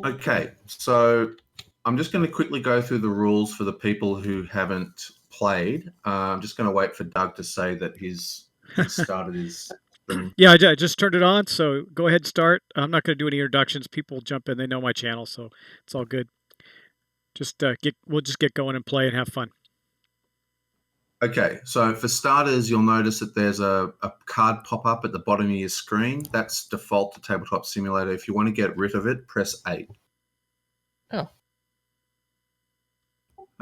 Okay, so I'm just going to quickly go through the rules for the people who haven't played. I'm just going to wait for Doug to say that he's started his thing. Yeah, I just turned it on, so go ahead and start. I'm not going to do any introductions. People jump in; they know my channel, so it's all good. Just we'll just get going and play and have fun. Okay, so for starters, you'll notice that there's a card pop up at the bottom of your screen. That's default to Tabletop Simulator. If you want to get rid of it, press 8. Oh.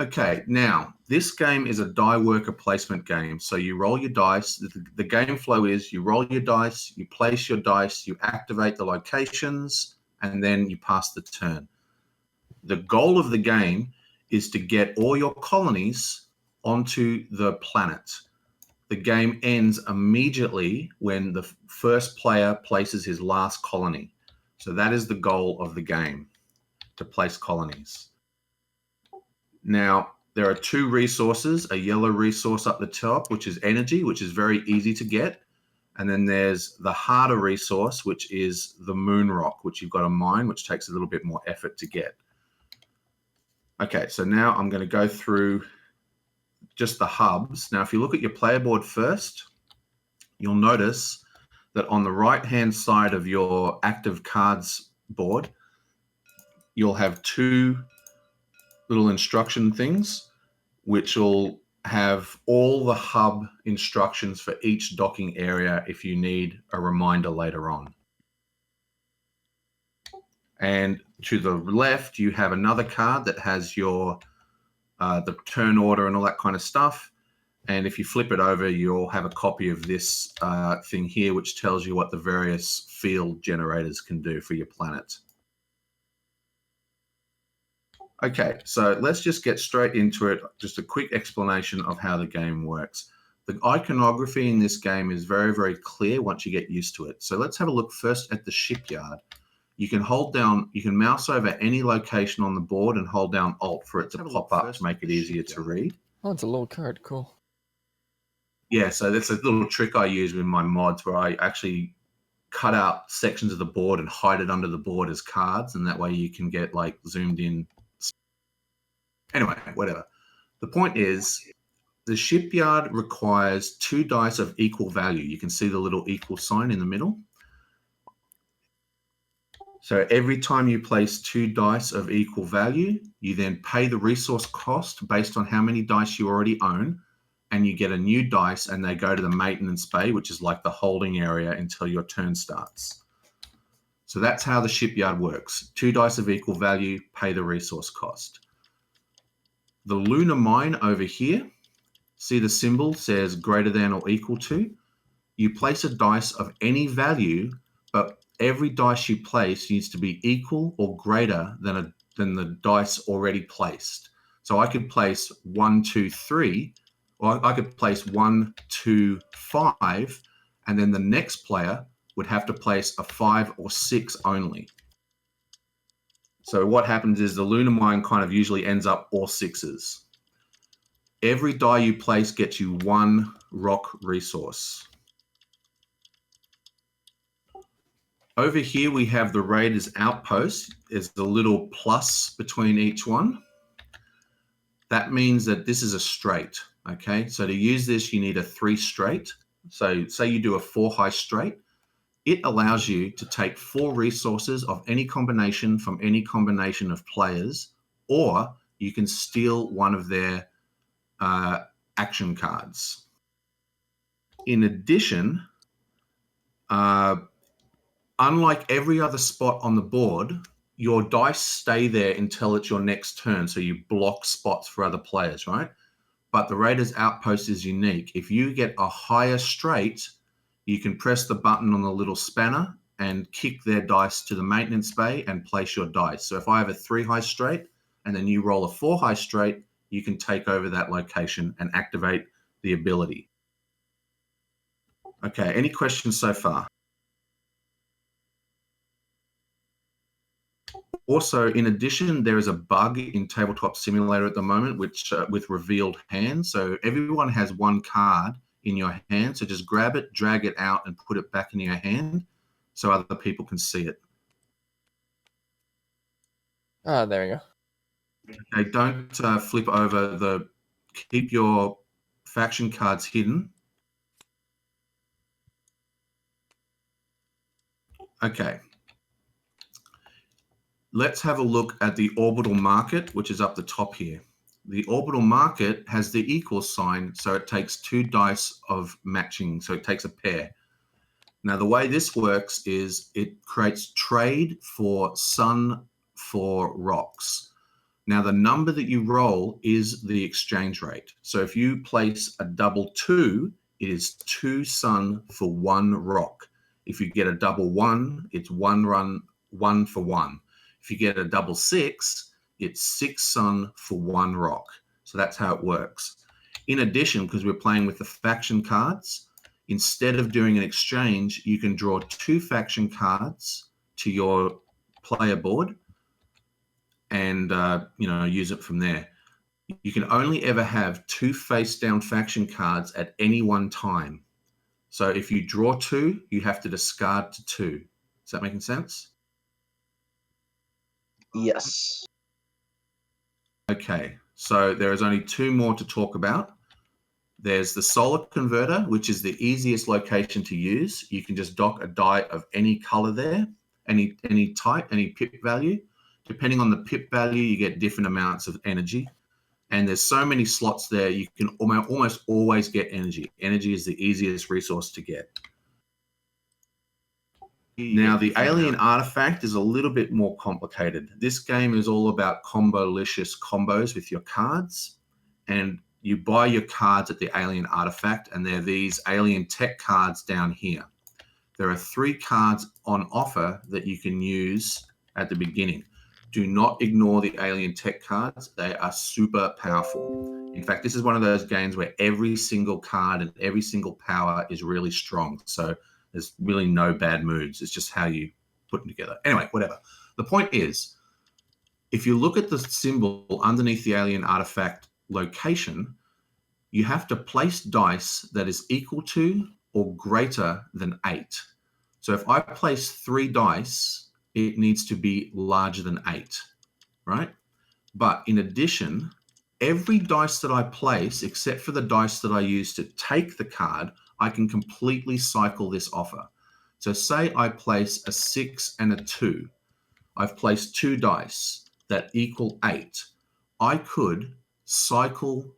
Okay, now this game is a die worker placement game. So you roll your dice. The game flow is you roll your dice, you place your dice, you activate the locations, and then you pass the turn. The goal of the game is to get all your colonies onto the planet. The game ends immediately when the first player places his last colony. So that is the goal of the game, to place colonies. Now, there are 2 resources, a yellow resource up the top, which is energy, which is very easy to get. And then there's the harder resource, which is the moon rock, which you've got to mine, which takes a little bit more effort to get. Okay, so now I'm going to go through just the hubs. Now, if you look at your player board first, you'll notice that on the right-hand side of your active cards board, you'll have 2 little instruction things, which will have all the hub instructions for each docking area if you need a reminder later on. And to the left, you have another card that has your the turn order and all that kind of stuff. And if you flip it over, you'll have a copy of this thing here, which tells you what the various field generators can do for your planet. Okay, so let's just get straight into it. Just a quick explanation of how the game works. The iconography in this game is very, very clear once you get used to it. So let's have a look first at the shipyard. You can hold down, you can mouse over any location on the board and hold down Alt for it to pop up to make it easier to read. Oh, it's a little card. Cool. Yeah, so that's a little trick I use with my mods where I actually cut out sections of the board and hide it under the board as cards, and that way you can get like zoomed in. Anyway, whatever. The point is, the shipyard requires 2 dice of equal value. You can see the little equal sign in the middle. So every time you place 2 dice of equal value, you then pay the resource cost based on how many dice you already own, and you get a new dice and they go to the maintenance bay, which is like the holding area until your turn starts. So that's how the shipyard works. 2 dice of equal value, pay the resource cost. The lunar mine over here, see the symbol says greater than or equal to. You place a dice of any value, but every dice you place needs to be equal or greater than the dice already placed. So I could place 1, 2, 3, or I could place 1, 2, 5, and then the next player would have to place a 5 or 6 only. So what happens is the lunar mine kind of usually ends up all 6s. Every die you place gets you 1 rock resource. Over here we have the Raiders outpost. There's the little plus between each one. That means that this is a straight, okay? So to use this, you need a 3 straight. So say you do a 4 high straight. It allows you to take 4 resources of any combination from any combination of players, or you can steal one of their action cards. In addition, unlike every other spot on the board, your dice stay there until it's your next turn, so you block spots for other players, right? But the Raiders outpost is unique. If you get a higher straight, you can press the button on the little spanner and kick their dice to the maintenance bay and place your dice. So if I have a 3 high straight and then you roll a 4 high straight, you can take over that location and activate the ability. Okay, any questions so far? Also, in addition, there is a bug in Tabletop Simulator at the moment, which with revealed hands. So everyone has 1 card in your hand. So just grab it, drag it out, and put it back in your hand so other people can see it. Ah, there you go. Okay, don't flip over keep your faction cards hidden. Okay. Let's have a look at the orbital market, which is up the top here. The orbital market has the equal sign, so it takes 2 dice of matching, so it takes a pair. Now, the way this works is it creates trade for sun for rocks. Now, the number that you roll is the exchange rate. So if you place a double 2, it is 2 sun for 1 rock. If you get a double 1, it's 1 for 1. If you get a double 6, it's 6 sun for 1 rock. So that's how it works. In addition, because we're playing with the faction cards, instead of doing an exchange, you can draw 2 faction cards to your player board and use it from there. You can only ever have 2 face-down faction cards at any one time. So if you draw 2, you have to discard to 2. Is that making sense? Yes. Okay, so there is only 2 more to talk about. There's the solar converter, which is the easiest location to use. You can just dock a die of any color there, any type, any pip value. Depending on the pip value, you get different amounts of energy. And there's so many slots there, you can almost always get energy. Energy is the easiest resource to get. Now, the alien artifact is a little bit more complicated. This game is all about combo-licious combos with your cards. And you buy your cards at the alien artifact, and they're these alien tech cards down here. There are 3 cards on offer that you can use at the beginning. Do not ignore the alien tech cards. They are super powerful. In fact, this is one of those games where every single card and every single power is really strong. So there's really no bad moods. It's just how you put them together. Anyway, whatever. The point is, if you look at the symbol underneath the alien artifact location, you have to place dice that is equal to or greater than 8. So if I place 3 dice, it needs to be larger than 8, right? But in addition, every dice that I place, except for the dice that I use to take the card, I can completely cycle this offer. So say I place a 6 and a 2. I've placed 2 dice that equal 8. I could cycle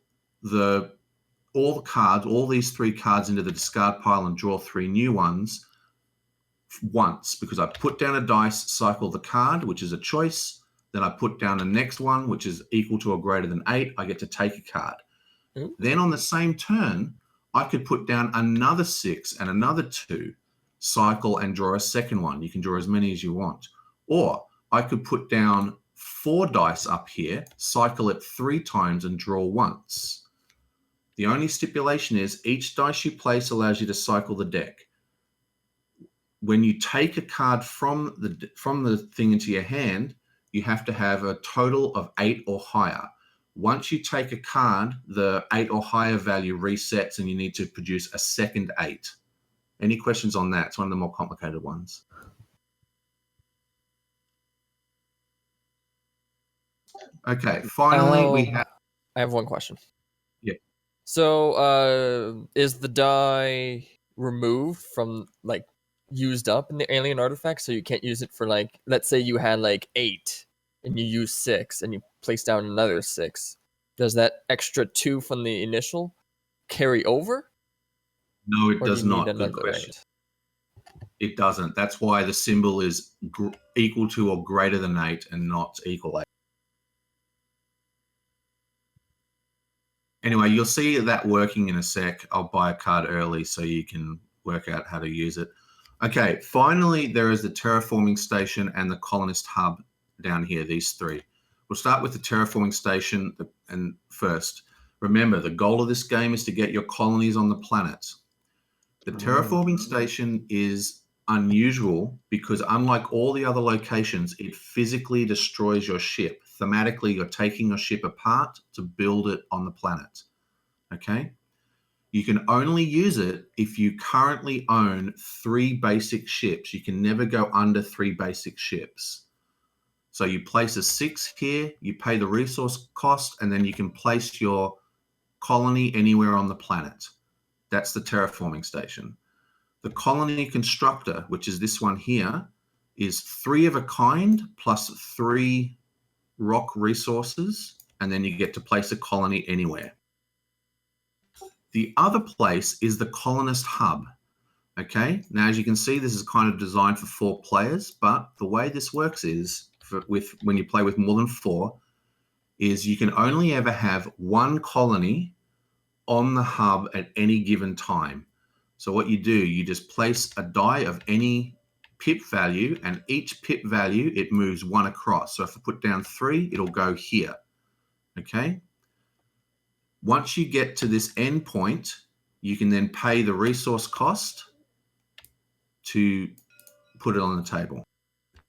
all these 3 cards into the discard pile and draw 3 new ones once, because I put down a dice, cycle the card, which is a choice. Then I put down the next one, which is equal to or greater than 8. I get to take a card. Ooh. Then on the same turn, I could put down another 6 and another 2, cycle and draw a second one. You can draw as many as you want. Or I could put down 4 dice up here, cycle it 3 times and draw once. The only stipulation is each dice you place allows you to cycle the deck. When you take a card from the thing into your hand, you have to have a total of 8 or higher. Once you take a card, the 8 or higher value resets and you need to produce a second 8. Any questions on that? It's one of the more complicated ones. Okay, finally we have... I have one question. Yeah. So, is the die removed from, like, used up in the alien artifact, so you can't use it for, like, let's say you had, like, 8, and you use 6, and you place down another 6. Does that extra 2 from the initial carry over? No, it Or does do you need not. Good another question. 8? It doesn't. That's why the symbol is equal to or greater than 8 and not equal 8. Anyway, you'll see that working in a sec. I'll buy a card early so you can work out how to use it. Okay, finally, there is the terraforming station and the colonist hub down here, these 3. We'll start with the terraforming station and first. Remember, the goal of this game is to get your colonies on the planet. The terraforming station is unusual because unlike all the other locations, it physically destroys your ship. Thematically, you're taking your ship apart to build it on the planet, okay? You can only use it if you currently own 3 basic ships. You can never go under 3 basic ships. So So you place a 6 here, you pay the resource cost, and then you can place your colony anywhere on the planet. That's the terraforming station. The colony constructor, which is this one here, is 3 of a kind plus 3 rock resources, and then you get to place a colony anywhere. The other place is the colonist hub. Okay, now as you can see, this is kind of designed for 4 players, but the way this works is, when you play with more than 4, is you can only ever have 1 colony on the hub at any given time. So what you do, you just place a die of any pip value, and each pip value, it moves 1 across. So if I put down 3, it'll go here. Okay. Once you get to this end point, you can then pay the resource cost to put it on the table.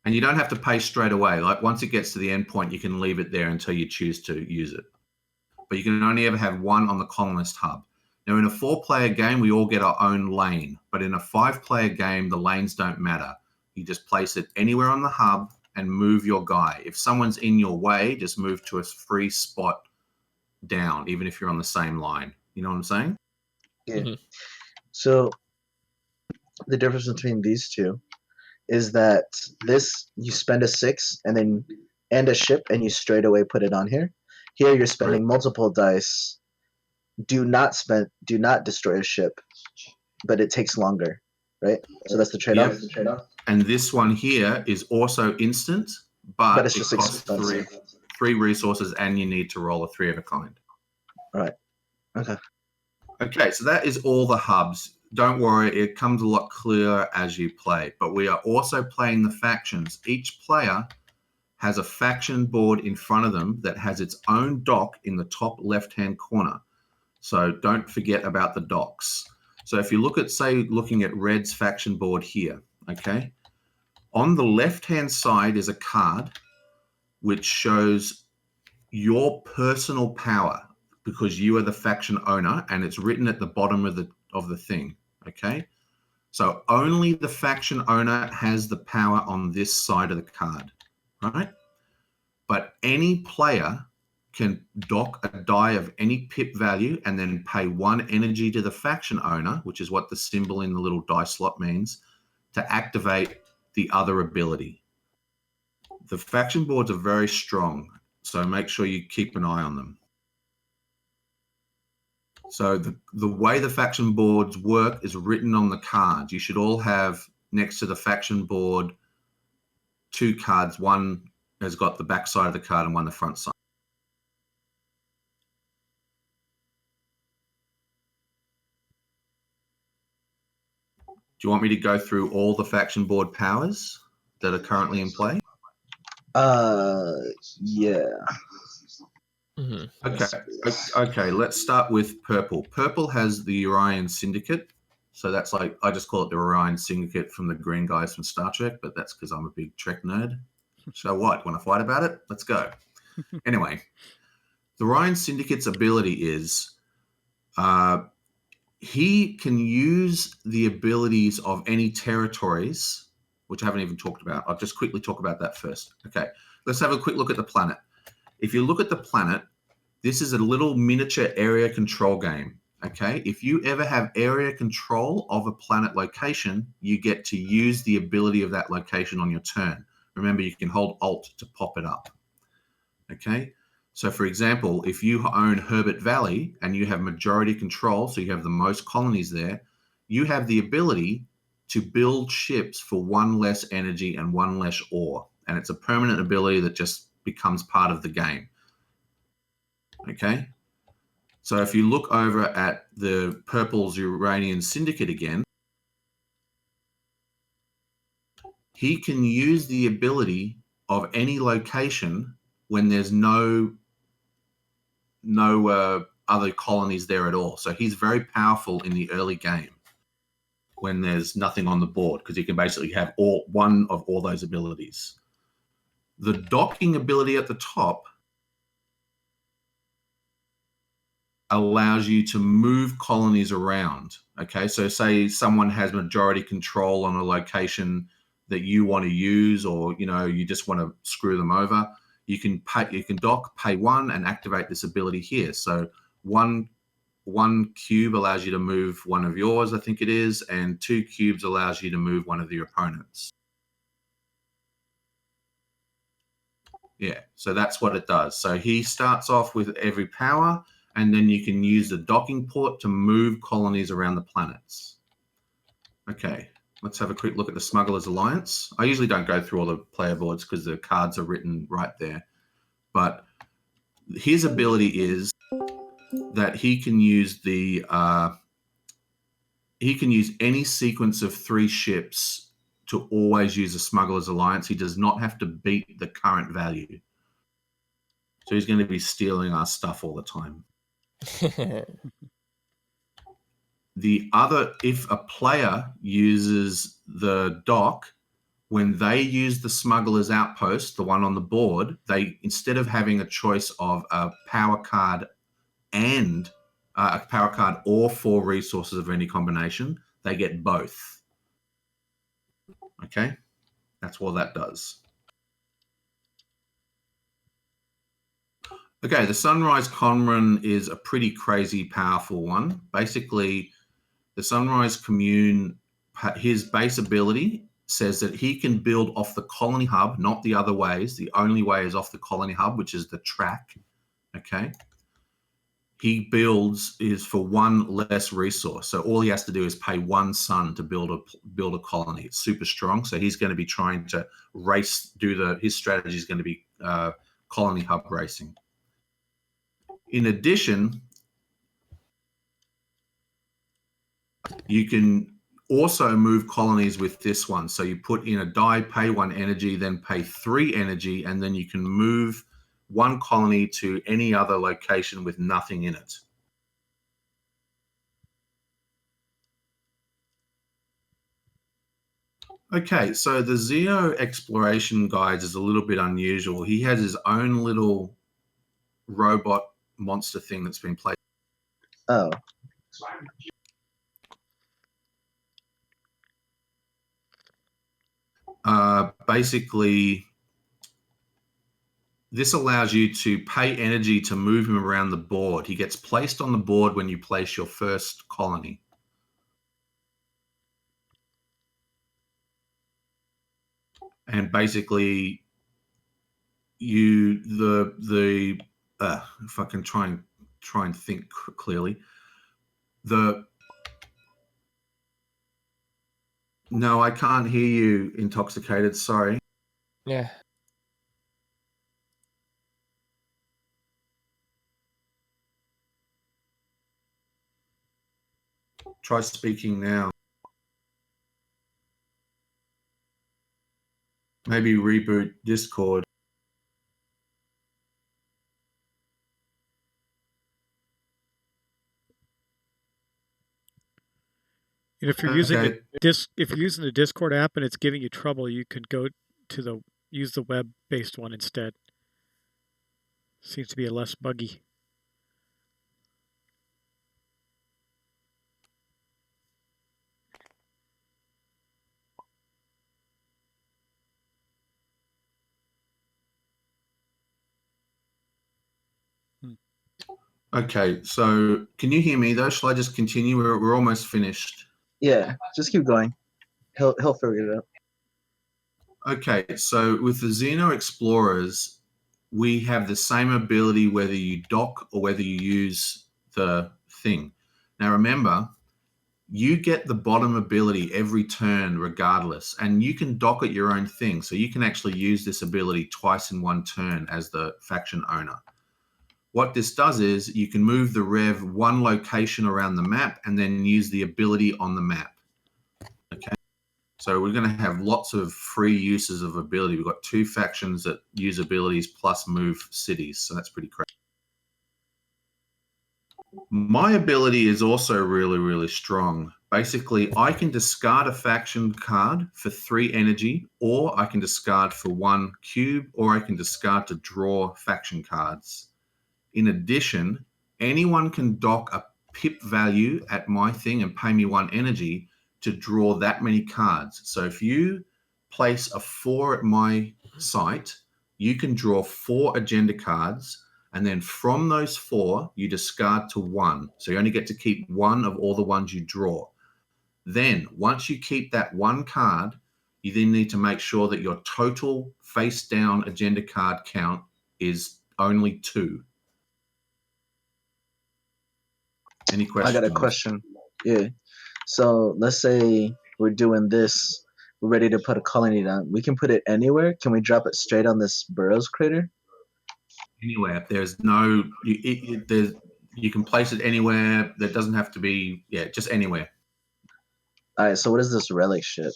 And you don't have to pay straight away. Like once it gets to the end point, you can leave it there until you choose to use it. But you can only ever have 1 on the colonist hub. Now in a 4-player game, we all get our own lane, but in a 5-player game, the lanes don't matter. You just place it anywhere on the hub and move your guy. If someone's in your way, just move to a free spot down, even if you're on the same line. You know what I'm saying? Yeah. Mhm. So the difference between these two is that this, you spend a 6 and a ship, and you straight away put it on here. Here you're spending multiple dice. Do not destroy a ship, but it takes longer, right? So that's the trade-off. Yep. And this one here is also instant, but it's it just costs expensive. 3 resources, and you need to roll a 3 of a kind. Right. Okay. Okay, so that is all the hubs. Don't worry, it comes a lot clearer as you play. But we are also playing the factions. Each player has a faction board in front of them that has its own dock in the top left-hand corner. So don't forget about the docks. So if you look at, say, looking at Red's faction board here, okay? On the left-hand side is a card which shows your personal power, because you are the faction owner, and it's written at the bottom of the thing, okay? So only the faction owner has the power on this side of the card, right? But any player can dock a die of any pip value and then pay 1 energy to the faction owner, which is what the symbol in the little die slot means, to activate the other ability. The faction boards are very strong, so make sure you keep an eye on them. So the way the faction boards work is written on the cards. You should all have next to the faction board 2 cards. One has got the back side of the card and one the front side. Do you want me to go through all the faction board powers that are currently in play? Yeah. Mhm. Okay, let's start with purple. Purple has the Orion Syndicate. So that's like, I just call it the Orion Syndicate from the green guys from Star Trek, but that's because I'm a big Trek nerd. So what? Want to fight about it? Let's go. Anyway, the Orion Syndicate's ability is he can use the abilities of any territories, which I haven't even talked about. I'll just quickly talk about that first. Okay, let's have a quick look at the planet. If you look at the planet, this is a little miniature area control game. Okay, if you ever have area control of a planet location, you get to use the ability of that location on your turn. Remember, you can hold Alt to pop it up. Okay, so for example, if you own Herbert Valley and you have majority control, so you have the most colonies there, you have the ability to build ships for 1 less energy and 1 less ore. And it's a permanent ability that just becomes part of the game. Okay, so if you look over at the purple's Uranian Syndicate again, he can use the ability of any location when there's no other colonies there at all. So he's very powerful in the early game when there's nothing on the board, because he can basically have one of all those abilities. The docking ability at the top allows you to move colonies around. Okay, so say someone has majority control on a location that you want to use, or you just want to screw them over, you can dock, pay 1, and activate this ability here. So one cube allows you to move one of yours, I think it is, and 2 cubes allows you to move one of your opponents. Yeah, so that's what it does. So he starts off with every power, and then you can use the docking port to move colonies around the planets. Okay, let's have a quick look at the Smuggler's Alliance. I usually don't go through all the player boards because the cards are written right there. But his ability is that he can use any sequence of 3 ships to always use a Smuggler's Alliance. He does not have to beat the current value. So he's going to be stealing our stuff all the time. If a player uses the dock, when they use the Smuggler's Outpost, the one on the board, they, instead of having a choice of a power card and a power card or 4 resources of any combination, they get both. Okay, that's what that does. Okay, the Sunrise Conran is a pretty crazy powerful one. Basically, the Sunrise Commune, his base ability says that he can build off the colony hub, not the other ways. The only way is off the colony hub, which is the track. Okay. He builds is for 1 less resource. So all he has to do is pay 1 sun to build a colony. It's super strong. So he's going to be trying to race, his strategy is going to be colony hub racing. In addition, you can also move colonies with this one. So you put in a die, pay 1 energy, then pay 3 energy, and then you can move 1 colony to any other location with nothing in it. Okay, so the Xeno Exploration Guides is a little bit unusual. He has his own little robot monster thing that's been played. Oh. Basically, this allows you to pay energy to move him around the board. He gets placed on the board when you place your first colony. And basically, if I can try and think clearly, no, I can't hear you, Intoxicated. Sorry. Yeah. Try speaking now. Maybe reboot Discord. And if you're using the Discord app and it's giving you trouble, you could go to use the web-based one instead. Seems to be less buggy. Okay, so can you hear me though? Shall I just continue? We're almost finished. Yeah, just keep going. He'll figure it out. Okay, so with the Xeno Explorers, we have the same ability whether you dock or whether you use the thing. Now remember, you get the bottom ability every turn regardless, and you can dock at your own thing. So you can actually use this ability twice in 1 turn as the faction owner. What this does is you can move the Rev 1 location around the map and then use the ability on the map. Okay. So we're going to have lots of free uses of ability. We've got 2 factions that use abilities plus move cities. So that's pretty crazy. My ability is also really, really strong. Basically, I can discard a faction card for 3 energy, or I can discard for 1 cube, or I can discard to draw faction cards. In addition, anyone can dock a pip value at my thing and pay me 1 energy to draw that many cards. So if you place a 4 at my site, you can draw 4 agenda cards, and then from those 4, you discard to 1. So you only get to keep 1 of all the ones you draw. Then, once you keep that 1 card, you then need to make sure that your total face-down agenda card count is only 2. Any questions? I got a question. Yeah. So let's say we're doing this. We're ready to put a colony down. We can put it anywhere. Can we drop it straight on this Burrows crater? Anywhere. There's no. You can place it anywhere. That doesn't have to be. Yeah, just anywhere. All right. So what is this relic ship?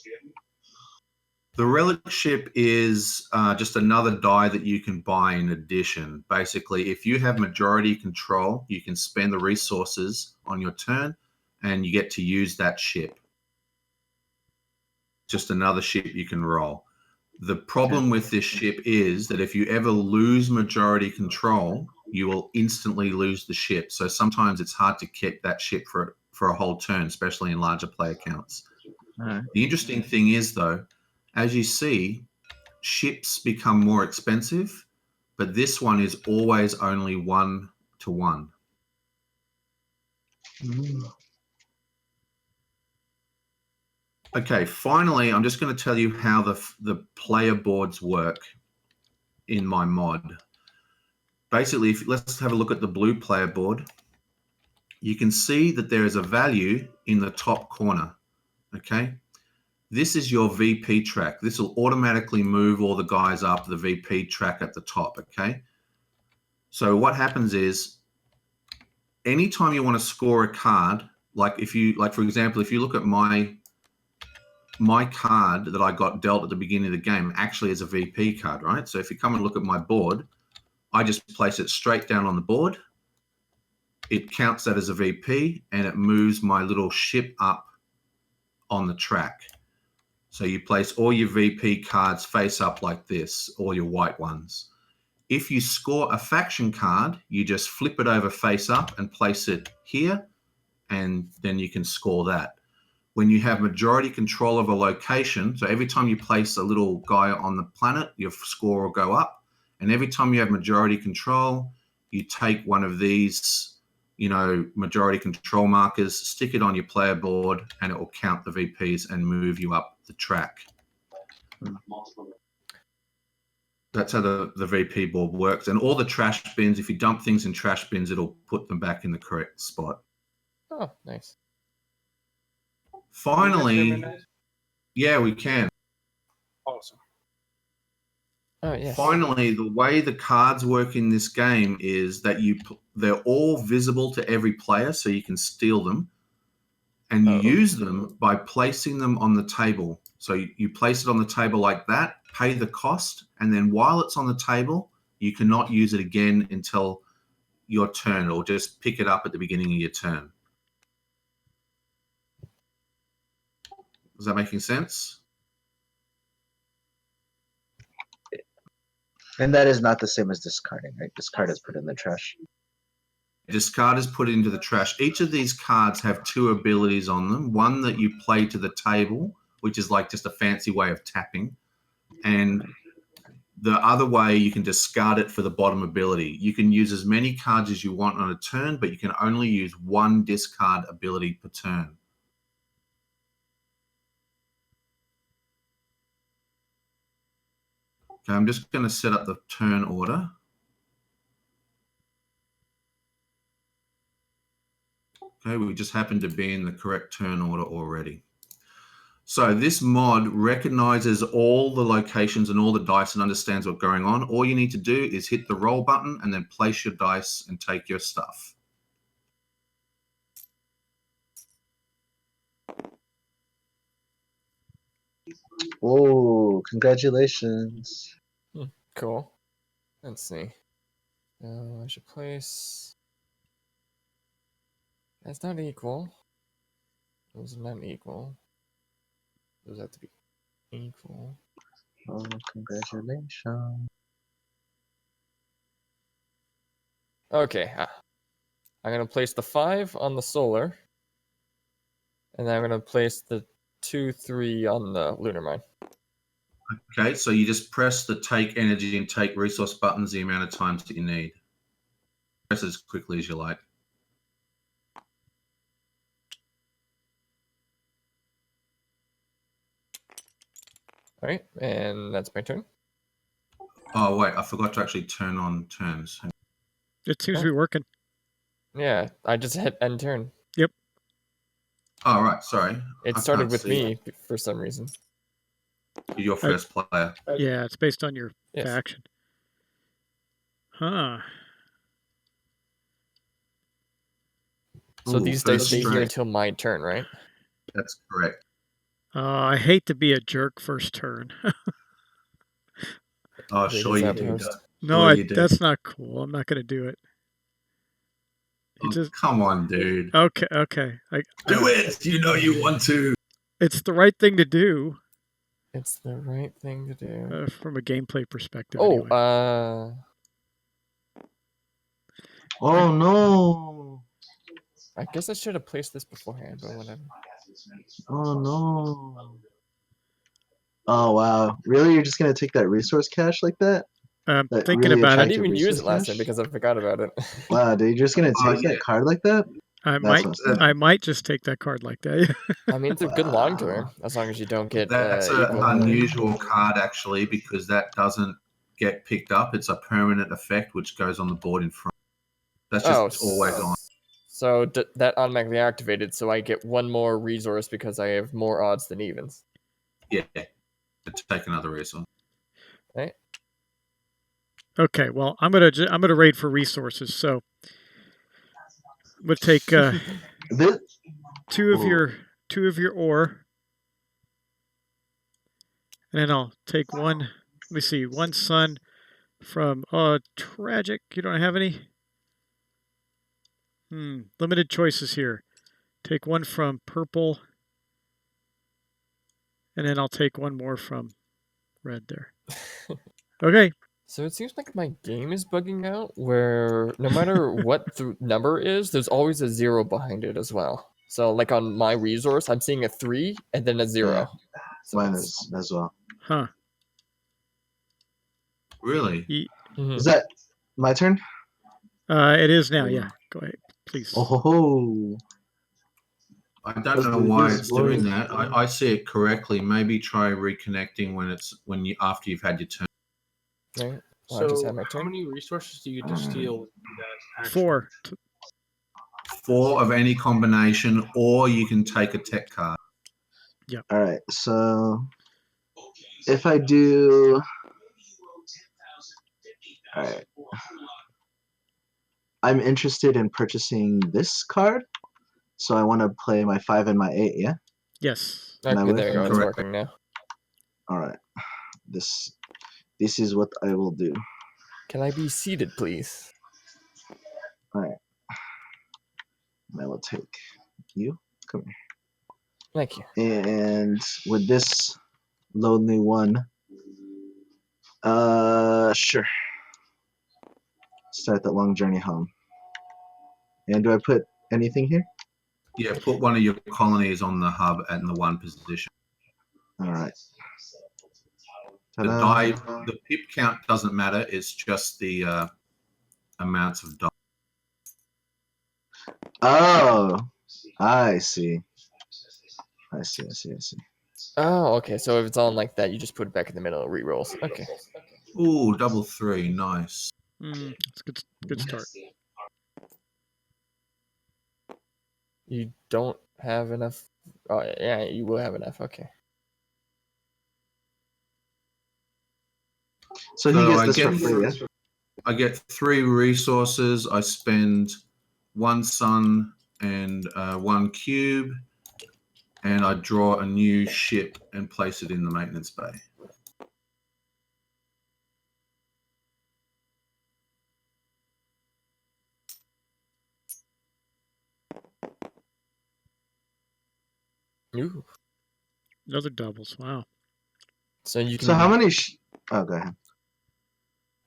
The relic ship is just another die that you can buy in addition. Basically, if you have majority control, you can spend the resources on your turn, and you get to use that ship. Just another ship you can roll. The problem with this ship is that if you ever lose majority control, you will instantly lose the ship. So sometimes it's hard to keep that ship for a whole turn, especially in larger player counts. Right. The interesting thing is, though, as you see, ships become more expensive, but this one is always only 1 to 1. Okay, finally, I'm just going to tell you how the player boards work in my mod. Basically, let's have a look at the blue player board. You can see that there is a value in the top corner, okay? This is your VP track. This will automatically move all the guys up the VP track at the top, okay? So what happens is, anytime you want to score a card, like for example, if you look at my card that I got dealt at the beginning of the game actually is a VP card, right? So if you come and look at my board, I just place it straight down on the board. It counts that as a VP, and it moves my little ship up on the track. So you place all your VP cards face up like this, all your white ones. If you score a faction card, you just flip it over face up and place it here, and then you can score that. When you have majority control of a location, so every time you place a little guy on the planet, your score will go up. And every time you have majority control, you take one of these, majority control markers, stick it on your player board, and it will count the VPs and move you up the track. That's how the VP board works. And all the trash bins, if you dump things in trash bins, it'll put them back in the correct spot. Oh, nice. Finally, yeah, we can. Awesome. Oh, yes. Finally, the way the cards work in this game is that they're all visible to every player, so you can steal them. And you use them by placing them on the table. So you place it on the table like that, pay the cost, and then while it's on the table, you cannot use it again until your turn, or just pick it up at the beginning of your turn. Is that making sense? And that is not the same as discarding, right? Discard is put in the trash. Discard is put into the trash. Each of these cards have 2 abilities on them. One that you play to the table, which is like just a fancy way of tapping. And the other way, you can discard it for the bottom ability. You can use as many cards as you want on a turn, but you can only use 1 discard ability per turn. Okay, I'm just going to set up the turn order. Okay, we just happen to be in the correct turn order already. So this mod recognizes all the locations and all the dice and understands what's going on. All you need to do is hit the roll button and then place your dice and take your stuff. Oh, congratulations. Cool. Let's see. I should place... That's not equal. Those are not equal. Those have to be equal. Oh, congratulations. Okay. I'm going to place the 5 on the solar. And then I'm going to place the 2, 3 on the lunar mine. Okay, so you just press the take energy and take resource buttons the amount of times that you need. Press as quickly as you like. All right, and that's my turn. Oh, wait, I forgot to actually turn on turns. It seems to be working. Yeah, I just hit end turn. Yep. Oh, right, sorry. It I started can't with see. me for some reason. You're your first player. Yeah, it's based on your Yes. faction. Huh. So Ooh, these dice first stay here straight. until my turn, right? That's correct. I hate to be a jerk first turn. Oh, Ladies sure you do. outpost. No, you do. that's not cool. I'm not going to do it. You Oh, just come on, dude. okay. Do it! You know you want to. It's the right thing to do It's the right thing to do. from a gameplay perspective. Oh, Anyway. Oh no! I guess I should have placed this beforehand, but whatever. Oh no! Oh wow! Really, you're just gonna take that resource cache like that? I'm That thinking really about I it. didn't even use resource it last time cache? because I forgot about it. Wow, dude, you're just gonna take yeah. that card like that? I That's messed up. might just take that card like that. I mean, it's a good long Wow. term as long as you don't get That's an equal. unusual card, actually, because that doesn't get picked up. It's a permanent effect which goes on the board in front. That's just always on. So that automatically activated, so I get one more resource because I have more odds than evens. Yeah. Take another resource. Right? Okay, well, I'm gonna raid for resources. So I'm gonna take This, two of your ore, and then I'll take one. Let me see, one sun from tragic. You don't have any. Limited choices here. Take one from purple, and then I'll take one more from red there. Okay. So it seems like my game is bugging out, where no matter what the number is, there's always a 0 behind it as well. So like on my resource, I'm seeing a 3 and then a 0. Yeah. So mine is as well. Huh. Really? Mhm. Is that my turn? It is now. Yeah. Go ahead, please. Oh ho ho! I don't know why it's doing that. I see it correctly. Maybe try reconnecting after you've had your turn. Right? Well, I just had So, my how turn. many resources do you get to steal with that action? 4. 4 of any combination, or you can take a tech card. All right, so if I do, all right, I'm interested in purchasing this card, so I want to play my 5 and my 8. Yeah. Yes. Can I Okay, win? there you go. It's Correct. working now. All right. This is what I will do. Can I be seated, please? All right. And I will take you. Come here. Thank you. And with this lonely one, sure. Start that long journey home. And do I put anything here? Yeah, put one of your colonies on the hub at the 1 position. All right. The Ta-da. the pip count doesn't matter. It's just the amounts of die. Oh, I see. I see. Oh, okay. So if it's on like that, you just put it back in the middle of re-rolls. Okay. Ooh, double 3, nice. It's good start. You don't have enough. Oh, yeah, you will have enough. Okay. So he gets this for free, yeah? I get 3 resources. I spend 1 sun and 1 cube, and I draw a new ship and place it in the maintenance bay. Ooh. Another doubles. Wow. So you can. So how many? Oh, go ahead.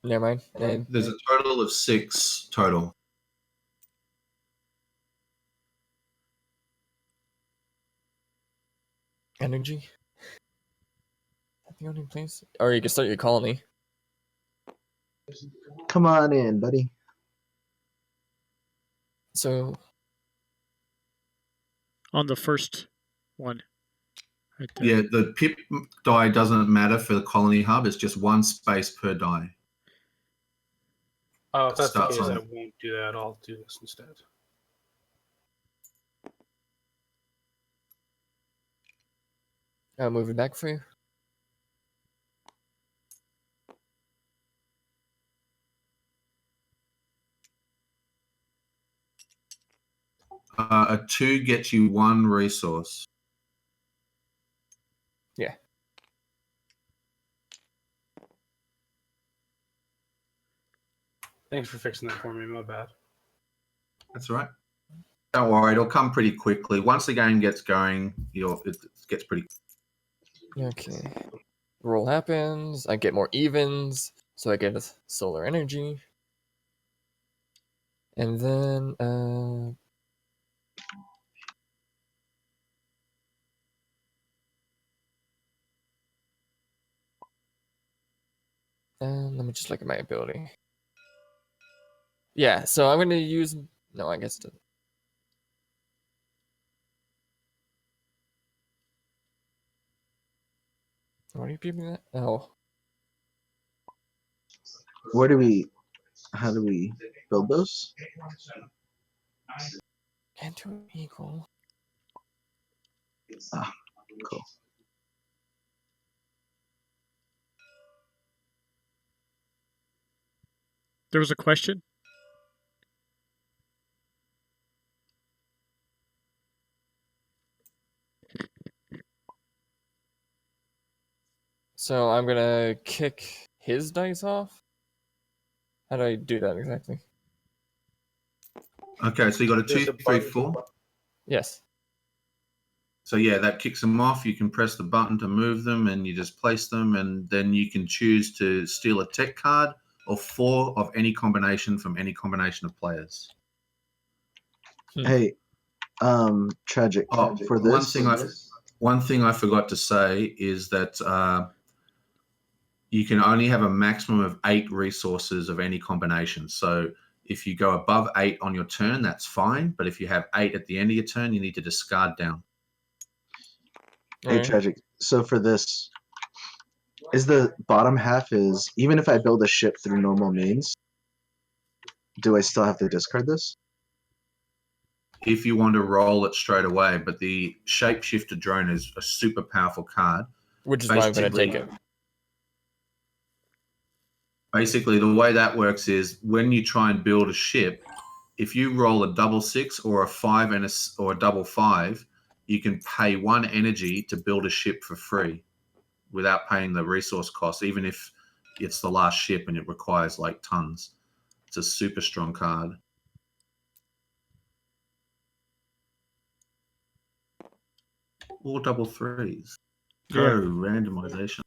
Never mind. There's a total of 6 total. Energy. The only place, or you can start your colony. Come on in, buddy. So on the first one. Right there. Yeah, the pip die doesn't matter for the colony hub. It's just one space per die. Oh, if that's the Starts case, on- I won't do that. I'll do this instead. I'll move it back for you. A 2 gets you 1 resource. Yeah. Thanks for fixing that for me. My bad. That's all right. Don't worry, it'll come pretty quickly. Once the game gets going, it gets pretty. Okay. Roll happens. I get more evens, so I get a solar energy. And then and let me just look at my ability. Yeah, so I'm going to use... No, I guess... What are you peeping at? Oh. How do we build those? Into equal. Ah, cool. There was a question? So I'm gonna kick his dice off? How do I do that exactly? Okay, so you got a There's 2, a 3, button. 4. Yes. So yeah, that kicks them off. You can press the button to move them, and you just place them, and then you can choose to steal a tech card or 4 of any combination from any combination of players. Hey, tragic. Oh, For this, one thing I forgot to say is that you can only have a maximum of 8 resources of any combination. So if you go above 8 on your turn, that's fine. But if you have 8 at the end of your turn, you need to discard down. hey, Alright. tragic. So for this, is the bottom half is even if I build a ship through normal means, do I still have to discard this? If you want to roll it straight away, but the shapeshifter drone is a super powerful card. Which is why I'm gonna take it. Basically, the way that works is when you try and build a ship, if you roll a double 6 or a 5 or a double 5, you can pay 1 energy to build a ship for free without paying the resource cost, even if it's the last ship and it requires like tons. It's a super strong card. All double 3s. Go, Yeah. randomization.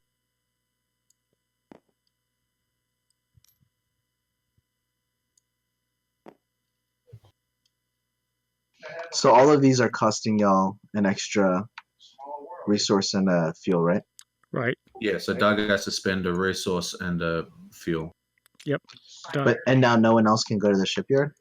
So all of these are costing y'all an extra resource and fuel, right? Right. Yeah, so Doug has to spend a resource and a fuel. Done. And now no one else can go to the shipyard?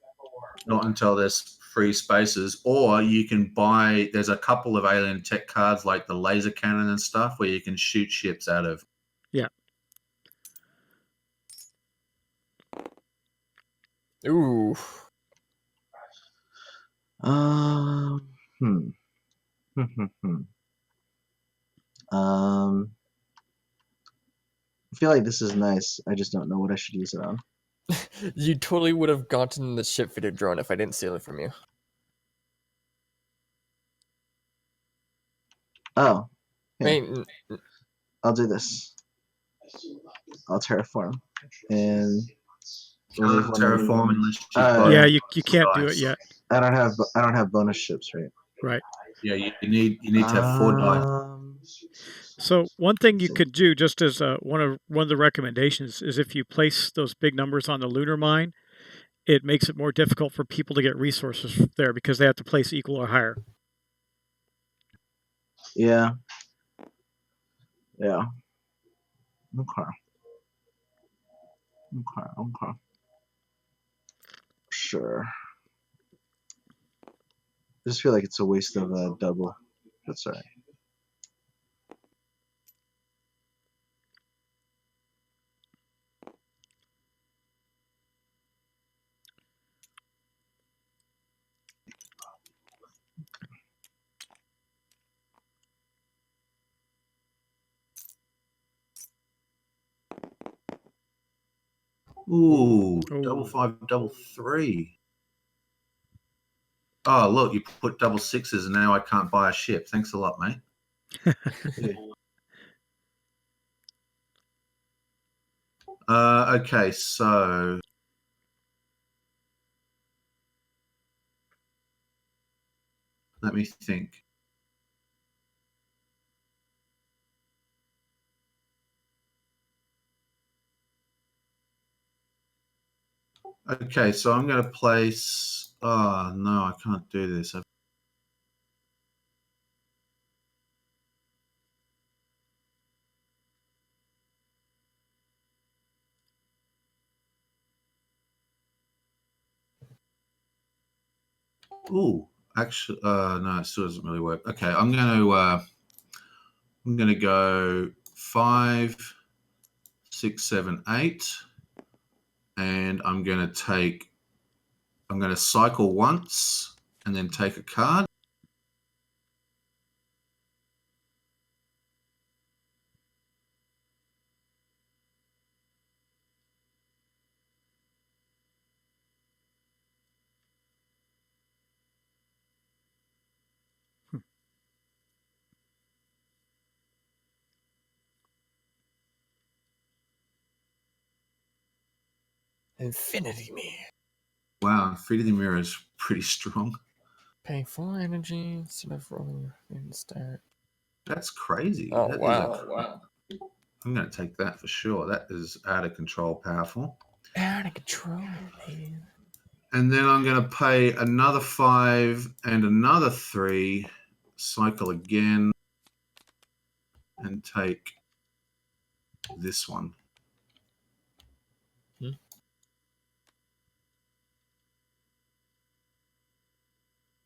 Not until there's free spaces, or you can buy. There's a couple of alien tech cards like the laser cannon and stuff where you can shoot ships out of. Yeah. Ooh. Hmm. I feel like this is nice. I just don't know what I should use it on. You totally would have gotten the ship fitted drone if I didn't steal it from you. Oh. I Yeah. mean, I'll do this. I'll terraform. And remove one of Terraform unless you've Uh, got Yeah, you can't do it dice. yet. I don't have bonus ships, right? Right. Yeah, you need to have 4 dice. So one thing you could do, just as one of the recommendations, is if you place those big numbers on the lunar mine, it makes it more difficult for people to get resources there because they have to place equal or higher. Yeah. Yeah. Okay. Okay. Sure. I just feel like it's a waste of a double. That's alright. Ooh, Ooh. double 5, double 3. Oh, look, you put double 6s and now I can't buy a ship. Thanks a lot, mate. Yeah. Okay, so let me think. Okay, so I'm going to place. Oh, no, I can't do this. Ooh, actually, no, it still doesn't really work. Okay, I'm gonna go 5, 6, 7, 8, and I'm gonna cycle once and then take a card. Infinity Mirror. Wow, Infinity Mirror is pretty strong. Paying 4 energy instead of rolling in start. That's crazy. Oh, That is wow. I'm gonna take that for sure. That is out of control powerful. Out of control, man. And then I'm going to pay another 5 and another 3, cycle again, and take this one.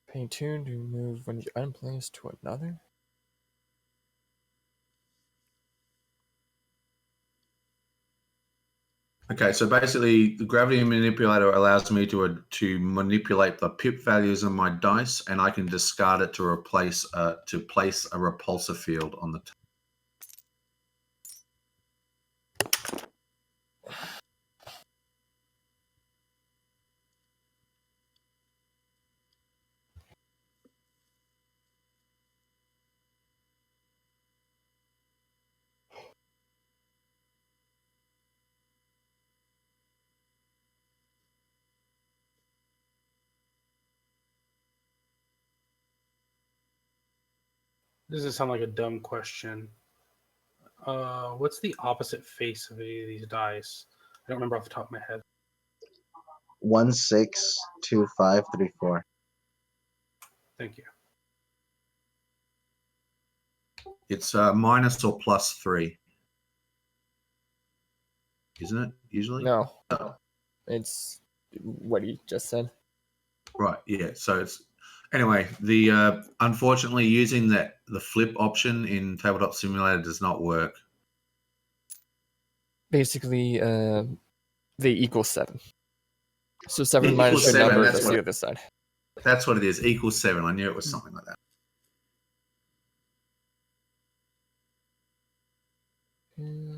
Paying 2 to move one of your item plays to another. Okay, so basically, the gravity manipulator allows me to manipulate the pip values of my dice, and I can discard it to place a repulsor field on the. This does sound like a dumb question. What's the opposite face of any of these dice? I don't remember off the top of my head. 1, 6, 2, 5, 3, 4. Thank you. It's minus or plus 3, isn't it? Usually. No. It's what he just said. Right. Yeah. So it's anyway. The unfortunately using the flip option in Tabletop Simulator does not work. Basically, they equal 7. So 7 Yeah, minus equals your 7, number, that's that's what- the other side. That's what it is. Equals 7. I knew it was something like that. Yeah.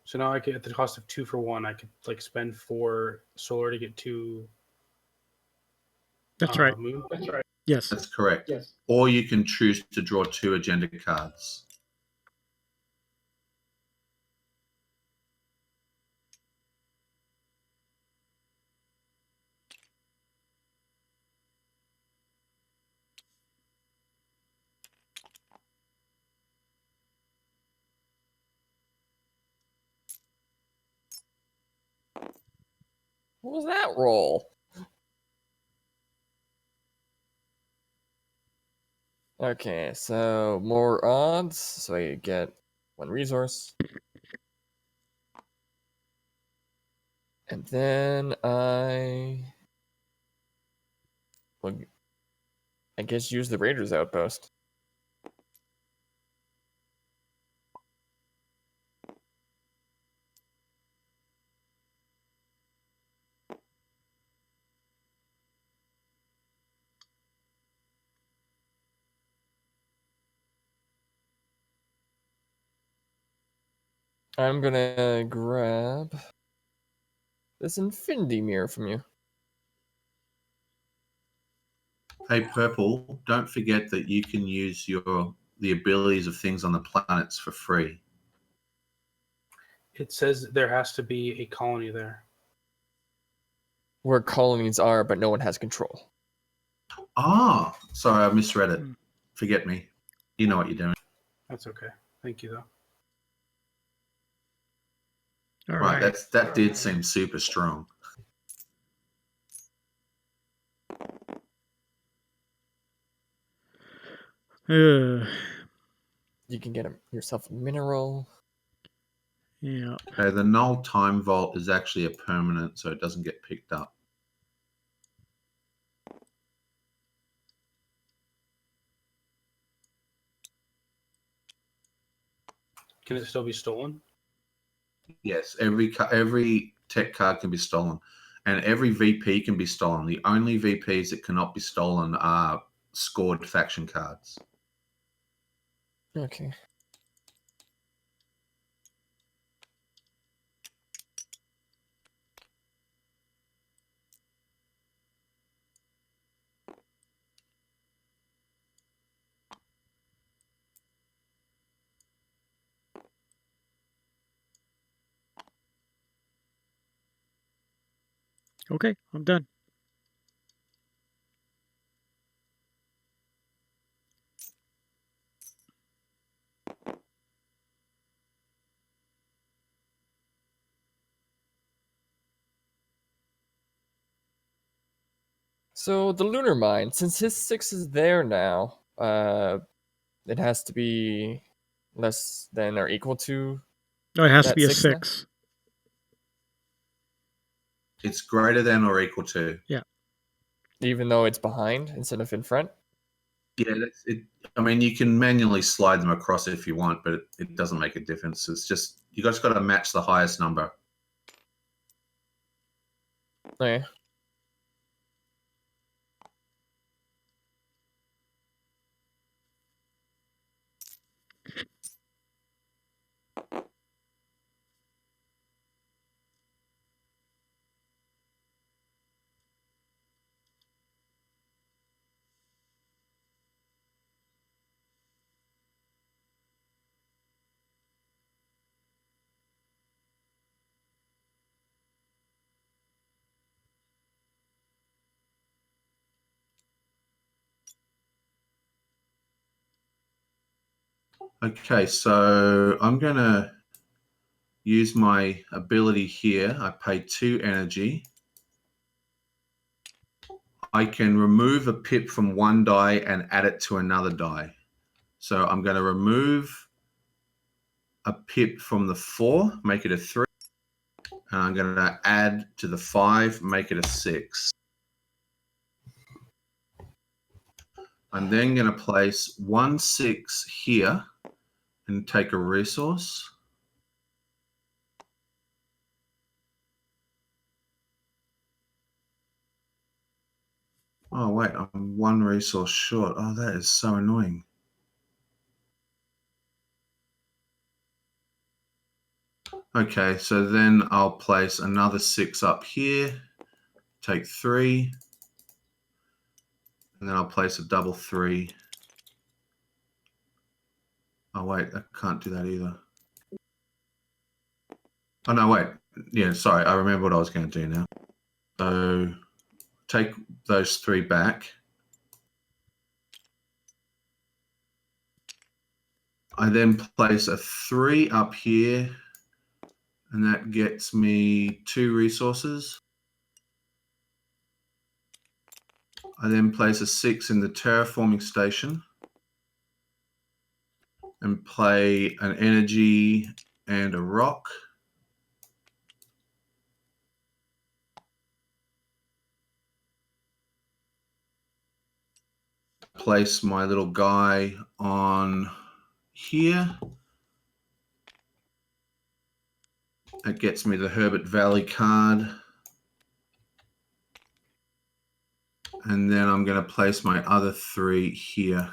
So now I could, at the cost of 2 for 1, I could like spend 4 solar to get 2 That's right. moon. That's right. Yes. That's correct. Yes. Or you can choose to draw 2 agenda cards. What was that roll? Okay, so more odds, so I get 1 resource. And then I guess use the Raiders outpost. I'm gonna grab this infinity mirror from you. Hey, Purple, don't forget that you can use the abilities of things on the planets for free. It says there has to be a colony there. Where colonies are, but no one has control. Ah, sorry, I misread it. Hmm. Forget me. You know what you're doing. That's okay. Thank you, though. All Right, right. that did seem super strong. Uh, You can get yourself a mineral. yeah. Okay, the null time vault is actually a permanent, so it doesn't get picked up. Can it still be stolen? Yes, every tech card can be stolen, and every VP can be stolen. The only VPs that cannot be stolen are scored faction cards. Okay. Okay, I'm done. So the lunar mine, since his 6 is there now, it has to be less than or equal to No, it has to that be a 6 now? 6. It's greater than or equal to. Even though it's behind instead of in front? Yeah, that's it. I mean, you can manually slide them across if you want, but it doesn't make a difference. It's just you guys got to match the highest number. Okay. Okay, so I'm going to use my ability here. I pay 2 energy. I can remove a pip from one die and add it to another die. So I'm going to remove a pip from the 4, make it a 3. And I'm going to add to the 5, make it a 6. I'm then going to place 1 6 here and take a resource. Oh, wait, I'm 1 resource short. Oh, that is so annoying. Okay, so then I'll place another 6 up here, take 3, and then I'll place a double 3. Oh, wait, I can't do that either. Oh, no, wait. Yeah, sorry, I remember what I was going to do now. So take those 3 back. I then place a 3 up here, and that gets me 2 resources. I then place a 6 in the terraforming station and play an energy and a rock. Place my little guy on here. That gets me the Herbert Valley card. And then I'm going to place my other 3 here.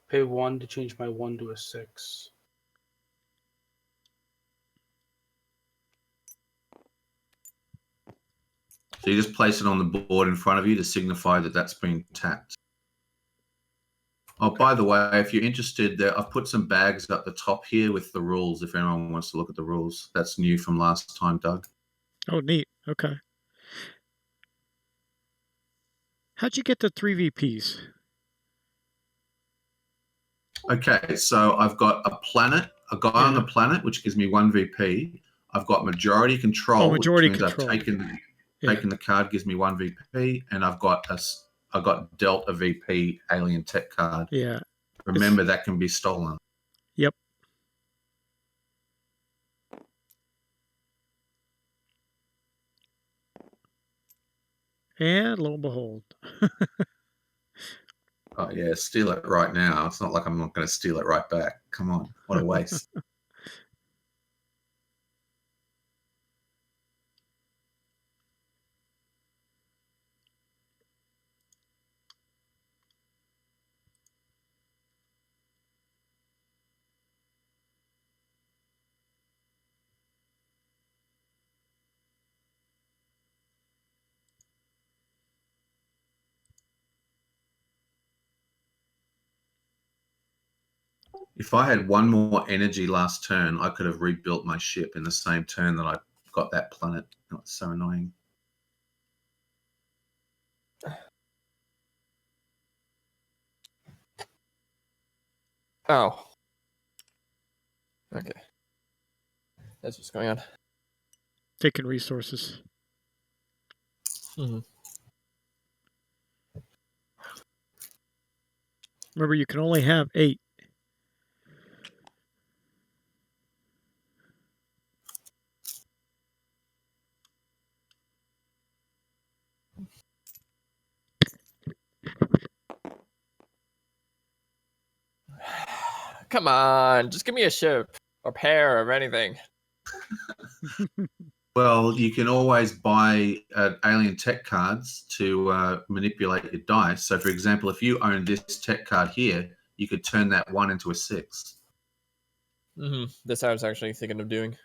Pay 1 to change my 1 to a 6. So you just place it on the board in front of you to signify that that's been tapped. Oh, by the way, if you're interested, I've put some bags up the top here with the rules if anyone wants to look at the rules. That's new from last time, Doug. Oh, neat. Okay. How'd you get the 3 VPs? Okay, so I've got a planet, a guy on the planet, which gives me 1 VP. I've got majority control, majority which means control. I've taken the card, gives me 1 VP, and I've got dealt a VP alien tech card. Yeah. Remember, that can be stolen. Yep. And lo and behold. Oh, yeah, steal it right now. It's not like I'm not going to steal it right back. Come on, what a waste. If I had 1 more energy last turn, I could have rebuilt my ship in the same turn that I got that planet. It's so annoying. Oh. Okay. That's what's going on. Taking resources. Mm-hmm. Remember, you can only have 8. Come on, just give me a ship or pair of anything. Well, you can always buy alien tech cards to manipulate your dice. So, for example, if you own this tech card here, you could turn that 1 into a 6. Mm-hmm. This I was actually thinking of doing.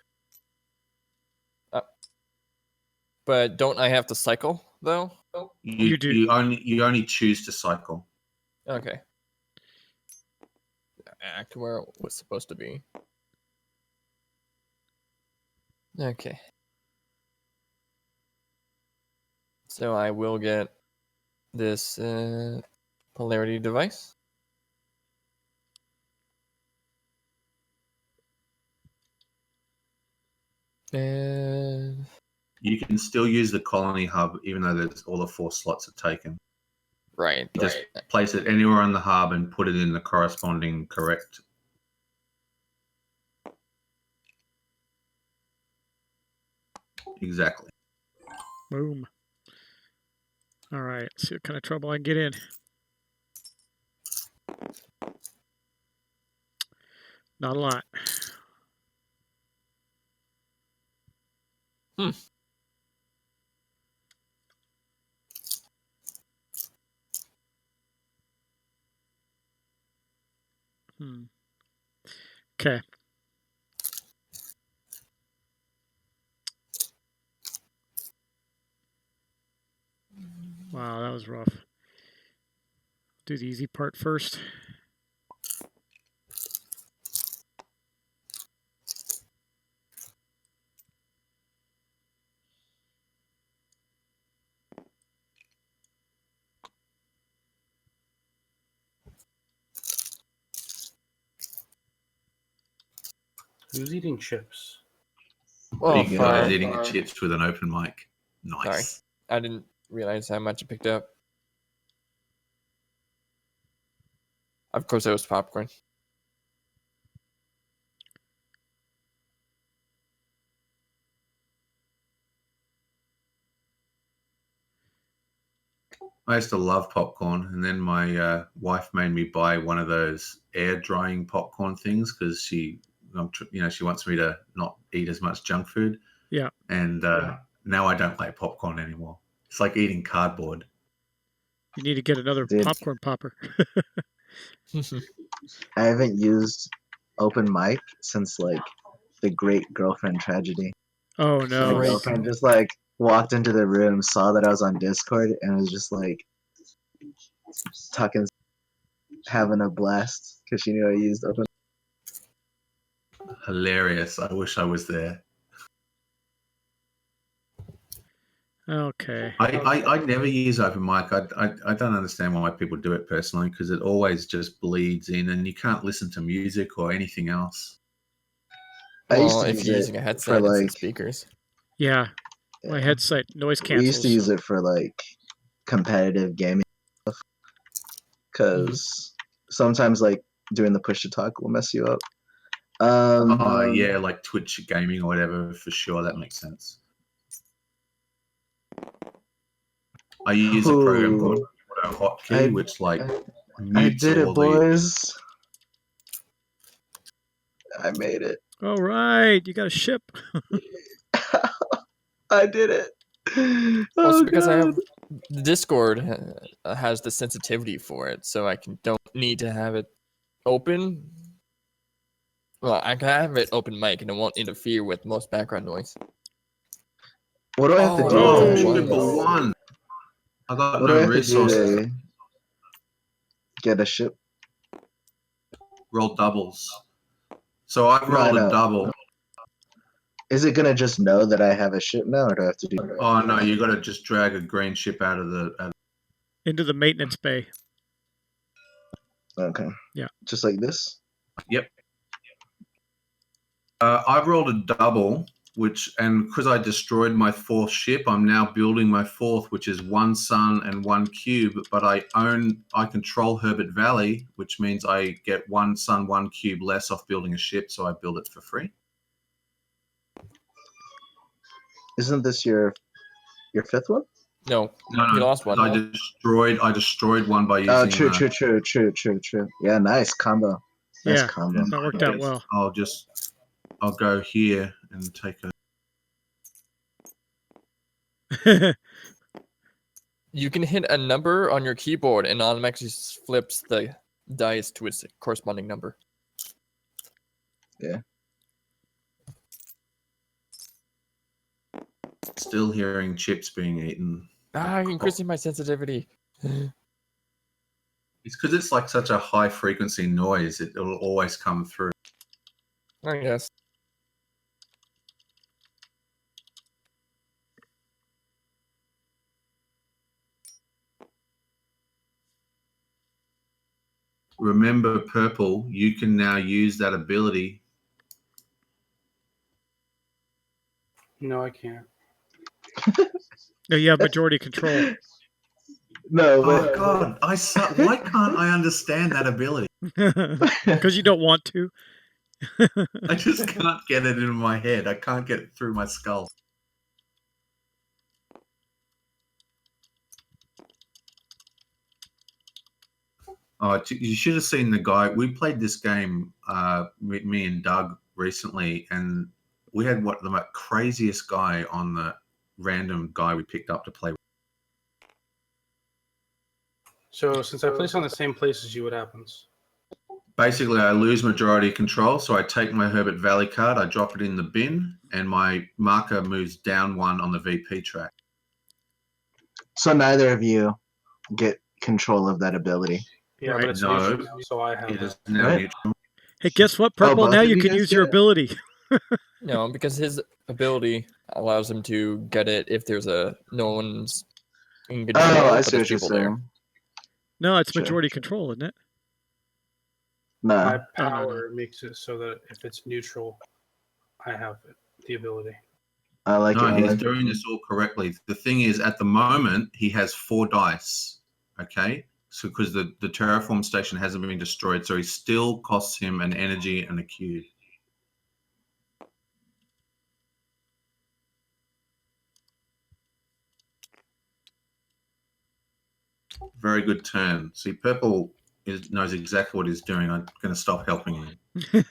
But don't I have to cycle though? You do. You only choose to cycle. Okay. Act where it was supposed to be. Okay. So I will get this polarity device. And You can still use the colony hub even though there's all the 4 slots are taken. right. You just place it anywhere on the hub and put it in the corresponding correct. Exactly. Boom. All right. Let's see what kind of trouble I can get in. Not a lot. Okay. Wow, that was rough. Do the easy part first. Who's eating chips? Oh, You far. guys eating chips with an open mic. Nice. Sorry. I didn't realize how much I picked up. Of course, it was popcorn. I used to love popcorn, and then my wife made me buy one of those air drying popcorn things because she wants me to not eat as much junk food. Yeah. And now I don't like popcorn anymore. It's like eating cardboard. You need to get another Dude. popcorn popper. I haven't used open mic since like the Great Girlfriend Tragedy. Oh My no. Great. girlfriend just like walked into the room, saw that I was on Discord, and was just like talking, having a blast because she knew I used open. Hilarious. I wish I was there. Okay. I never use open mic. I don't understand why people do it personally because it always just bleeds in and you can't listen to music or anything else. I used Well, to if use you're it using a for headset, it's the like speakers. Yeah. My yeah. headset noise We cancels. used to use it for like competitive gaming stuff because sometimes like doing the push to talk will mess you up. Yeah, like Twitch gaming or whatever, for sure. That makes sense. I use a program called Hotkey, which like I mutes did it, all the. boys. I made it. All right. You got a ship. I did it. Also, Oh, because I have God. the Discord has the sensitivity for it, so I don't need to have it open. Well, I can have it open mic, and it won't interfere with most background noise. What do I have to do? Oh, Oh, super nice. one. I got What do I no have to do resources. to get a ship? Roll doubles. So I've No, I rolled a know. double. Is it gonna just know that I have a ship now, or do I have to do? Oh no, you got to just drag a green ship out of the. Into the maintenance bay. Okay. Yeah. Just like this. Yep. I've rolled a double, and because I destroyed my fourth ship, I'm now building my fourth, which is 1 sun and 1 cube. But I control Herbert Valley, which means I get 1 sun, 1 cube less off building a ship, so I build it for free. Isn't this your fifth one? No, No, you lost one. I destroyed one by using. Oh, true. Yeah, nice combo. Nice Yeah. combo. That worked out well. I'll go here and take a. You can hit a number on your keyboard and automatically flips the dice to its corresponding number. Yeah. Still hearing chips being eaten. Increasing my sensitivity. It's because it's like such a high frequency noise. It'll always come through. I guess. Remember, Purple, you can now use that ability. No, I can't. No, you have majority control. No, Oh but God, why can't I understand that ability? Because you don't want to. I just can't get it in my head. I can't get it through my skull. Oh, you should have seen the guy. We played this game, me and Doug recently, and we had the craziest guy on the random guy we picked up to play with. So since I place on the same place as you, what happens? Basically, I lose majority control, so I take my Herbert Valley card, I drop it in the bin, and my marker moves down 1 on the VP track. So neither of you get control of that ability. Yeah, Right. but it's No, neutral, so I have It is it. now Right. neutral. Hey, guess what, Purple? both Now of you you can guys use your get it? ability. No, because his ability allows him to get it if there's no one's in control, Oh, I but see there's what you're people there. saying. No, it's Sure. majority control, isn't it? No. My no. power makes it so that if it's neutral, I have the ability. I like No, it. I he's like doing this all correctly. The thing is, at the moment, he has 4 dice. Okay, so because the terraform station hasn't been destroyed, so he still costs him an energy and a cube. Very good turn. See, Purple knows exactly what he's doing. I'm going to stop helping him.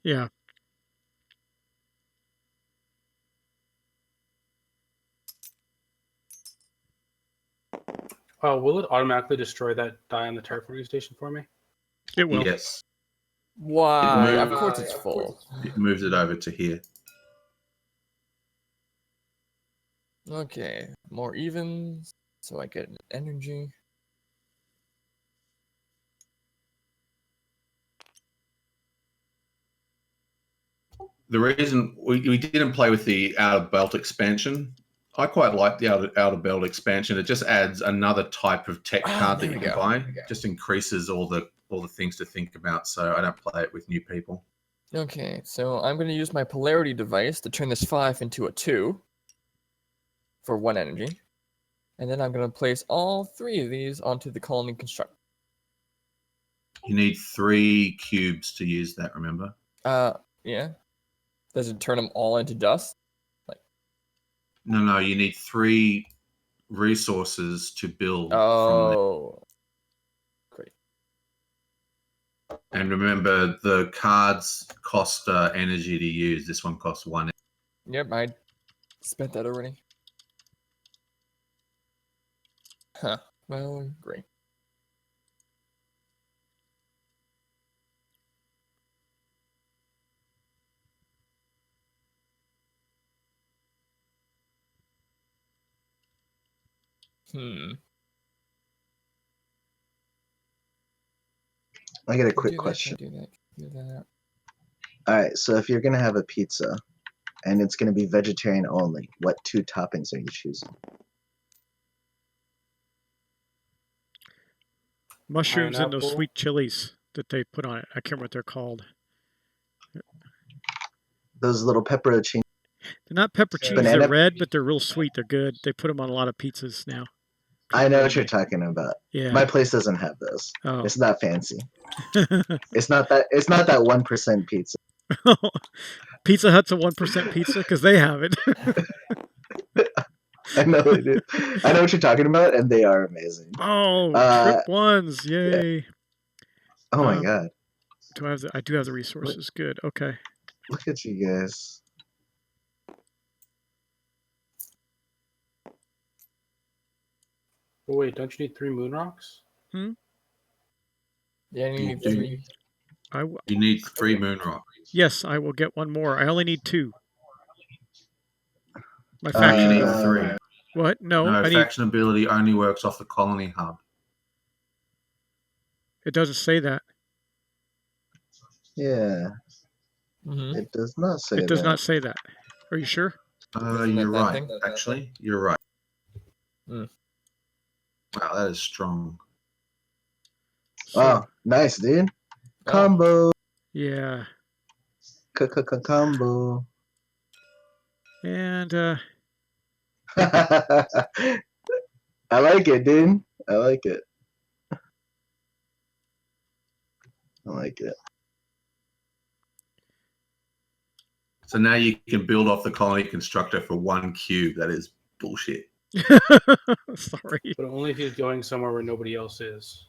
Yeah. Will it automatically destroy that die on the terraforming station for me? It will. Yes, Why? It Of moves- course it's full. it moves it over to here. Okay, more even, so I get energy. The reason we didn't play with the outer belt expansion, I quite like the outer belt expansion. It just adds another type of tech card that there you we can go. buy. Just increases all the things to think about. So I don't play it with new people. Okay, so I'm going to use my polarity device to turn this 5 into a 2 for 1 energy. And then I'm going to place all 3 of these onto the colony construct. You need 3 cubes to use that, remember? Yeah. Does it turn them all into dust? No, you need 3 resources to build from Oh. Great. there. And remember, the cards cost energy to use. This one costs 1. Yep, I spent that already. Huh. Well, great. I got a Can quick do that, question. can do that, can do that. All right, so if you're gonna have a pizza, and it's gonna be vegetarian only, what 2 toppings are you choosing? Mushrooms and those Pineapple. sweet chilies that they put on it. I can't remember what they're called. Those little pepperoncini. They're not pepperoncinis. Banana- They're red, but they're real sweet. They're good. They put them on a lot of pizzas now. I know what you're talking about. Yeah. My place doesn't have those. Oh. It's not fancy. It's not that 1% pizza. Pizza Hut's a 1% pizza because they have it. I know they do. I know what you're talking about, and they are amazing. Oh, trip ones. Yay. Oh my god. I do have the resources. Good. Okay. Look at you guys. Oh, wait, don't you need 3 moon rocks? Yeah, you You need do. 3. You need 3 moon rocks. Yes, I will get one more. I only need 2. My You faction. need Uh, 3. What? No, No, I need. faction ability only works off the colony hub. It doesn't say that. Yeah. Mm-hmm. It does not say It does that. not say that. Are you sure? Isn't that You're that right. thing? Actually, you're right. Mm. Wow, that is strong. So, Oh, nice, dude. Oh. Combo. yeah. Combo. And I like it, dude. I like it. I like it. So now you can build off the colony constructor for 1 cube. That is bullshit. sorry. But only if he's going somewhere where nobody else is.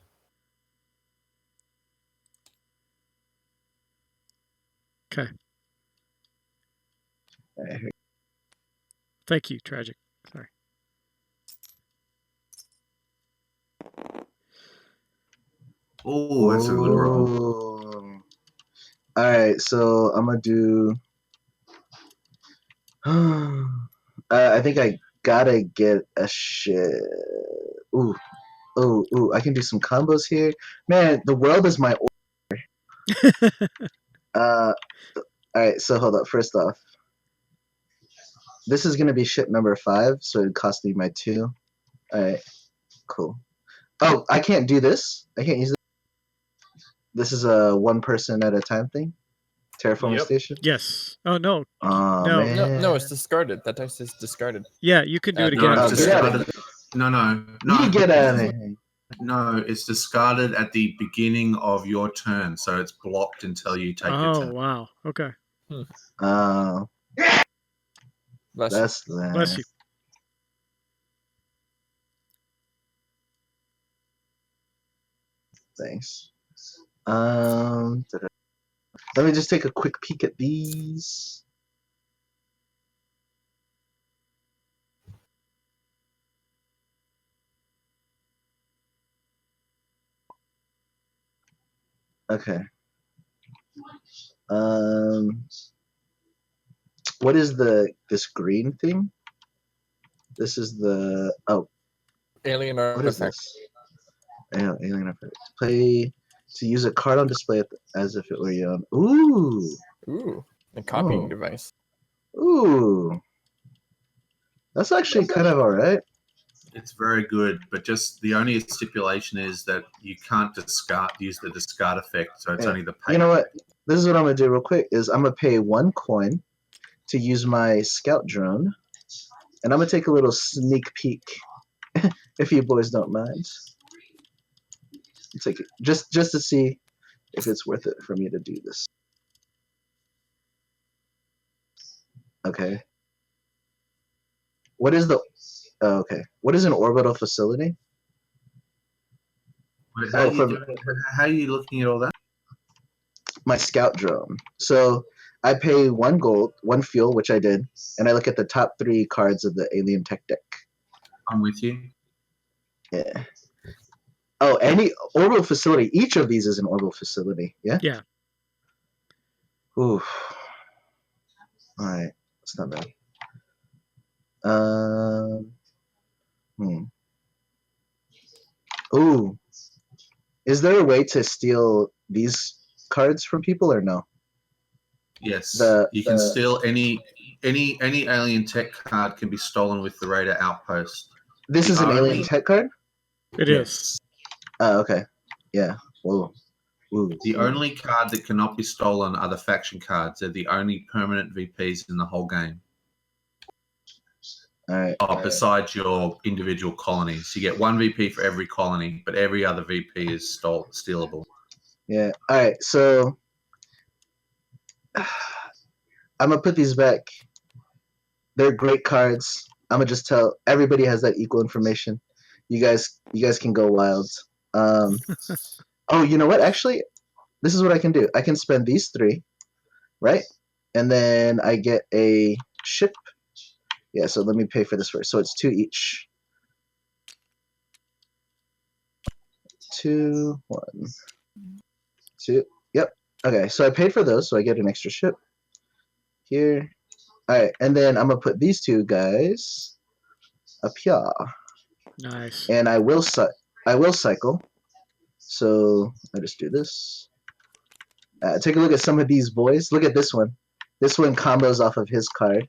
Okay. Alright, here- Thank you, Tragic. Sorry. Oh, that's a good roll. Ooh. Alright, so I'm gonna do. I think I gotta get a shit. Ooh, ooh! I can do some combos here. Man, the world is my. All right, so hold up. First off, this is gonna be ship number 5, so it cost me my 2. All right, cool. Oh, I can't do this. I can't use this. This is a one person at a time thing. Terraforming Yep. station. Yes. Oh no. Oh No. man. No, it's discarded. That dice is discarded. Yeah, you can do it No, again. it's Oh, get out of discarded. No. You get out of This is- here. No, it's discarded at the beginning of your turn, so it's blocked until you take your Oh turn. wow. Okay. Oh, Bless you. that's Bless you. Thanks. Let me just take a quick peek at these. Okay. What is this green thing? This is the Alien what is artifact. this? Alien effect. Play to use a card on display as if it were your own. Ooh, a copying Oh. device. Ooh. That's actually kind of alright. It's very good, but just the only stipulation is that you can't use the discard effect, so it's Yeah. only the pay. You know what? This is what I'm gonna do real quick. Is I'm gonna pay 1 coin to use my scout drone, and I'm gonna take a little sneak peek, if you boys don't mind. Take it just to see if it's worth it for me to do this. Okay. What is the? Oh, okay. What is an orbital facility? Wait, Oh, how are you looking at all that? my scout drone. So I pay 1 gold, 1 fuel, which I did, and I look at the top 3 cards of the alien tech deck. I'm with you. Yeah. Oh, any orbital facility. Each of these is an orbital facility. Yeah. Yeah. Ooh. All right. That's not bad. Hmm. Ooh. Is there a way to steal these cards from people or no? Yes, The- you can steal any alien tech card can be stolen with the Raider Outpost. This The is an only- alien tech card? It is. Yes. Oh, okay. Yeah. Whoa. Ooh. The only card that cannot be stolen are the faction cards. They're the only permanent VPs in the whole game. All right. Besides your individual colonies. You get 1 VP for every colony, but every other VP is stealable. Yeah. All right. So I'm gonna put these back. They're great cards. I'm gonna just tell everybody has that equal information. You guys can go wild. Oh, you know what? Actually, this is what I can do. I can spend these 3, right? And then I get a ship. Yeah. So let me pay for this first. So it's 2 each. 2, 1, 2. Yep. Okay. So I paid for those, so I get an extra ship here. All right, and then I'm gonna put these 2 guys up here, Nice. and I will cycle. So I just do this. Take a look at some of these boys. Look at this one. This one combos off of his card.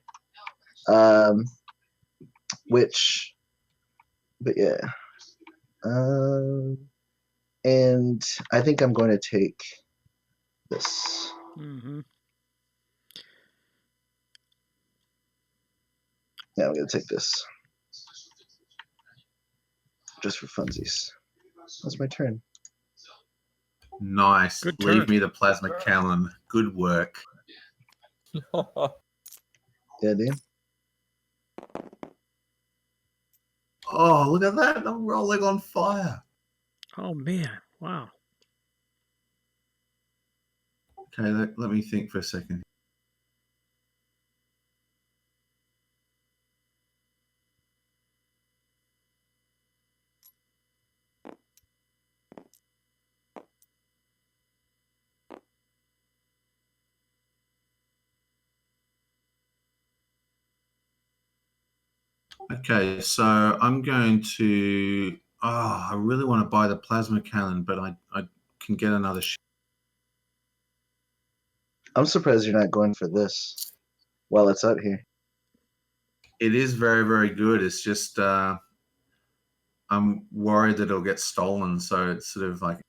Which, but yeah. And I think I'm going to take this. Mm-hmm. Yeah, I'm going to take this. Just for funsies. That's my turn. Nice. Good Leave turn. me the plasma cannon. Good work. Yeah, dude. Oh, look at that. I'm rolling on fire. Oh man. Wow. Okay, let me think for a second. Okay, so I'm going to. I really want to buy the plasma cannon, but I can get another. I'm surprised you're not going for this while it's out here. It is very, very good. It's just I'm worried that it'll get stolen, so it's sort of like.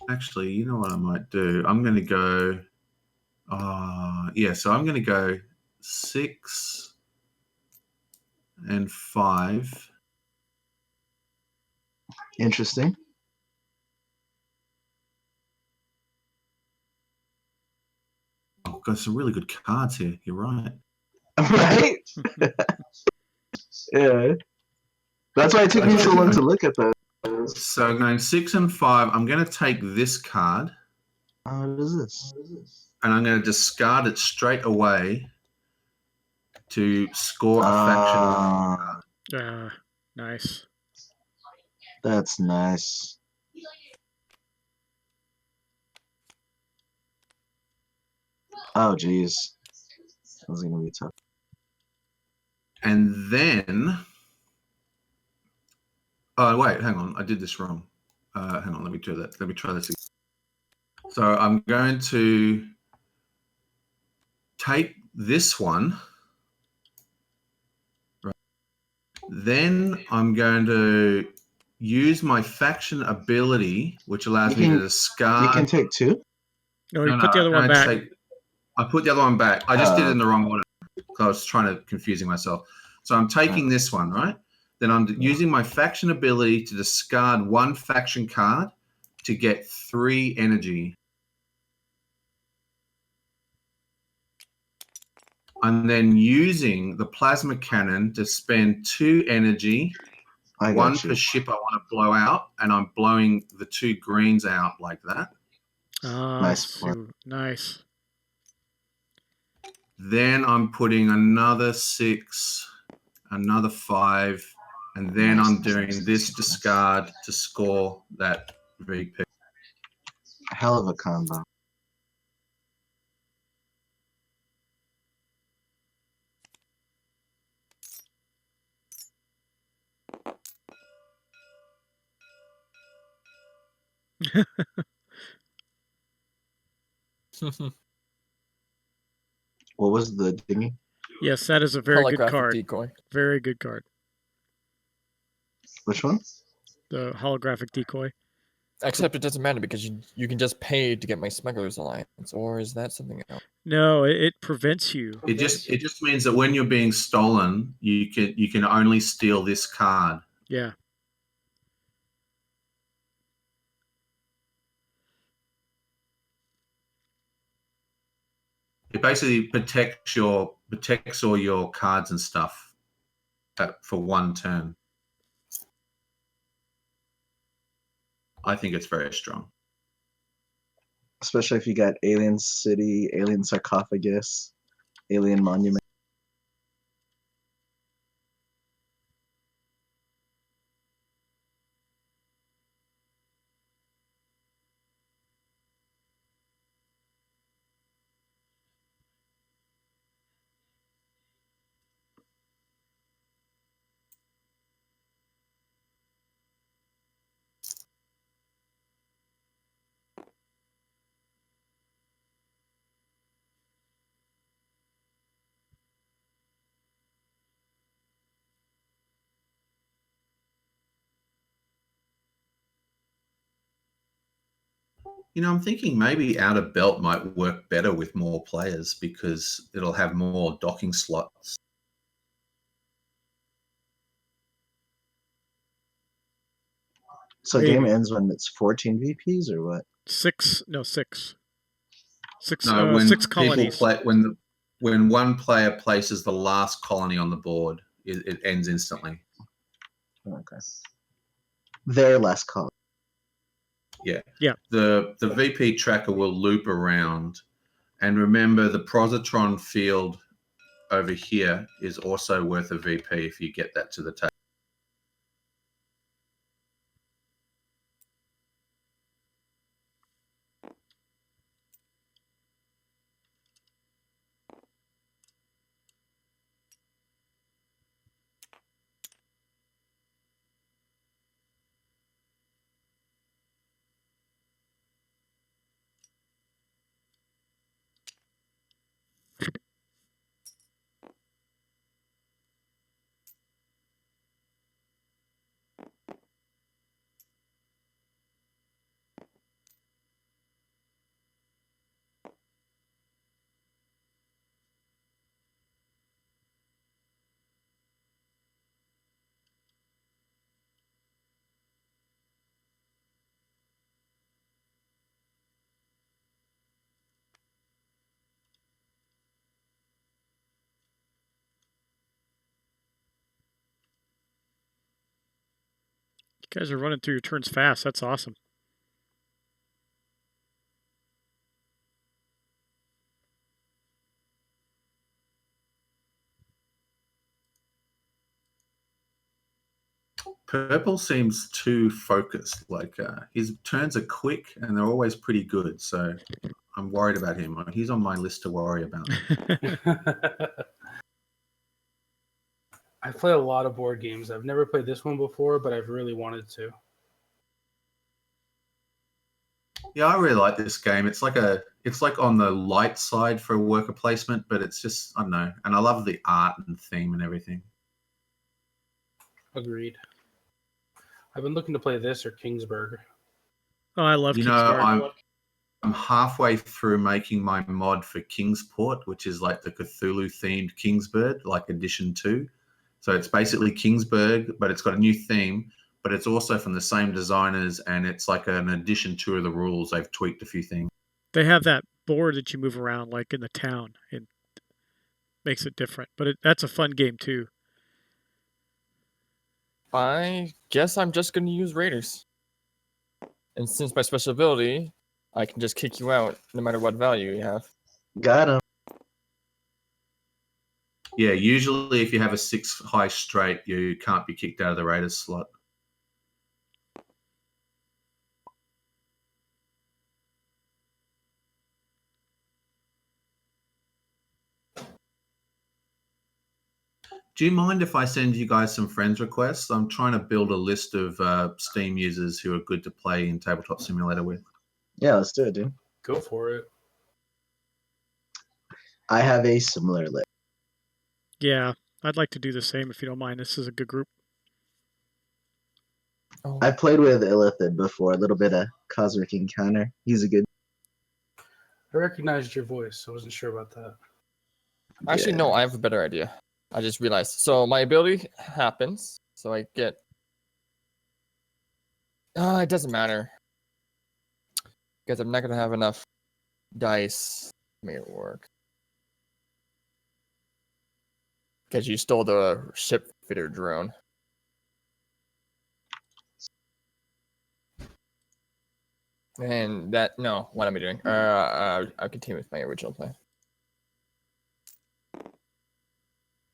Actually, you know what I might do? I'm going to go. So I'm going to go 6 and 5. Interesting. I've got some really good cards here. You're right. Right? Yeah. That's why it took me so long to look at those. So going 6 and 5, I'm going to take this card. What is this? And I'm going to discard it straight away to score a faction. Nice. That's nice. Oh, geez. That's going to be tough. And then... Oh, wait, hang on. I did this wrong. Hang on, let me do that. Let me try this again. So I'm going to take this one. Right. Then I'm going to use my faction ability, which allows me to discard... You can take 2? No, you put the other one back. I put the other one back. I just did it in the wrong order. I was trying to confusing myself. So I'm taking this one, right? Then I'm using my faction ability to discard 1 faction card to get 3 energy. I'm then using the plasma cannon to spend 2 energy, 1 per ship I want to blow out, and I'm blowing the 2 greens out like that. Nice. Then I'm putting another 6, another 5, and then I'm doing this discard to score that VP. Hell of a combo. What was the dingy? Yes, that is a very good card. Decoy. Very good card. Which one? The holographic decoy. Except it doesn't matter because you can just pay to get my Smuggler's Alliance, or is that something else? No, it prevents you. It just means that when you're being stolen, you can only steal this card. Yeah. It basically protects all your cards and stuff for 1 turn. I think it's very strong. Especially if you got Alien City, Alien Sarcophagus, Alien Monument. You know, I'm thinking maybe Outer Belt might work better with more players because it'll have more docking slots. So game ends when it's 14 VPs or what? 6. No, 6. 6. No, when 6 colonies. When one player places the last colony on the board, it ends instantly. Okay. They're less common. Yeah. Yeah. The VP tracker will loop around, and remember the positron field over here is also worth a VP if you get that to the table. You guys are running through your turns fast. That's awesome. Purple seems too focused. Like his turns are quick and they're always pretty good. So I'm worried about him. He's on my list to worry about. I've played a lot of board games. I've never played this one before, but I've really wanted to. Yeah, I really like this game. It's like on the light side for a worker placement, but it's just, I don't know. And I love the art and theme and everything. Agreed. I've been looking to play this or Kingsburg. Oh, I love You know, Kingsburg. I'm halfway through making my mod for Kingsport, which is like the Cthulhu-themed Kingsburg, like Edition 2. So it's basically Kingsburg, but it's got a new theme, but it's also from the same designers, and it's like an Edition 2 of the rules. They've tweaked a few things. They have that board that you move around like in the town. It makes it different, but that's a fun game too. I guess I'm just going to use Raiders. And since my special ability, I can just kick you out no matter what value you have. Got him. Yeah, usually if you have a 6 high straight, you can't be kicked out of the Raiders slot. Do you mind if I send you guys some friends requests? I'm trying to build a list of Steam users who are good to play in Tabletop Simulator with. Yeah, let's do it, dude. Go for it. I have a similar list. Yeah, I'd like to do the same if you don't mind. This is a good group. Oh. I've played with Illithid before, a little bit of Cosmic Encounter. He's a good. I recognized your voice. I wasn't sure about that. Actually, no, I have a better idea. I just realized. So my ability happens. So I get... it doesn't matter. Because I'm not going to have enough dice to make it work. Because you stole the ship fitter drone. And that... No, what am I doing? I'll continue with my original plan.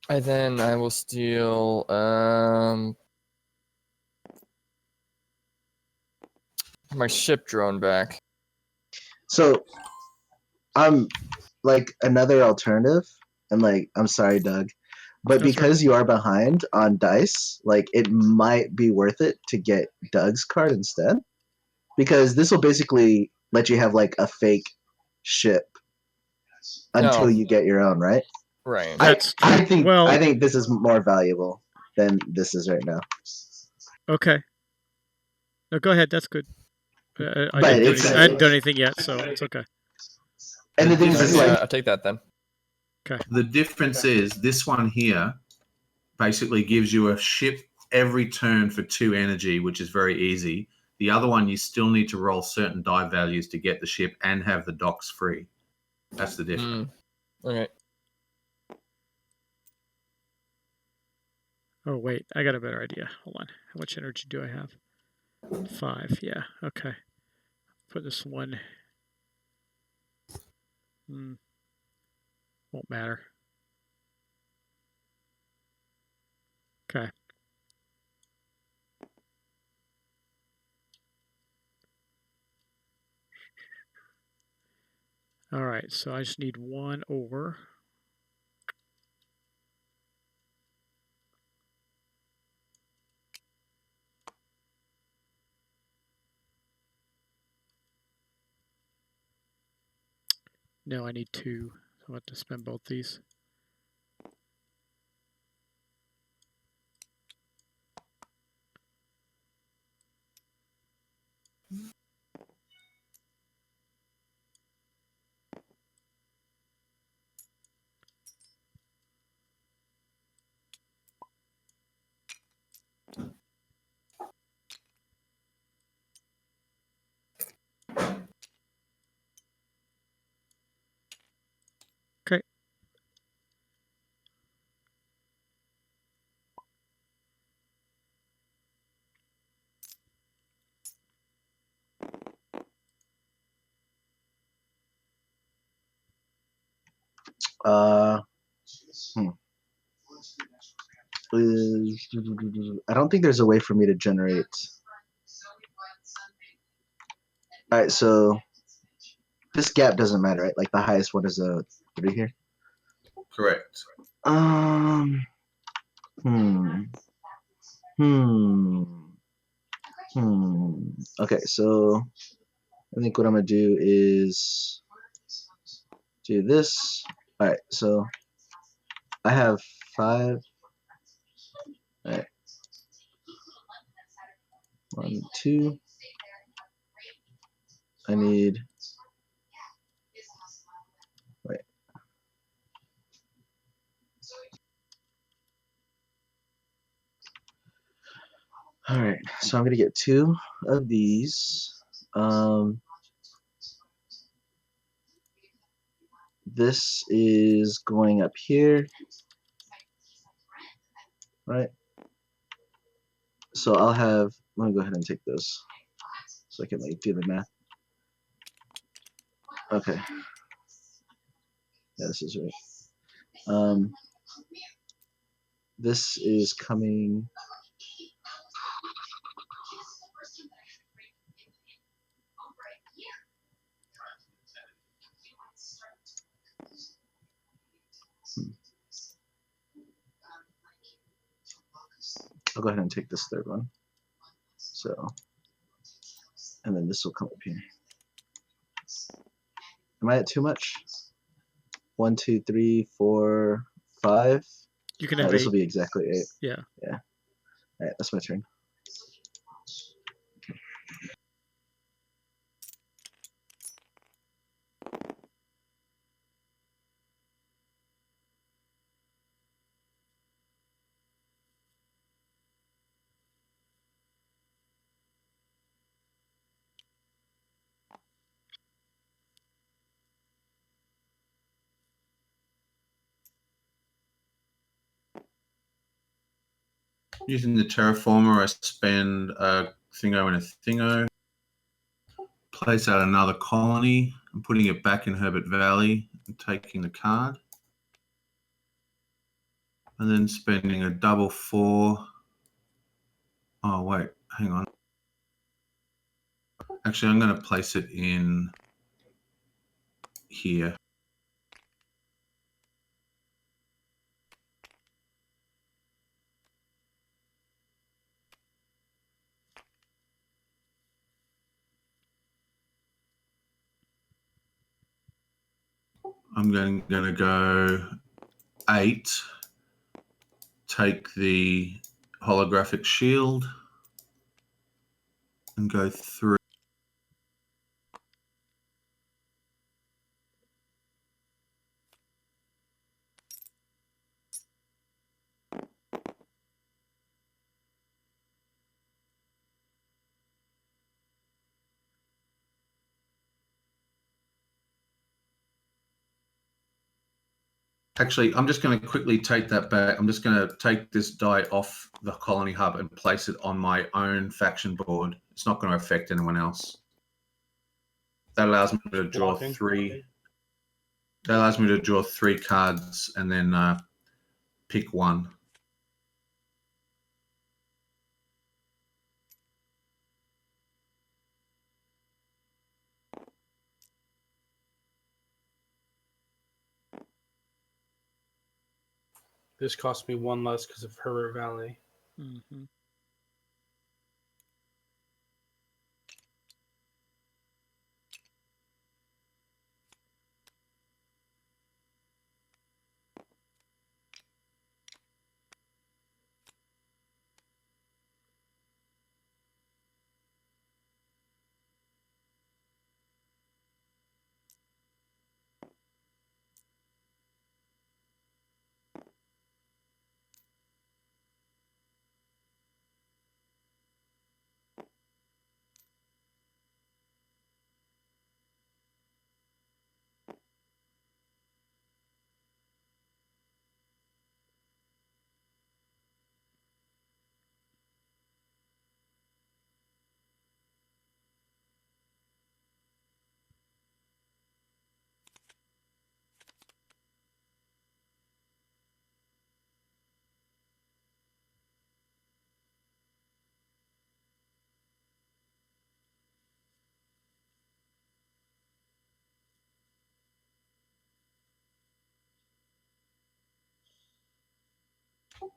And then I will steal my ship drone back. So, like another alternative, and like I'm sorry, Doug, but That's because you are behind on dice, like it might be worth it to get Doug's card instead, because this will basically let you have like a fake ship until No. you get your own, right? Right. That's I think well- I think this is more valuable than this is right now. Okay. No, go ahead. That's good. I But didn't do it's- anything. I hadn't done anything yet, so it's okay. And the thing is, Okay, like, I'll take that then. The difference is this one here basically gives you a ship every turn for 2 energy, which is very easy. The other one, you still need to roll certain die values to get the ship and have the docks free. That's the difference. Okay. Oh, wait, I got a better idea. Hold on. How much energy do I have? 5, yeah, okay. Put this one. Won't matter. Okay. All right, so I just need 1 over. No, I need 2. So I have to spend both these. Okay. Hmm. I don't think there's a way for me to generate. All right, so this gap doesn't matter, right? Like the highest one is a 3 here. Correct. Hmm. Okay, so I think what I'm gonna do is do this. All right, so I have 5. All right. 1, 2. I need. Wait. All right, so I'm gonna get 2 of these. This is going up here, right? So I'll have. Let me go ahead and take this, so I can like do the math. Okay. Yeah, this is right. This is coming. I'll go ahead and take this third one. So, and then this will come up here. Am I at too much? 1, 2, 3, 4, 5. You can have This 8. will be exactly 8. Yeah. Yeah. All right, that's my turn. Using the terraformer, I spend a thingo and a thingo. Place out another colony. I'm putting it back in Herbert Valley and taking the card. And then spending a double 4. Oh, wait, hang on. Actually, I'm going to place it in here. I'm going to go 8. Take the holographic shield and go 3. Actually, I'm just going to quickly take that back. I'm just going to take this die off the colony hub and place it on my own faction board. It's not going to affect anyone else. That allows me to draw Blocking. three. That allows me to draw 3 cards and then pick one. This cost me 1 less because of Herbert Valley. Mm-hmm.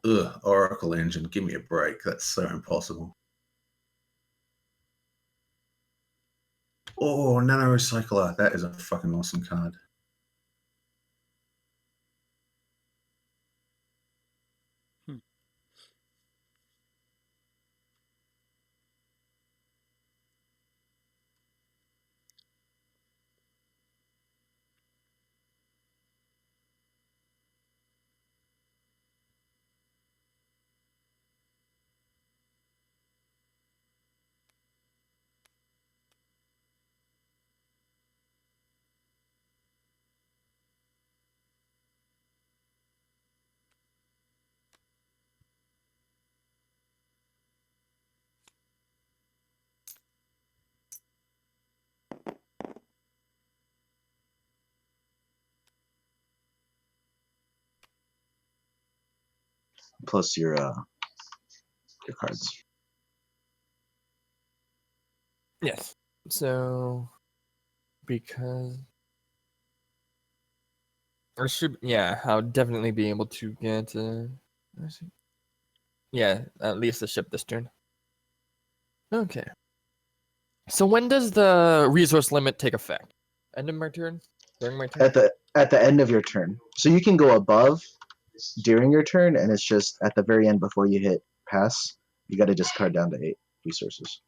Ugh, Oracle Engine, give me a break. That's so impossible. Oh, Nano Recycler. That is a fucking awesome card. Plus your cards. Yes. So, because I should, yeah, I'll definitely be able to get, yeah, at least a ship this turn. Okay. So when does the resource limit take effect? End of my turn? During my turn? At the end of your turn. So you can go above during your turn, and it's just at the very end before you hit pass, you got to discard down to 8 resources.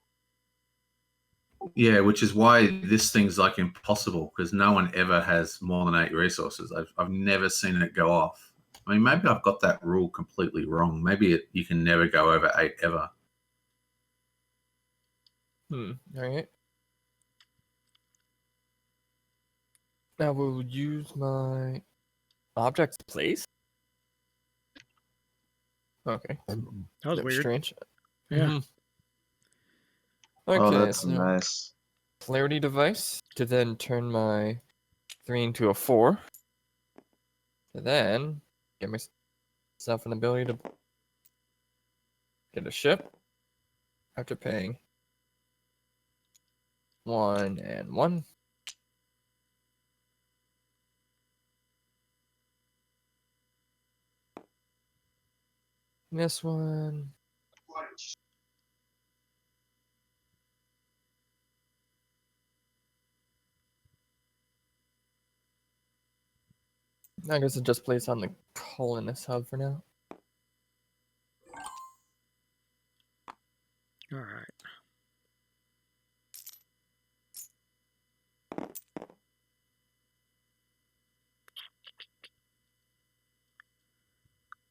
Yeah, which is why this thing's like impossible because no one ever has more than 8 resources. I've never seen it go off. I mean, maybe I've got that rule completely wrong. Maybe you can never go over 8 ever. All right. Now we'll use my objects place. Okay. That was Bit weird. strange. Yeah. Mhm. Oh, Okay, that's so nice. clarity device to then turn my 3 into a 4. To then get myself an ability to get a ship after paying 1 and 1. This one. I guess it just plays on the colonist hub for now. All right.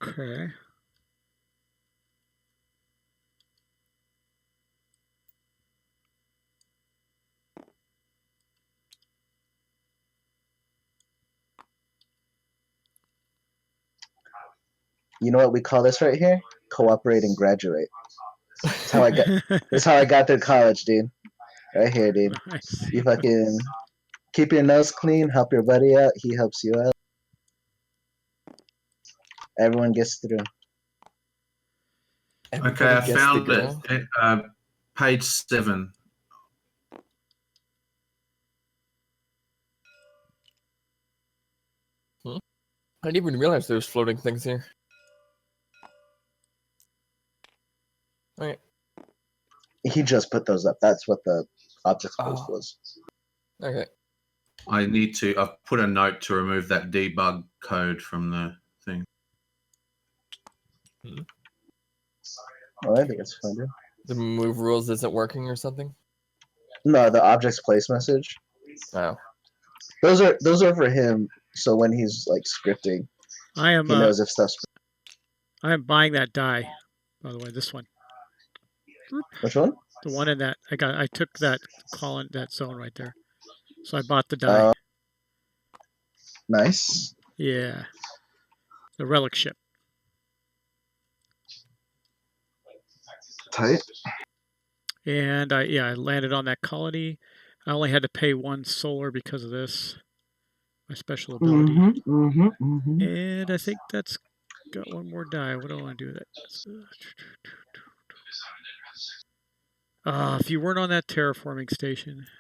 Okay. You know what we call this right here? Cooperate and graduate. That's how I got. That's how I got through college, dude. Right here, dude. Nice. You fucking keep your nose clean. Help your buddy out. He helps you out. Everyone gets through. Okay, I Everybody gets found to it. go. Page 7. I didn't even realize there was floating things here. Alright. He just put those up. That's what the object post Oh. was. Okay. I've put a note to remove that debug code from the thing. Oh, I think it's fine, dude. The move rules isn't working or something? No, the object's place message. Oh. Those are for him. So when he's like scripting, I am he knows if stuff's. I am buying that die. By the way, this one. Which one? The one in that I took that call in that zone right there. So I bought the die. Nice. Yeah. The relic ship. Tight. And I landed on that colony. I only had to pay 1 solar because of this. My special ability. And I think that's got one more die. What do I want to do with it? If you weren't on that terraforming station, I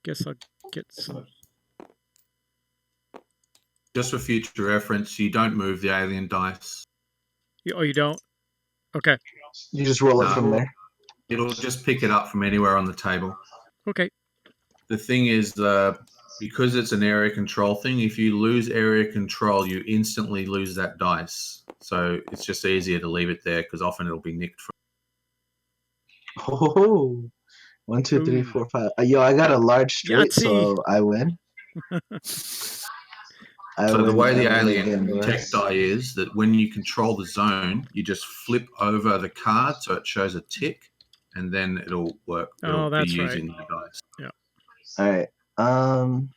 guess I'll get some. Just for future reference, you don't move the alien dice. Oh, you don't? Okay. You just roll it No. from there. It'll just pick it up from anywhere on the table. Okay. The thing is, because it's an area control thing, if you lose area control, you instantly lose that dice. So it's just easier to leave it there because often it'll be nicked from. Oh, 1, 2, 3, Ooh. 4, 5. Yo, I got a large straight, Yahtzee. so I win. So the way the I win alien again, tech boys. die is that when you control the zone, you just flip over the card so it shows a tick, and then it'll work. It'll be That's right. using the dice. Yeah. All right. All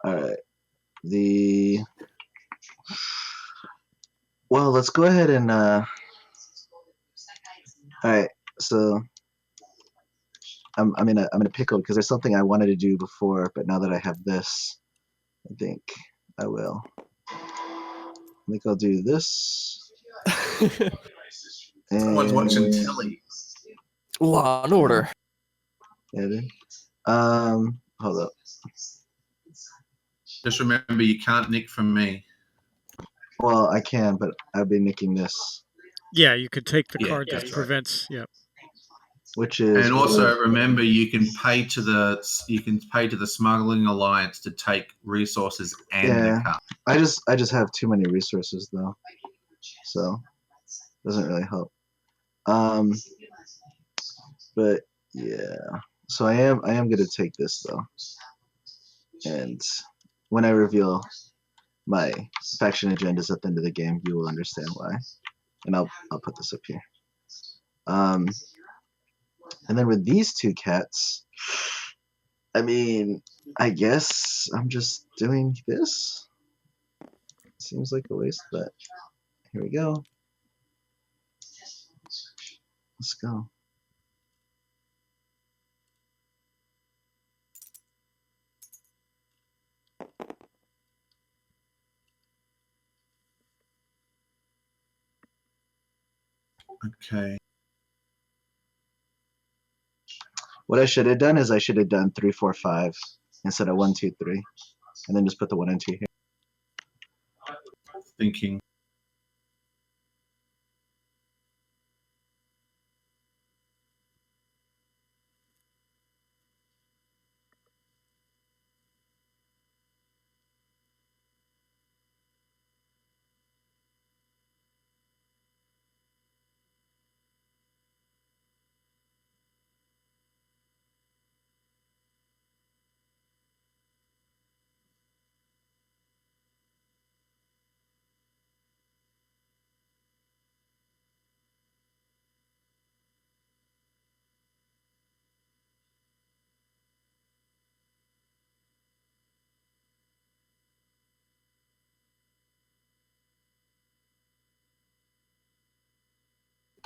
right. Well, let's go ahead and. All right. So. I'm in a pickle because there's something I wanted to do before, but now that I have this, I think I will. I think I'll do this. Someone's watching telly. Law and Order. Yeah, dude. Hold up. Just remember, you can't nick from me. Well, I can, but I'll be nicking this. Yeah, you could take the Yeah, card that that's right. prevents. Yep. Which is. And also remember, you can pay to the smuggling alliance to take resources and the card. I just have too many resources though, so doesn't really help. But yeah, so I am gonna take this though, and when I reveal my faction agendas at the end of the game, you will understand why. And I'll put this up here. And then with these two cats, I mean, I guess I'm just doing this. Seems like a waste, but here we go. Let's go. Okay. What I should have done is I should have done 3, 4, 5 instead of 1, 2, 3, and then just put the 1 and 2 here. Thinking.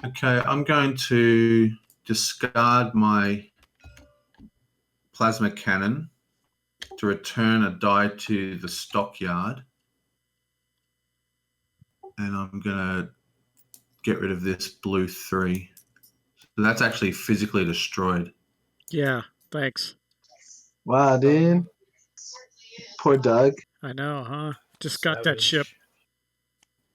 Okay, I'm going to discard my plasma cannon to return a die to the stockyard. And I'm going to get rid of this blue 3. So that's actually physically destroyed. Yeah, thanks. Wow, dude. Poor Doug. I know, huh? Just got that ship. Savage.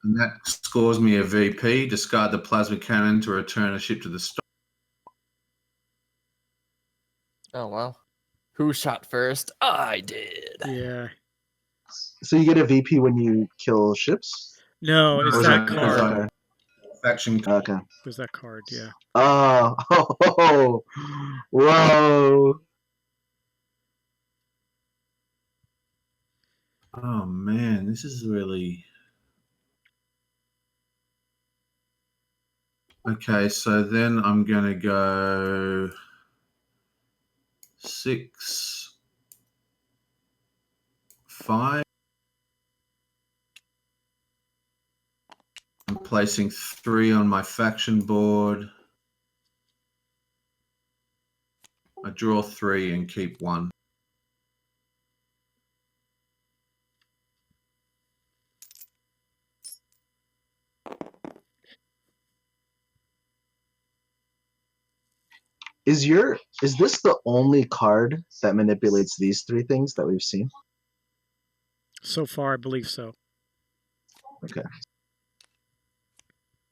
And that scores me a VP. Discard the plasma cannon to return a ship to the stock. Oh wow. Who shot first? I did. Yeah. So you get a VP when you kill ships? No, it's Or is that that card. Faction. Okay. It was that card, yeah. Oh, whoa. Oh man, this is really. Okay, so then I'm going to go 6, 5. I'm placing 3 on my faction board. I draw 3 and keep 1. Is this the only card that manipulates these 3 things that we've seen? So far, I believe so. Okay.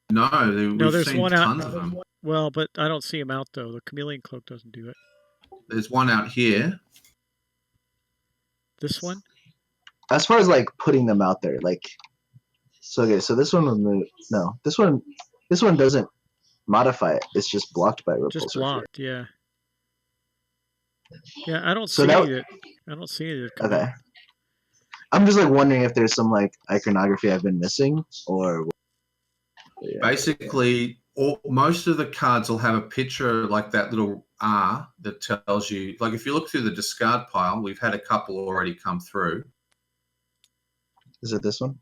No, No, we've there's seen one out. tons of them. Well, but I don't see him out, though. The chameleon cloak doesn't do it. There's one out here. This one? As far as like putting them out there, like so this one will no. This one doesn't modify it. It's just blocked by repulsor. Just blocked, yeah. Yeah, I don't So see that- any that I don't see any that come Okay. out. I'm just like wondering if there's some like iconography I've been missing or yeah. Basically, most of the cards will have a picture like that little R that tells you, like if you look through the discard pile, we've had a couple already come through. Is it this one?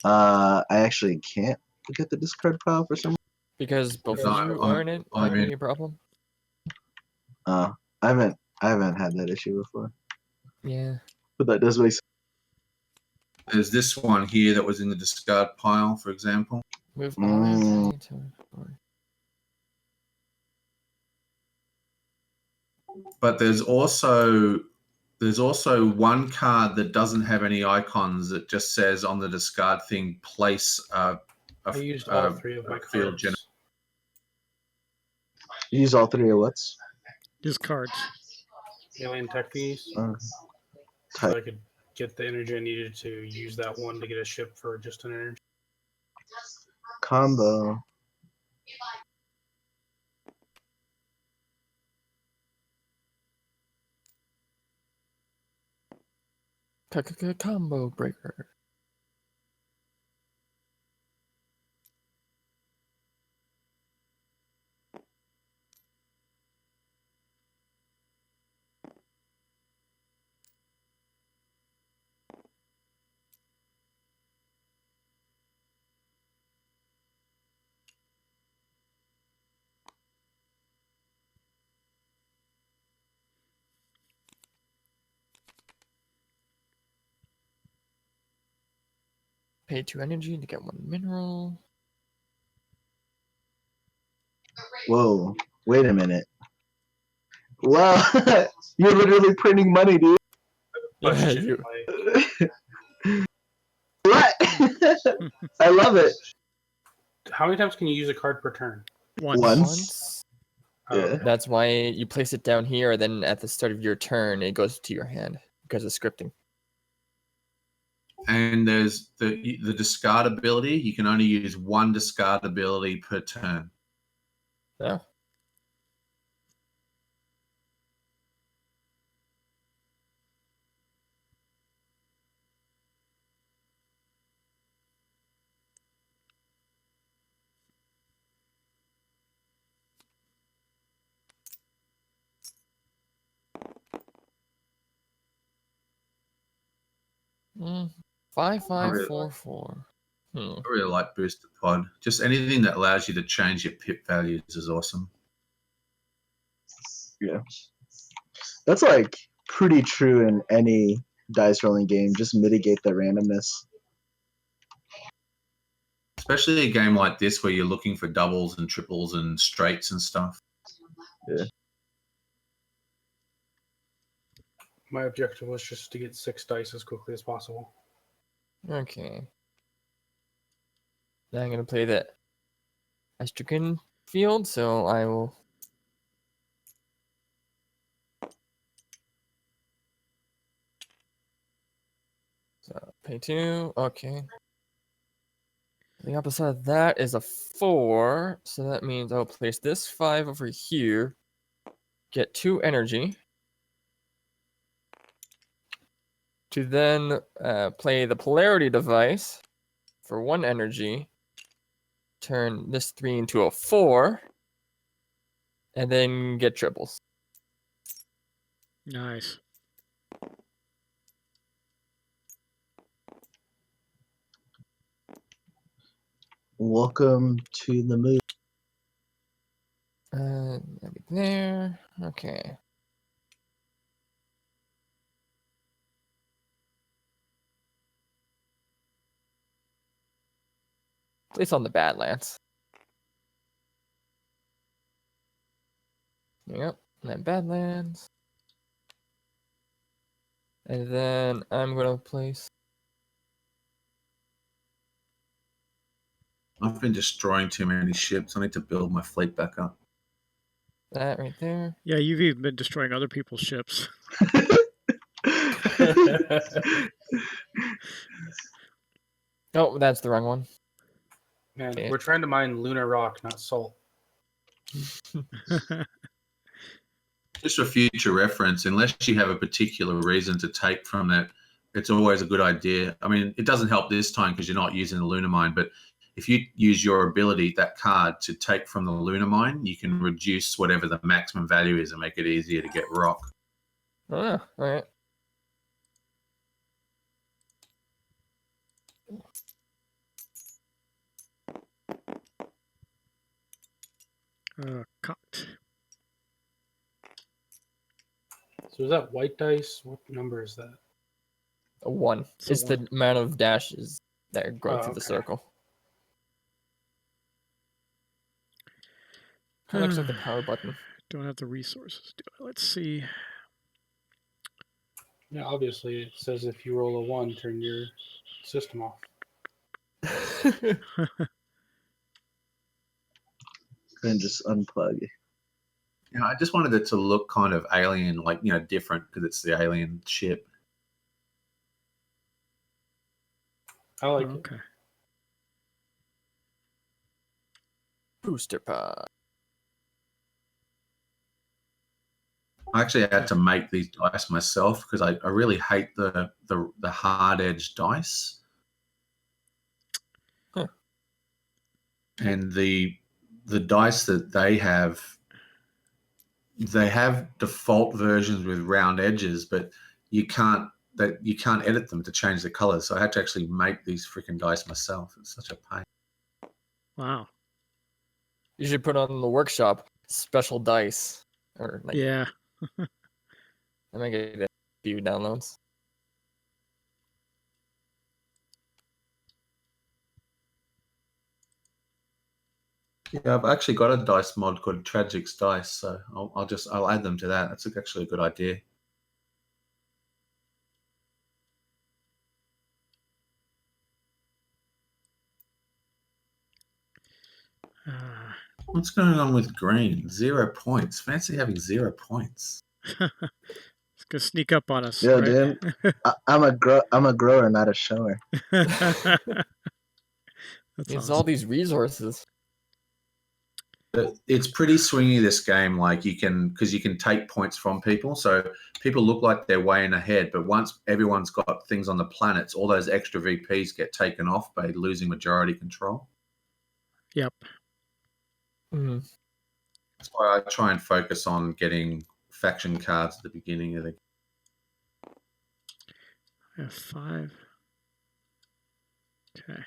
I actually can't look at the discard pile for some reason. Because both No, of you are in it. I'm Might in. be a problem. I haven't had that issue before. Yeah. But that does make sense. There's this one here that was in the discard pile, for example. Move on. But there's also one card that doesn't have any icons. That just says on the discard thing, place I used all 3 of my field cards. gener- You use all 3 of what's? His cards. Alien tech fees. So I could get the energy I needed to use that one to get a ship for just an energy. Combo. Combo breaker. Pay 2 energy to get 1 mineral. Whoa. Wait a minute. Wow. You're literally printing money, dude. Yeah, Question, you. What? I love it. how many times can you use a card per turn? Once. Oh, Yeah. okay. That's why you place it down here, then at the start of your turn, it goes to your hand because of scripting. And there's the discard ability. You can only use 1 discard ability per turn. Yeah. 5, I 5, really 4, like- 4. I really like Boosted Pod. Just anything that allows you to change your pip values is awesome. Yeah. That's like pretty true in any dice rolling game. Just mitigate the randomness. Especially a game like this where you're looking for doubles and triples and straights and stuff. My objective was just to get 6 dice as quickly as possible. Okay. Now I'm going to play the estrogen field, so I will. So pay 2. Okay. The opposite of that is a 4, so that means I'll place this 5 over here, get 2 energy, to then play the polarity device for 1 energy, turn this 3 into a 4, and then get triples. Nice. Welcome to the mood. That'll be there. Okay. Place on the Badlands. Yep, and then Badlands. And then I'm gonna place. I've been destroying too many ships. I need to build my fleet back up. That right there. Yeah, you've even been destroying other people's ships. Oh, that's the wrong one. Man, Okay. we're trying to mine lunar rock, not salt. Just for future reference, unless you have a particular reason to take from that, it's always a good idea. I mean, it doesn't help this time because you're not using the lunar mine, but if you use your ability, that card, to take from the lunar mine, you can reduce whatever the maximum value is and make it easier to get rock. Oh, yeah. All right. Cocked. So is that white dice? What number is that? A 1. So It's the amount of dashes that go Oh, through the okay. circle. Kind of looks like the power button. Don't have the resources. Let's see. Yeah, obviously it says if you roll a 1, turn your system off. And just unplug. You know, I just wanted it to look kind of alien, like, you know, different because it's the alien ship. I like it. Okay. Booster pod. I actually had to make these dice myself because I really hate the hard edge dice. Huh. And the dice that they have default versions with round edges, but you can't edit them to change the colors. So I had to actually make these freaking dice myself. It's such a pain. Wow. You should put on the workshop special dice. Or like, Yeah. I might get a few downloads. Yeah, I've actually got a dice mod called Tragic's Dice, so I'll add them to that. That's actually a good idea. What's going on with green? 0 points. Fancy having 0 points. It's gonna sneak up on us. Yo, right? dude, I'm a grower, not a shower. That's It's awesome. all these resources. It's pretty swingy, this game. Like, because you can take points from people, so people look like they're weighing ahead, but once everyone's got things on the planets, all those extra VPs get taken off by losing majority control. Yep. Mm. That's why I try and focus on getting faction cards at the beginning of the. I have 5. Okay.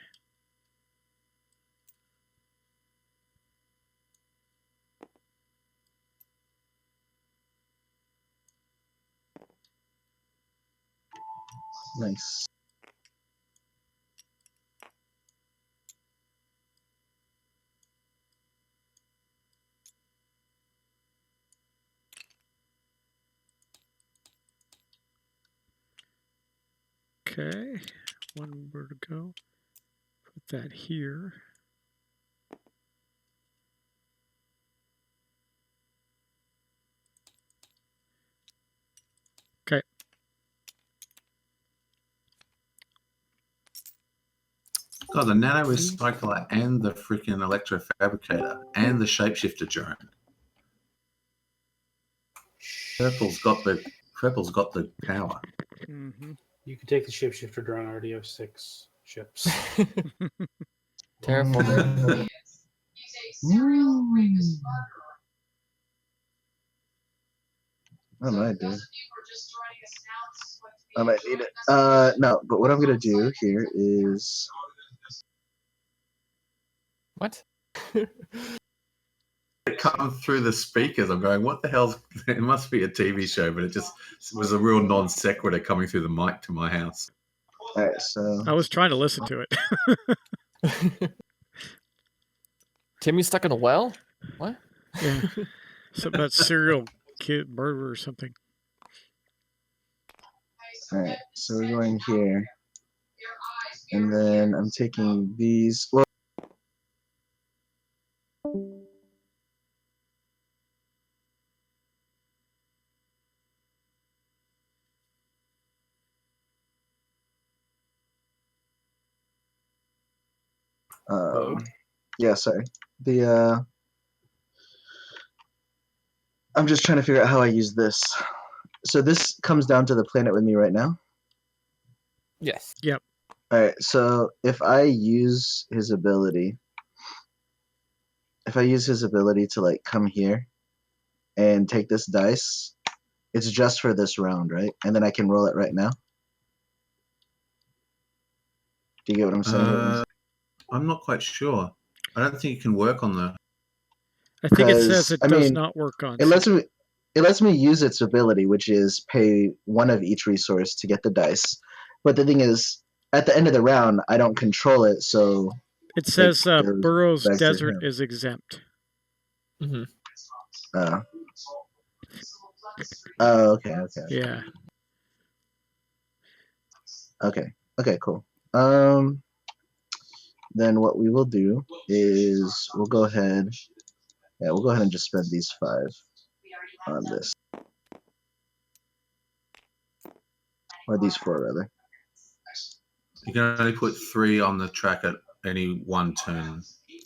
Nice. Okay. One more to go. Put that here. Okay. God, the nano recycler and the freaking electrofabricator and the shapeshifter drone. Purple's got the power. Mm-hmm. You can take the shapeshifter drone. I already have 6 ships. Terraforming. I might do. I might need it. No, but what I'm gonna do here is What? It come through the speakers. I'm going, what the hell's? It must be a TV show, but it just was a real non sequitur coming through the mic to my house. all right. So I was trying to listen to it. Timmy's stuck in a well? What? Yeah. Something about serial kid murder or something. all right. So we're going here, and then I'm taking these. Well, yeah. Sorry. The I'm just trying to figure out how I use this. So this comes down to the planet with me right now. Yes. Yep. All right. So if I use his ability, to like come here and take this dice, it's just for this round, right? And then I can roll it right now. Do you get what I'm saying? I'm not quite sure. I don't think you can work on the. I think it says 'Cause, it I does mean, not work on. It lets me use its ability, which is pay one of each resource to get the dice. But the thing is, at the end of the round, I don't control it, so It says goes Burroughs back to Desert him. is exempt. Mm-hmm. Oh, okay. Yeah. Okay, cool. Then what we will do is we'll go ahead and just spend these 5 on this. Or these 4 rather. You can only put 3 on the track at any one turn.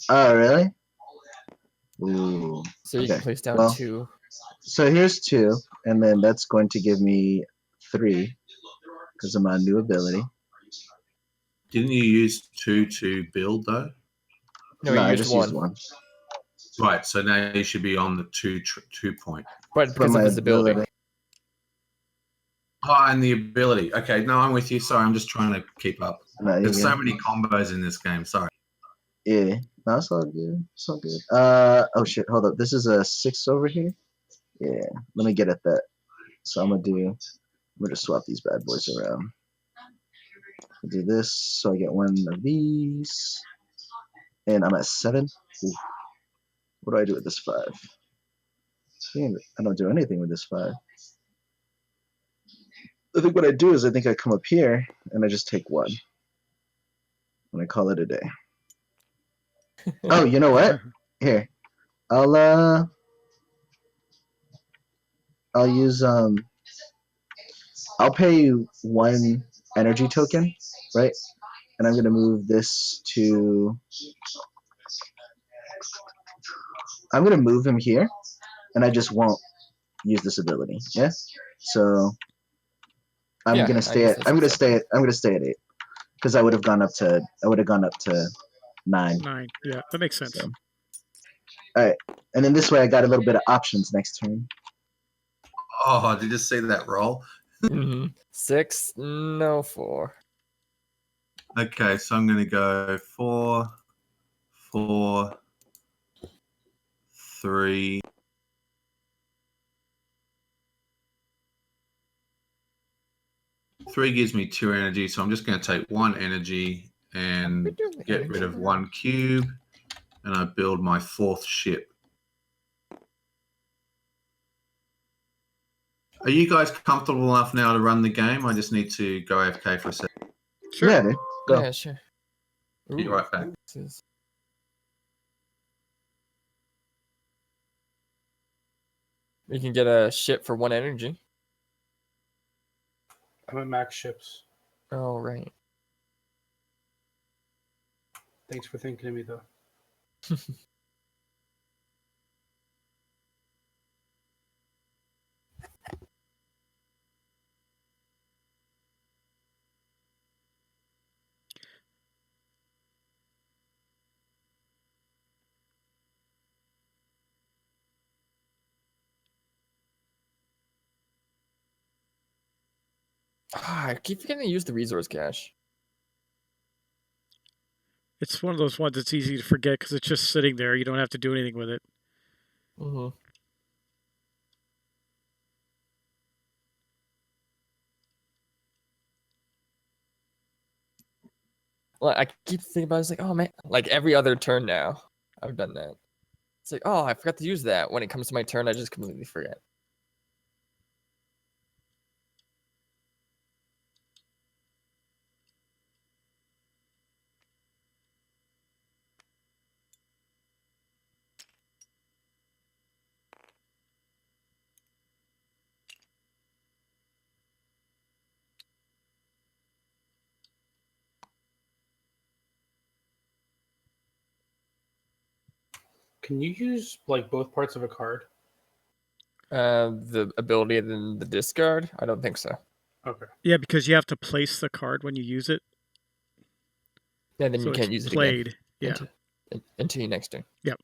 Oh, really? Ooh. So you Okay. can place down Well, 2. So here's 2, and then that's going to give me 3 because of my new ability. Didn't you use 2 to build though? No, No, you I used just 1. used 1. Right. So now you should be on the 2 point. But For because of my his ability. Oh, and the ability. Okay, no, I'm with you. Sorry, I'm just trying to keep up. No, There's you so good. many combos in this game. Sorry. Yeah. No, it's all good. It's all good. Oh shit, hold up. This is a 6 over here? Yeah. Let me get at that. So I'm gonna just swap these bad boys around. I'll do this so I get 1 of these. And I'm at 7. Ooh. What do I do with this 5? I don't do anything with this 5. I think what I do is I come up here and I just take 1. And I call it a day. Oh, you know what? Here. I'll use I'll pay you 1 energy token, right? And I'm gonna move this to I'm gonna move him here and I just won't use this ability. Yeah? So I'm Yeah, gonna I stay guess at that's I'm gonna acceptable. stay at 8. Because I would have gone up to 9. 9. Yeah, that makes sense. So. Alright. And then this way I got a little bit of options next turn. Oh, did you just see that roll? Mm-hmm. 6, no 4. Okay, so I'm going to go 4, 4, 3. 3 gives me 2 energy, so I'm just going to take 1 energy and get rid of 1 cube, and I build my 4th ship. Are you guys comfortable enough now to run the game? I just need to go AFK for a second. Sure. Yeah, dude. Go. Yeah, sure. Be right back. You can get a ship for 1 energy. I'm at max ships. Oh, right. Thanks for thinking of me, though. I keep forgetting to use the resource cache. It's one of those ones that's easy to forget because it's just sitting there. You don't have to do anything with it. Mm-hmm. Well, I keep thinking about it. It's like, oh man, like every other turn now, I've done that. It's like, oh, I forgot to use that. When it comes to my turn, I just completely forget. Can you use like both parts of a card? The ability and then the discard? I don't think so. Okay. Yeah, because you have to place the card when you use it. Yeah, then So you it's can't use it played. again. Yeah. Until your next turn. Yep.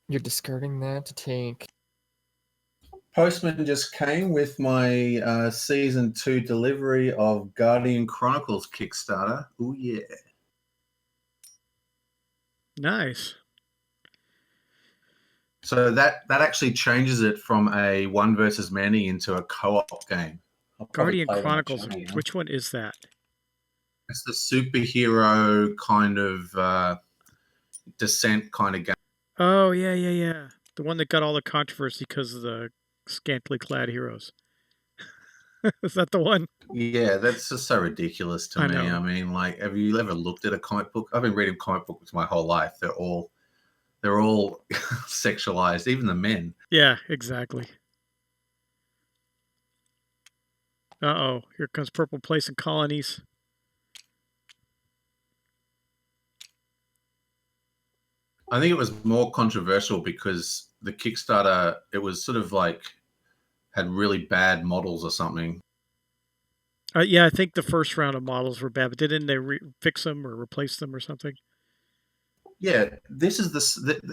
You're discarding that to take. Postman just came with my Season 2 delivery of Guardian Chronicles Kickstarter. Oh, yeah. Nice. So that actually changes it from a one versus many into a co-op game. I'll probably Guardian play it on my Chronicles. channel now. Which one is that? It's the superhero kind of descent kind of game. Oh, yeah. The one that got all the controversy because of the scantily clad heroes. Is that the one? Yeah, that's just so ridiculous to I me. know. I mean, like, have you ever looked at a comic book? I've been reading comic books my whole life. They're all sexualized, even the men. Yeah, exactly. Uh-oh. Here comes Purple Place and Colonies. I think it was more controversial because the Kickstarter, it was sort of like had really bad models or something. Yeah, I think the first round of models were bad, but didn't they fix them or replace them or something? Yeah, this is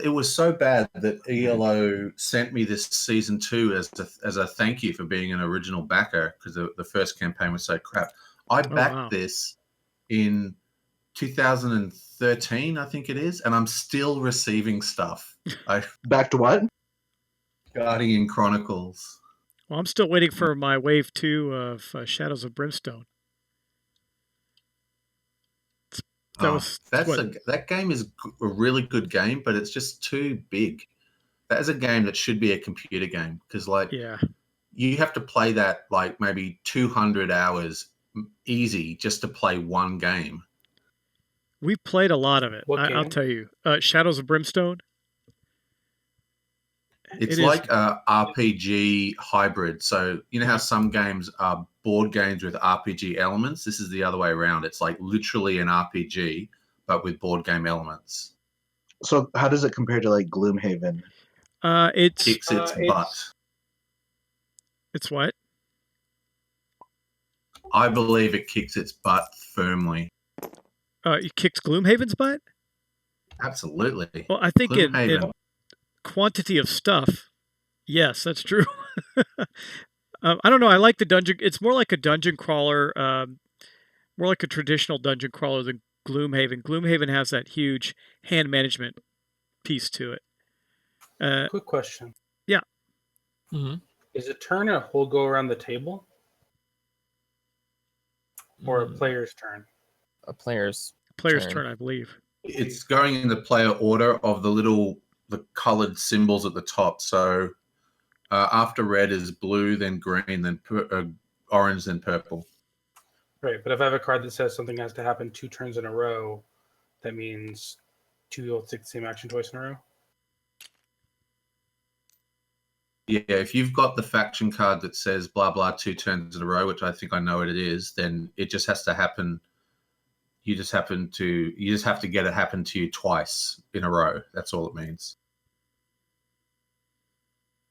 it was so bad that ELO sent me this Season 2 as a thank you for being an original backer because the first campaign was so crap. I backed wow. this in 2013, I think it is, and I'm still receiving stuff. Back to what? Guardian Chronicles. Well, I'm still waiting for my wave 2 of Shadows of Brimstone. That game is a really good game, but it's just too big. That is a game that should be a computer game because, like, yeah, you have to play that like maybe 200 hours easy just to play one game. we played a lot of it. I'll tell you, Shadows of Brimstone. It's like a RPG hybrid. So you know how some games are board games with RPG elements? This is the other way around. It's like literally an RPG, but with board game elements. So how does it compare to like Gloomhaven? It's Kicks its butt. It's what? I believe it kicks its butt firmly. You kicked Gloomhaven's butt? Absolutely. Well, I think in Gloomhaven. quantity of stuff, yes, that's true. I don't know. I like the dungeon. It's more like a dungeon crawler, more like a traditional dungeon crawler than Gloomhaven. Gloomhaven has that huge hand management piece to it. Quick question. Yeah. Mm-hmm. Is a turn a whole go around the table? Or a player's turn? A player's turn, I believe. It's going in the player order of the colored symbols at the top. So after red is blue, then green, then orange, then purple. Right, but if I have a card that says something has to happen 2 turns in a row, that means 2 people take the same action twice in a row? Yeah, if you've got the faction card that says blah blah 2 turns in a row, which I think I know what it is, then it just has to happen. You just have to get it happen to you twice in a row. That's all it means.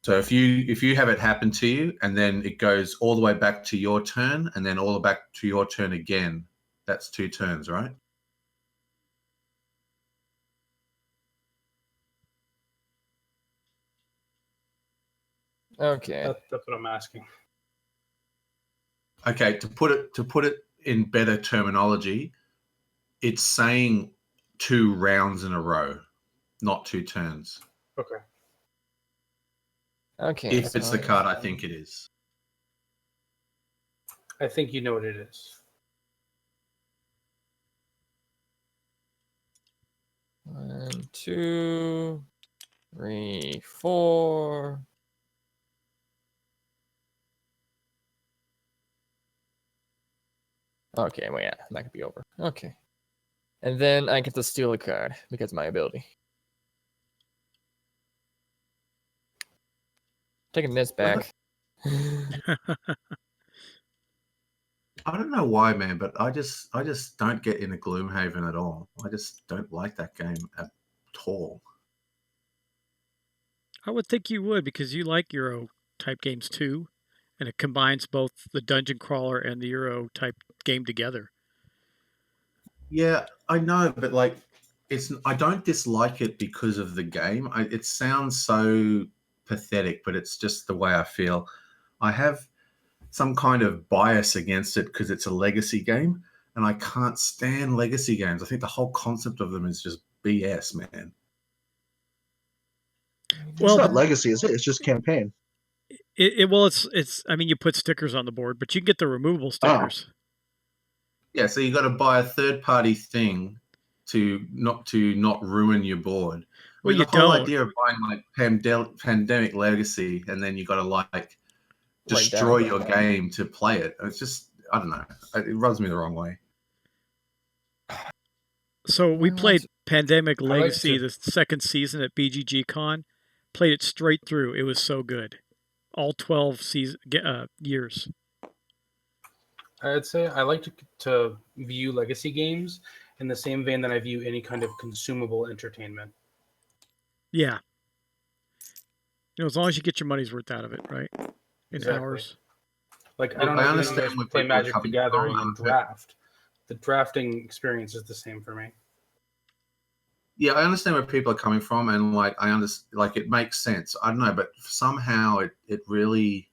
So if you have it happen to you and then it goes all the way back to your turn and then all the way back to your turn again, that's 2 turns, right? Okay. That's what I'm asking. Okay, to put it in better terminology, it's saying 2 rounds in a row, not 2 turns. Okay. Okay. If it's the card I think it is. I think you know what it is. 1, 2, 3, 4. Okay, well, yeah, that could be over. Okay. And then I get to steal a card because of my ability. Taking this back. I don't know why, man, but I just don't get into Gloomhaven at all. I just don't like that game at all. I would think you would because you like Euro type games too, and it combines both the dungeon crawler and the Euro type game together. Yeah, I know, but like, I don't dislike it because of the game. It sounds so pathetic, but it's just the way I feel. I have some kind of bias against it because it's a legacy game, and I can't stand legacy games. I think the whole concept of them is just BS, man. It's not legacy, is it? It's just campaign. It's. I mean, you put stickers on the board, but you can get the removable stickers. Yeah, so you got to buy a third-party thing to not ruin your board. Well, I mean, the whole idea of buying like Pandemic Legacy and then you got to like destroy your game to play it. It's just, I don't know. It rubs me the wrong way. So we played Pandemic Legacy the second season at BGG Con. Played it straight through. It was so good. All 12 years. I'd say I like to view legacy games in the same vein that I view any kind of consumable entertainment. Yeah. You know, as long as you get your money's worth out of it, right? In hours. Like, I don't know if you guys play Magic the Gathering and draft. The drafting experience is the same for me. Yeah, I understand where people are coming from, and like I understand, like it makes sense. I don't know, but somehow it really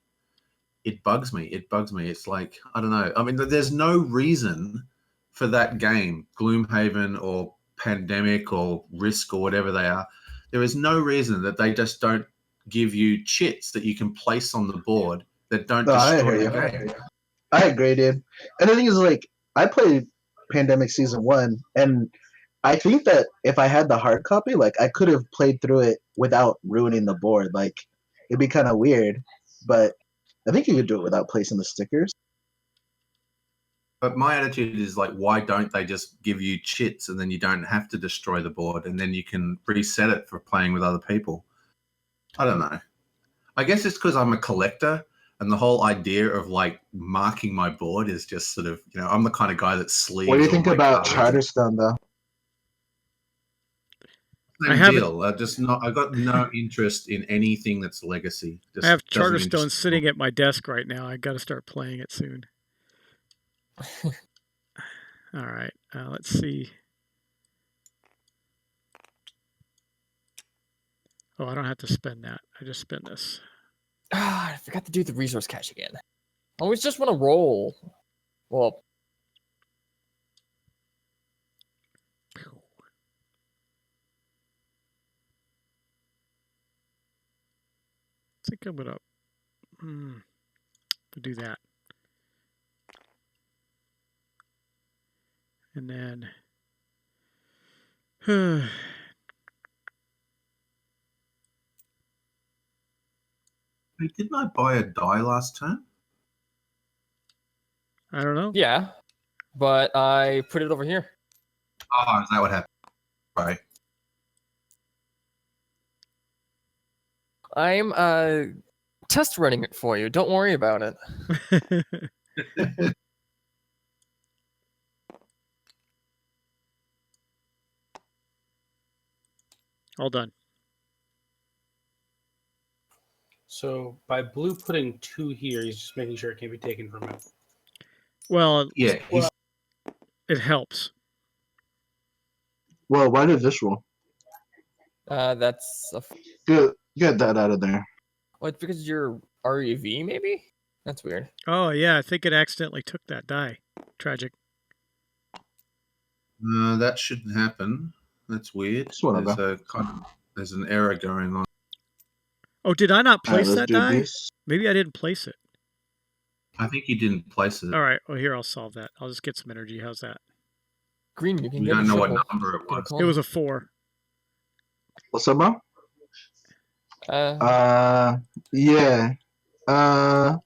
bugs me. It bugs me. It's like, I don't know. I mean, there's no reason for that game, Gloomhaven or Pandemic or Risk or whatever they are. There is no reason that they just don't give you chits that you can place on the board that don't destroy the game. I agree, dude. And the thing is, like, I played Pandemic Season 1, and I think that if I had the hard copy, like, I could have played through it without ruining the board. Like, it'd be kind of weird, but I think you could do it without placing the stickers. But my attitude is like, why don't they just give you chits and then you don't have to destroy the board and then you can reset it for playing with other people? I don't know. I guess it's because I'm a collector and the whole idea of like marking my board is just sort of, you know, I'm the kind of guy that sleeves. What do you think about Charterstone, though? Same deal. I got no interest in anything that's legacy. I have Charterstone sitting at my desk right now. I got to start playing it soon. All right, let's see. Oh, I don't have to spend that. I just spend this. I forgot to do the resource cache again. I always just want to roll. Well, I think I'm gonna do that, and then Hey, didn't I buy a die last turn? I don't know. yeah, but I put it over here. Oh, is that what happened? Right. I'm test running it for you. Don't worry about it. All done. So by blue putting 2 here, he's just making sure it can't be taken from him. Well, Yeah, he's it helps. Well, why did this roll? That's a. Get that out of there. Well, it's because you're REV, maybe? That's weird. Oh yeah, I think it accidentally took that die. Tragic. that shouldn't happen. That's weird. Just whatever. There's an error going on. Oh, did I not All right, place let's that do die? this. Maybe I didn't place it. I think you didn't place it. All right. Well, here I'll solve that. I'll just get some energy. How's that? Green, you can We get don't a know what triple. number it Get a was. It was call. a 4. What's up, bro? Uh, Yeah. I'm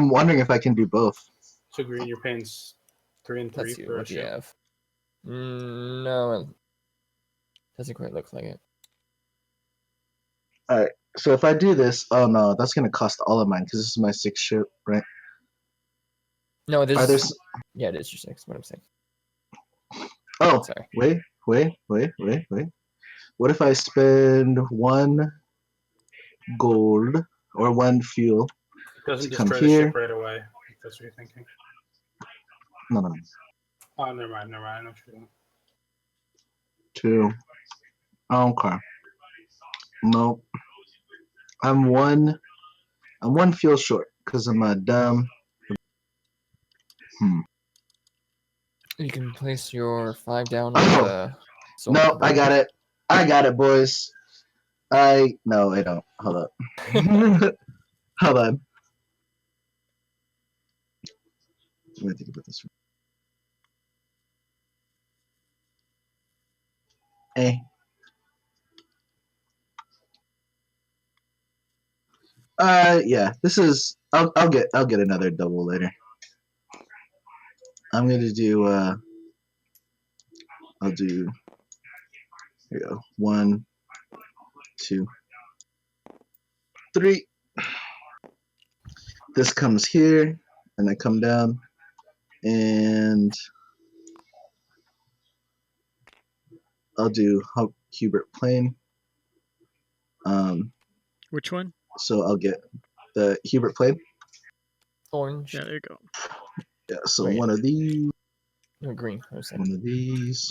wondering if I can do both. So green, you're paying 3 and 3 let's see. for a What do you ship. have? No, it doesn't quite look like it. So if I do this, oh no, that's gonna cost all of mine because this is my 6th ship, right? No, this Are there? is. Yeah, it is your 6. What I'm saying. Oh, Sorry. wait. What if I spend 1 gold or 1 fuel? It doesn't To come destroy the here. ship right away, if that's what you're thinking. No. Oh, never mind. I know what you're doing. 2. Okay. Nope. I'm one fuel short because I'm a dumb. You can place your 5 down Oh! on the. No, I got it. I got it, boys. No, I don't. Hold up. Hold on. Let me think about this. Eh. Yeah. This is. I'll get another double later. I'm gonna do. I'll do. Here we go. 1, 2, 3. This comes here, and I come down, and I'll do Hubert plane. Which one? So I'll get the Hubert plane. Orange. Yeah, there you go. Yeah. So Wait. one of these. No, green. I was saying. One of these.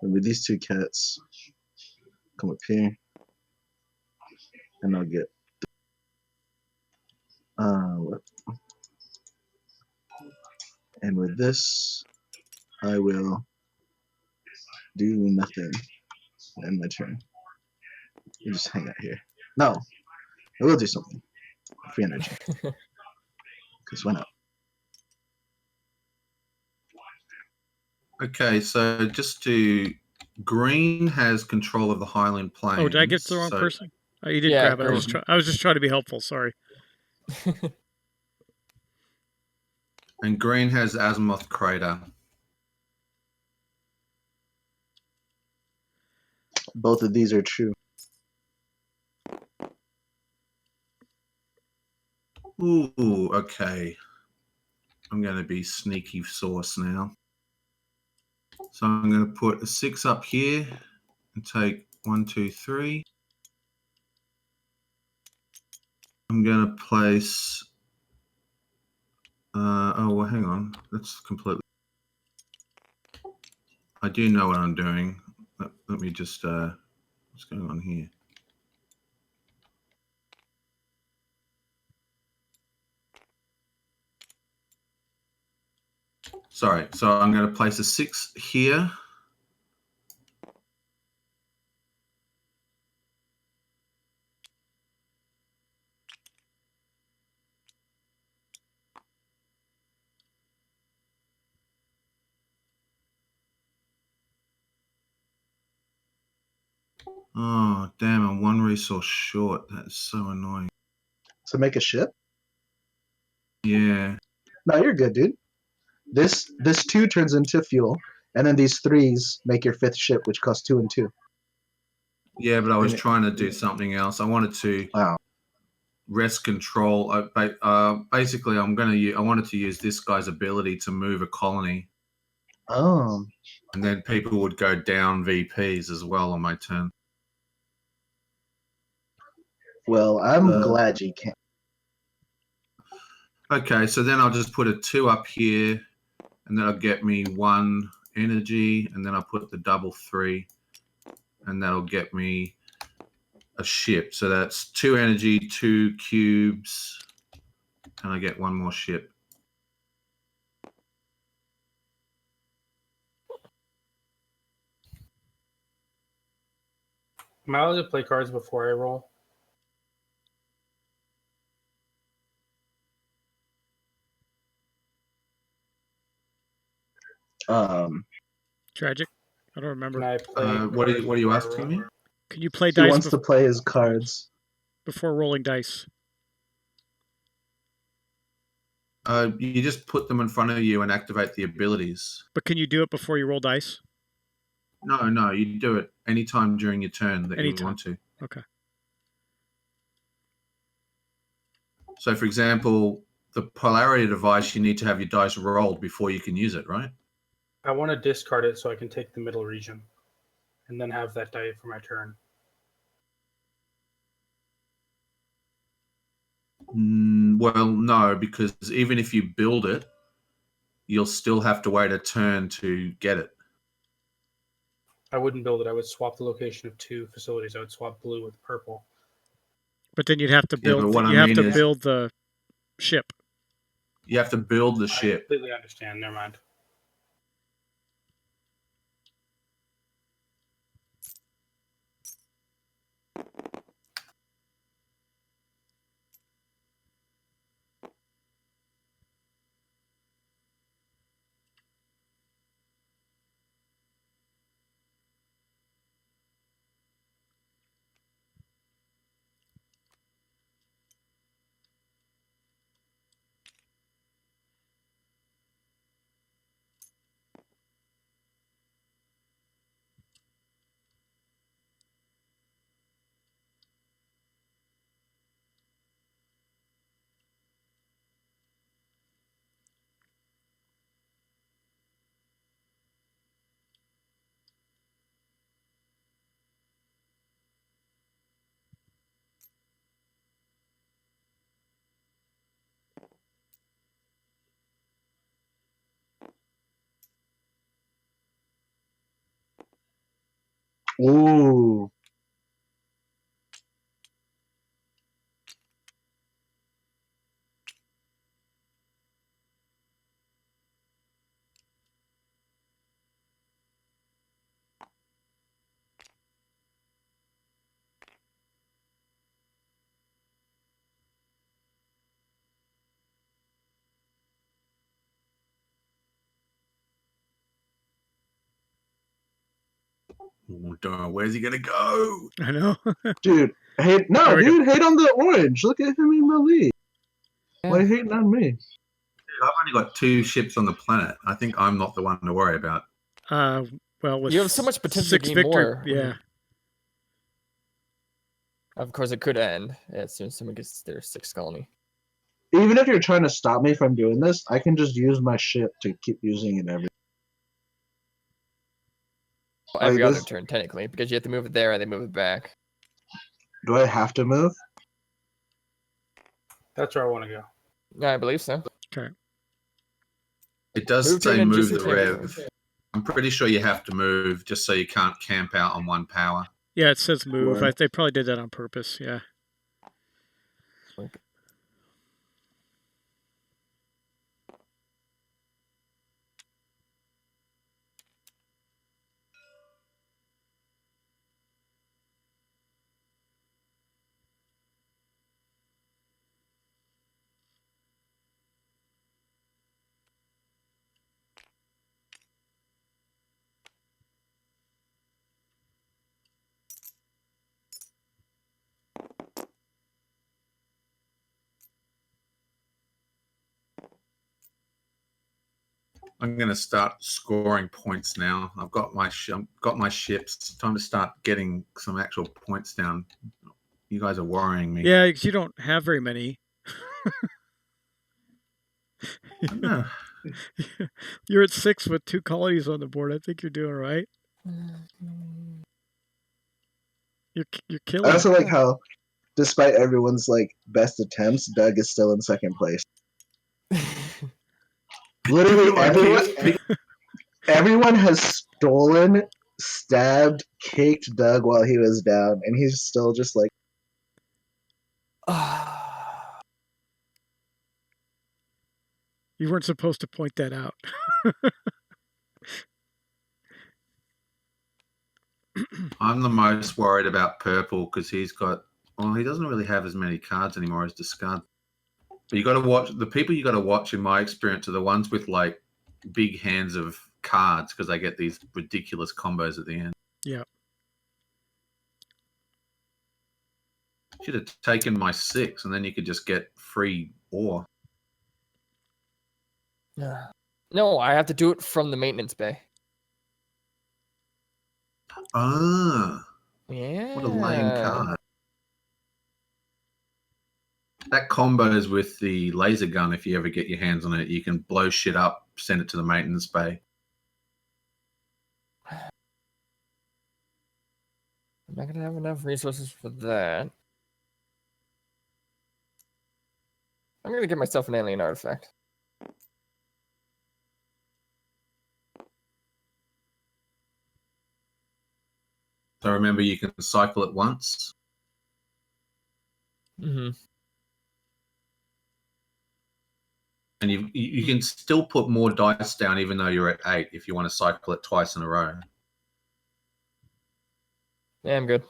And with these 2 cats, come up here, and I'll get. What? And with this, I will do nothing. End my turn. You just hang out here. No, I will do something. Free energy. Because why not? Okay, so just to green has control of the Highland Plains. Oh, did I get the wrong so- person? Oh, you did Yeah, grab it. I was just trying to be helpful. Sorry. And green has Azimuth Crater. Both of these are true. Ooh, okay. I'm going to be sneaky sauce now. So I'm going to put a 6 up here and take 1, 2, 3. I'm going to place. Oh, well, hang on. That's completely. I do know what I'm doing. let me just what's going on here? Sorry, so I'm going to place a 6 here. Oh, damn, I'm 1 resource short. That's so annoying. So make a ship? Yeah. No, you're good, dude. This 2 turns into fuel, and then these 3s make your 5th ship, which costs 2 and 2. Yeah, but I was trying to do something else. I wanted to Wow. wrest control. Basically, I wanted to use this guy's ability to move a colony, Oh. and then people would go down VPs as well on my turn. Well, I'm glad you can't. Okay, so then I'll just put a 2 up here, and that'll get me 1 energy, and then I'll put the double 3, and that'll get me a ship. So that's 2 energy, 2 cubes, and I get 1 more ship. Am I allowed to play cards before I roll? Tragic. I don't remember. Can I play What are cards you before I asking roll? me? Can you play He dice wants to play his cards. before rolling dice? You just put them in front of you and activate the abilities. But can you do it before you roll dice? No, you do it anytime during your turn that you want to. Okay. So, for example, the polarity device, you need to have your dice rolled before you can use it, right? I want to discard it so I can take the middle region, and then have that die for my turn. Well, no, because even if you build it, you'll still have to wait a turn to get it. I wouldn't build it. I would swap the location of 2 facilities. I would swap blue with purple. But then you'd have to build. but what You I have mean to is- build the ship. You have to build the I ship. completely understand. Never mind. Ooh. Where's he gonna go? I know. Dude, hate There we go. hate on the orange. Look at him in the lead. Why Yeah. hating on me? I've only got 2 ships on the planet. I think I'm not the one to worry about. Well, with You have so much potential to 6 gain victory, more. yeah. Of course, it could end as soon as someone gets their 6th colony. Even if you're trying to stop me from doing this, I can just use my ship to keep using it every. Well, every Like other this- turn, technically, because you have to move it there and then move it back. Do I have to move? That's where I want to go. Yeah, I believe so. Okay. It does Move to say an move the adjacent territory. rev. I'm pretty sure you have to move just so you can't camp out on one power. Yeah, it says move. Word. They probably did that on purpose. Yeah. Okay. I'm going to start scoring points now. I've got my ships. It's time to start getting some actual points down. You guys are worrying me. Yeah, because you don't have very many. I know. You're at 6 with 2 colonies on the board. I think you're doing all right. You're I killing. also like how, despite everyone's like best attempts, Doug is still in second place. Literally everyone has stolen, stabbed, kicked Doug while he was down, and he's still just like, You weren't supposed to point that out. I'm the most worried about purple because he doesn't really have as many cards anymore as discard. But you got to watch the people. You got to watch, in my experience, are the ones with like big hands of cards because they get these ridiculous combos at the end. Yeah. Should have taken my 6, and then you could just get free ore. No, I have to do it from the maintenance bay. Ah, Yeah. what a lame card. That combos with the laser gun. If you ever get your hands on it, you can blow shit up, send it to the maintenance bay. I'm not gonna have enough resources for that. I'm gonna get myself an alien artifact. So remember, you can cycle it once. Mm-hmm. And you can still put more dice down even though you're at 8 if you want to cycle it twice in a row. Yeah, I'm good.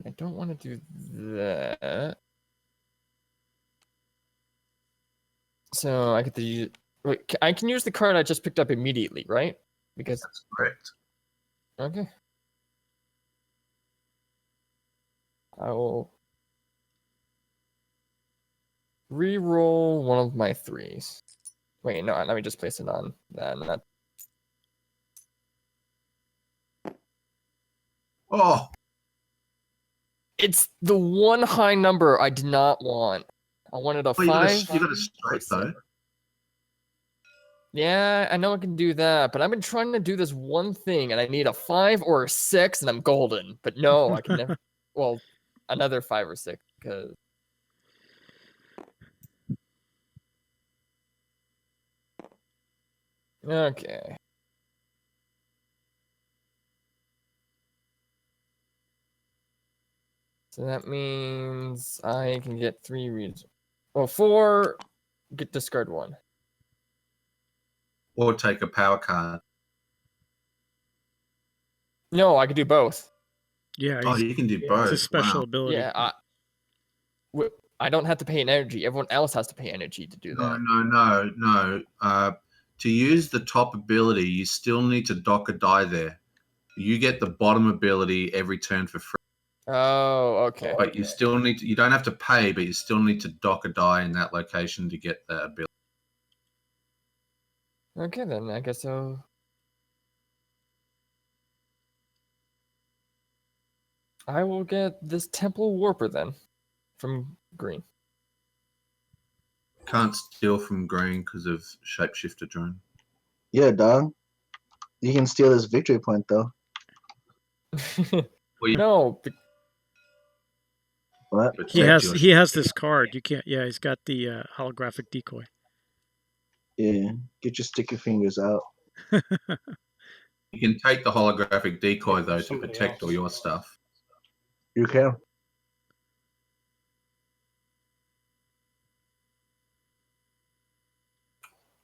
I don't want to do that. So I get to use. Wait, I can use the card I just picked up immediately, right? Because That's correct. okay. I will re-roll one of my 3s. Wait, no, let me just place it on that. And that. Oh, It's the one high number I did not want. I wanted a well, you 5. got a straight though. Yeah, I know I can do that, but I've been trying to do this one thing, and I need a 5 or a 6, and I'm golden. But no, I can never. Well, another 5 or 6, because. Okay. So that means I can get 3 reasons. Well, 4. Get discard 1. Or take a power card. No, I could do both. Yeah. Oh, you can do both. It's a special Wow. ability. Yeah, I don't have to pay an energy. Everyone else has to pay energy to do that. No. To use the top ability, you still need to dock a die there. You get the bottom ability every turn for free. Oh, okay. But you still need to, you don't have to pay, but you still need to dock a die in that location to get that ability. Okay, then I guess so. I will get this Temple Warper then from green. Can't steal from green because of shapeshifter drone. yeah, dog. You can steal this victory point though. No. What? He has this card. You can't. Yeah, he's got the holographic decoy. Yeah. Get your sticky fingers out. You can take the holographic decoy, though, to Somebody protect all else. your stuff. You can.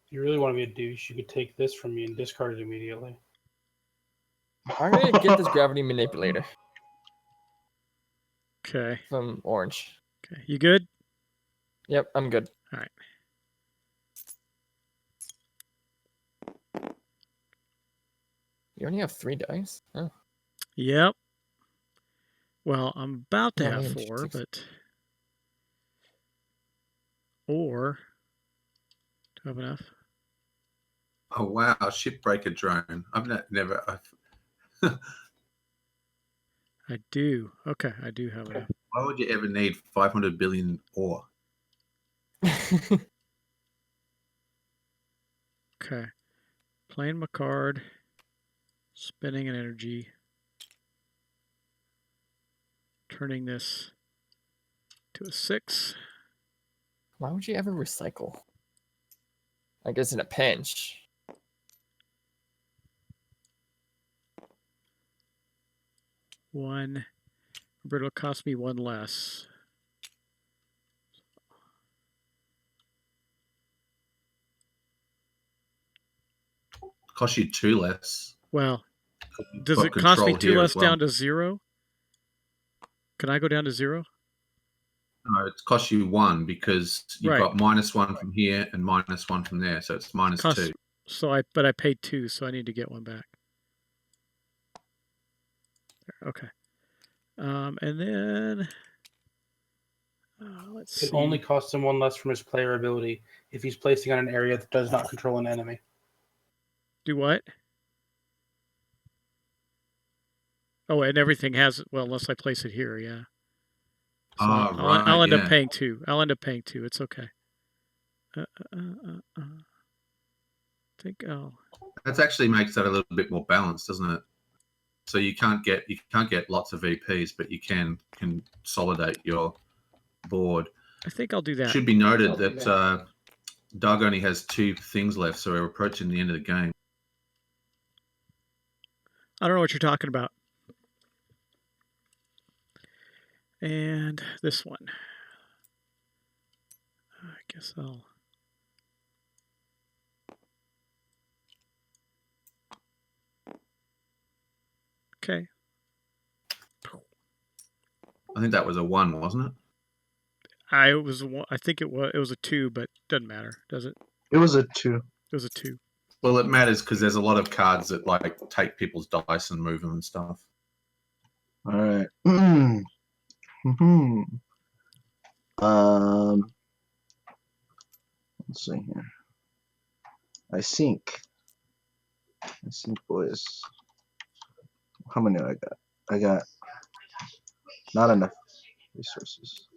If you really want to be a douche, you could take this from me and discard it immediately. I'm gonna get this gravity manipulator Okay. from Orange. Okay. You good? Yep, I'm good. All right. You only have 3 dice? Oh. Yep. Well, I'm about to Yeah, have maybe 4, 6. but or do I have enough? Oh wow, shipbreaker drone. Never. I do. Okay, I do have enough. Why would you ever need 500 billion ore? Okay. Playing my card. Spending an energy. Turning this to a 6. Why would you ever recycle? I guess in a pinch. 1. But it'll cost me 1 less. Cost you 2 less. Well, You've does got it cost me control 2 here less as well. down to 0? Can I go down to 0? No, it costs you 1 because you've Right. got -1 from here and -1 from there, so it's -2. So but I paid 2, so I need to get 1 back. There, okay. And then let's see. It only costs him 1 less from his player ability if he's placing on an area that does not control an enemy. Do what? Oh, and everything has it. Well, unless I place it here, yeah. So I'll end up paying 2. I'll end up paying 2. It's okay. I think That actually makes that a little bit more balanced, doesn't it? So you can't get lots of VPs, but you can consolidate your board. I think I'll do It that. should be noted that Doug only has 2 things left, so we're approaching the end of the game. I don't know what you're talking about. And this one. I guess I'll... Okay. I think that was a 1, wasn't it? I think it was a 2, but doesn't matter, does it? It was a 2. It was a 2. Well, it matters because there's a lot of cards that like take people's dice and move them and stuff. All right. Let's see here. I think, boys. How many do I got? I got not enough resources.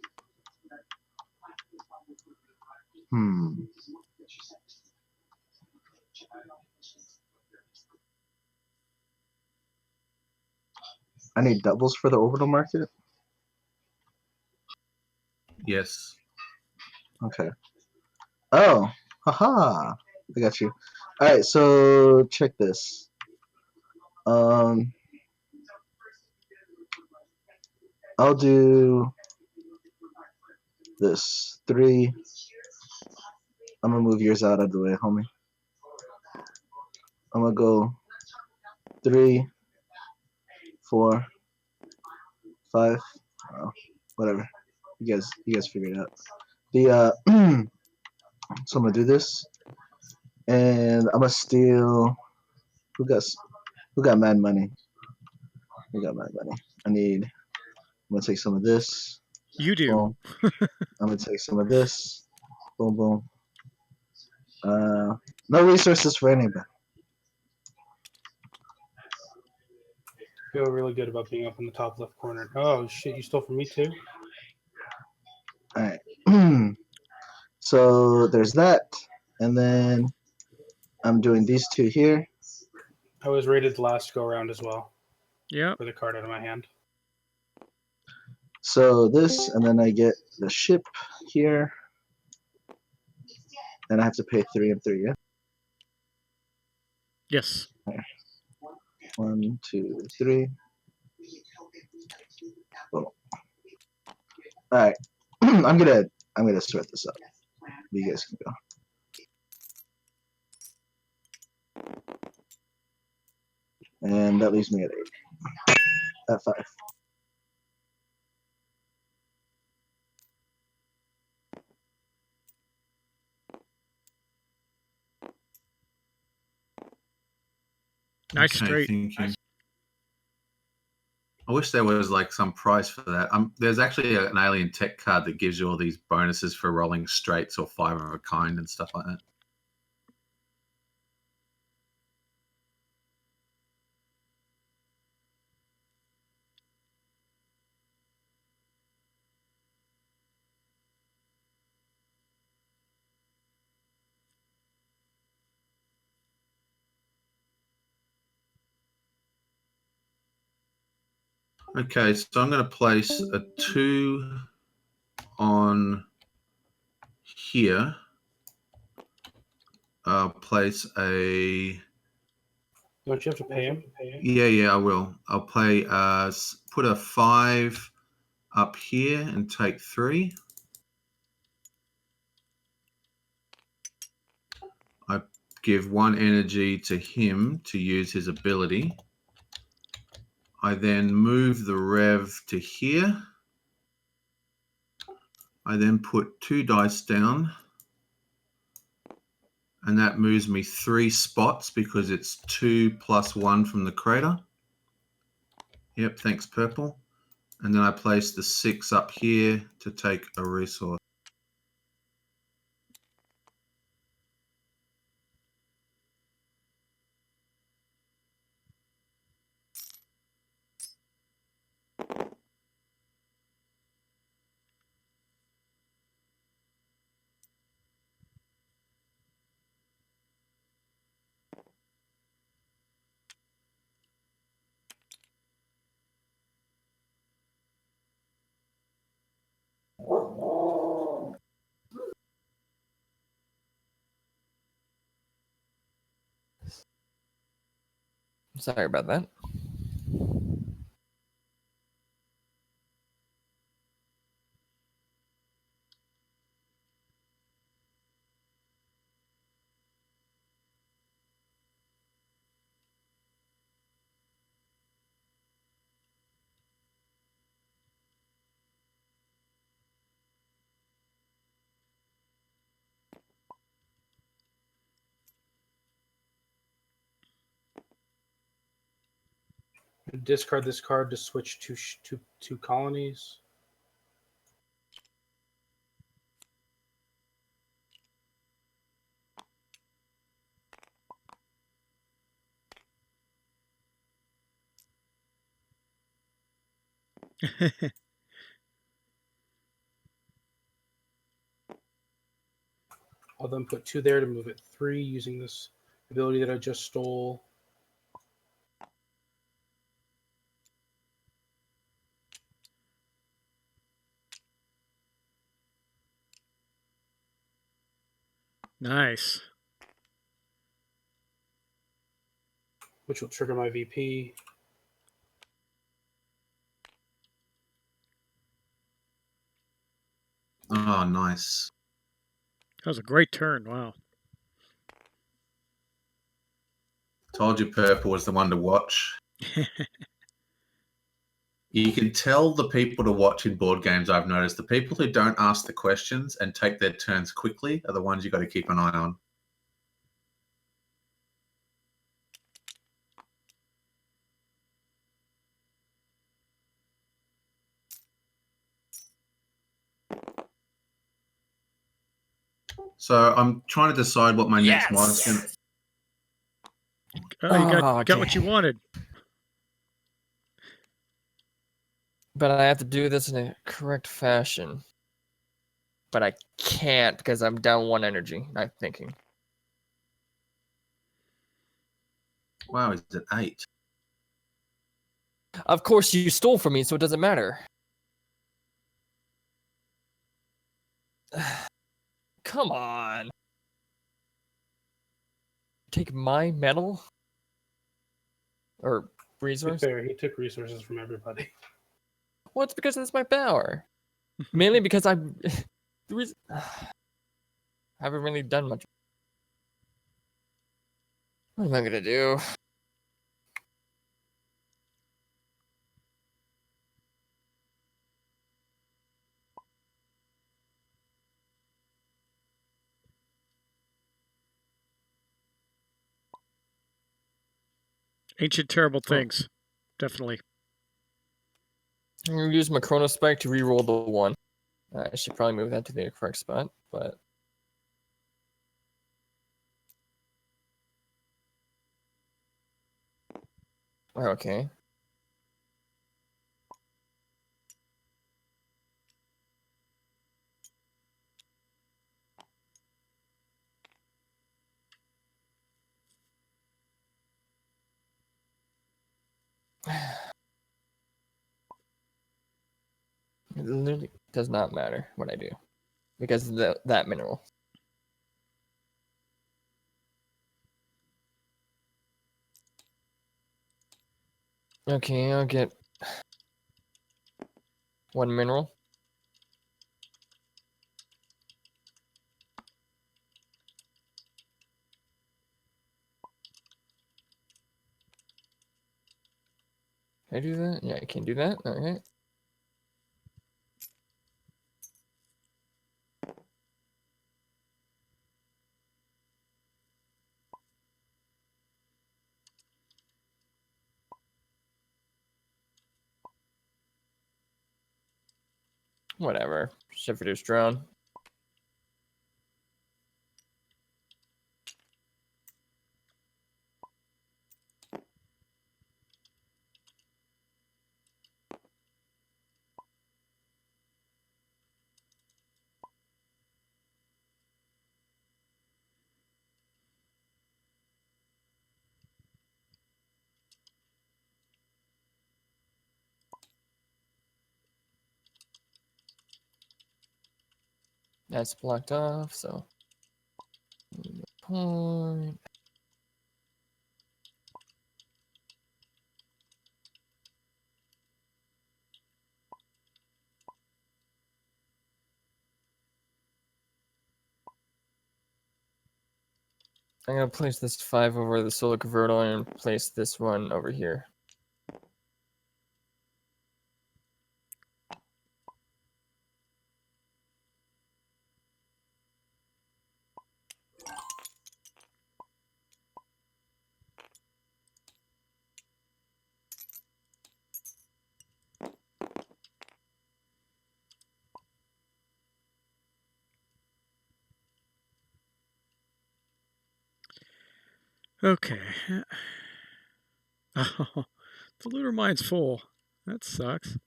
I need doubles for the orbital market. Yes. Okay. Oh, haha! I got you. All right, so check this. I'll do this 3. I'm gonna move yours out of the way, homie. I'm gonna go 3, 4, 5. Oh, whatever. You guys figure it out. The so I'm gonna do this, and I'm gonna steal. Who got mad money? Who got mad money? I'm gonna take some of this. You do. Boom. I'm gonna take some of this. Boom, boom. No resources for anybody. I feel really good about being up in the top left corner. Oh shit, you stole from me too? Alright. So there's that. And then I'm doing these 2 here. I was rated the last go around as well. Yeah. For the card out of my hand. So this, and then I get the ship here, and I have to pay 3 and 3. Yeah. Yes. 1, 2, 3. Boom. All right. I'm gonna sort this up. You guys can go. And that leaves me at 8. At 5. Nice Okay, straight. thank you. I wish there was like some price for that. There's actually an alien tech card that gives you all these bonuses for rolling straights or 5 of a kind and stuff like that. Okay, so I'm going to place a 2 on here. I'll place a... Don't you have to pay him? Yeah, I will. I'll put a 5 up here and take 3. I give 1 energy to him to use his ability. I then move the rev to here. I then put 2 dice down. And that moves me 3 spots because it's 2 plus 1 from the crater. Yep, thanks, purple. And then I place the 6 up here to take a resource. Sorry about that. Discard this card to switch to colonies. I'll then put 2 there to move it 3 using this ability that I just stole. Nice. Which will trigger my VP. Oh, nice. That was a great turn. Wow. Told you purple was the one to watch. You can tell the people to watch in board games, I've noticed. The people who don't ask the questions and take their turns quickly are the ones you got to keep an eye on. So I'm trying to decide what my next mod is going to... Oh, you got okay. what you wanted. But I have to do this in a correct fashion. But I can't because I'm down 1 energy, I'm thinking. Wow, is it 8? Of course, you stole from me, so it doesn't matter. Come on. Take my metal? Or To be resource? fair, he took resources from everybody. Well, it's because that's my power. Mainly because I'm... the reason... I haven't really done much. What am I gonna do? Ancient terrible things. Definitely. I'm gonna use my Chrono Spike to reroll the 1. I should probably move that to the correct spot, but... Okay. It literally does not matter what I do. Because of that mineral. Okay, I'll get 1 mineral. Can I do that? Yeah, I can do that. Okay. Whatever. Shifter's drone. That's blocked off, so... Point. I'm gonna place this 5 over the solar converter and place this one over here. Okay. Oh, the lunar mine's full. That sucks.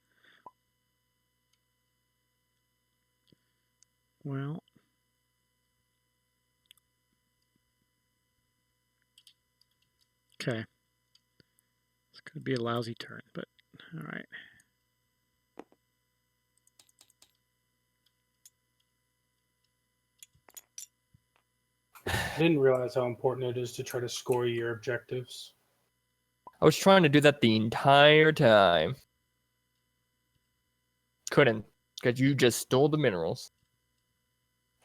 Well. Okay. It's going to be a lousy turn, but all right. I didn't realize how important it is to try to score your objectives. I was trying to do that the entire time. Couldn't, because you just stole the minerals.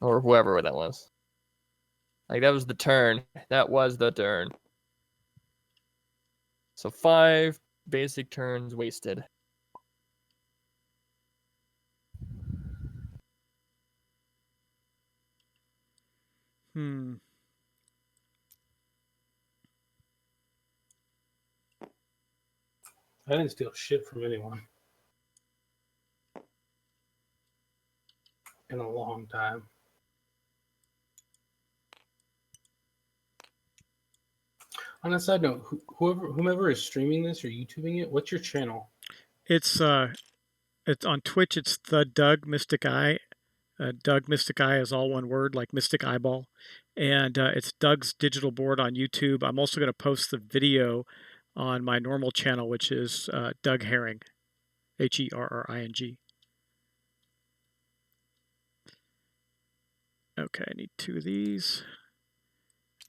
Or whoever that was. Like, that was the turn. That was the turn. So 5 basic turns wasted. Hmm. I didn't steal shit from anyone. In a long time. On a side note, whomever is streaming this or YouTubing it, what's your channel? It's on Twitch. It's the Doug Mystic Eye. Doug Mystic Eye is all one word, like Mystic Eyeball. And it's Doug's Digital Board on YouTube. I'm also going to post the video on my normal channel, which is Doug Herring, Herring. Okay, I need 2 of these.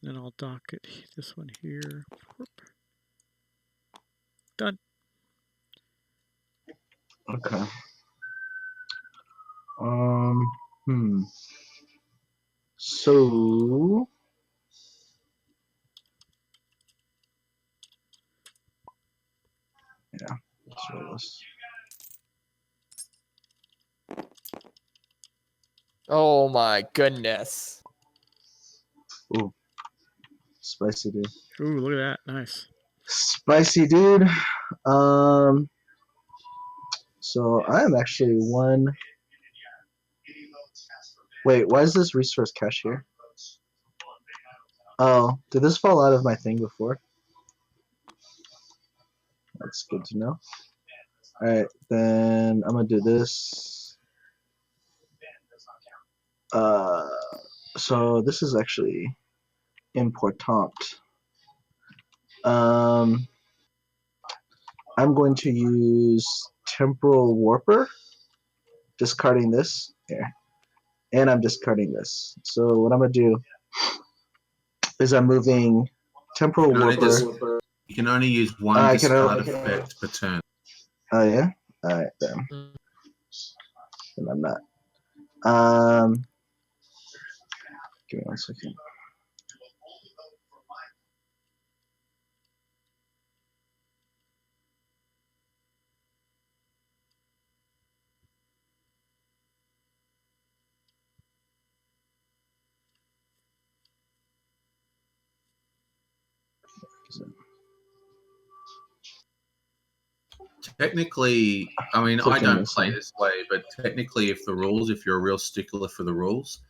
Then I'll dock it. This one here. Whoop. Done. Okay. So yeah, let's roll this. Oh my goodness. Ooh, spicy dude. Ooh, look at that. Nice. Spicy dude. So I am actually one. Wait, why is this resource cache here? Oh, did this fall out of my thing before? That's good to know. Alright, then I'm gonna do this. So this is actually important. I'm going to use Temporal Warper, discarding this here, and I'm discarding this. So what I'm gonna do is I'm moving Temporal Warper. You can only use one I discard effect per turn. Oh yeah. All right then. Mm. Then I'm not. Give me 1 second. Technically, I mean, I Clicking don't this play one. this way, but technically, if you're a real stickler for the rules,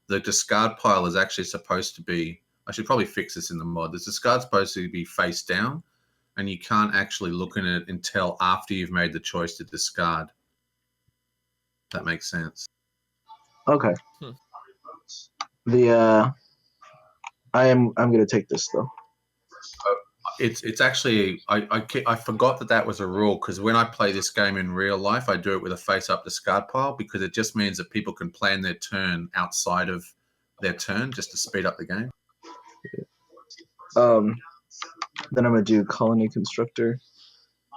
the discard pile is actually supposed to be. I should probably fix this in the mod. The discard's supposed to be face down, and you can't actually look at it until after you've made the choice to discard. That makes sense. Okay. Hmm. I'm gonna take this though. It's actually I forgot that was a rule, because when I play this game in real life, I do it with a face up discard pile, because it just means that people can plan their turn outside of their turn just to speed up the game. Then I'm gonna do Colony Constructor,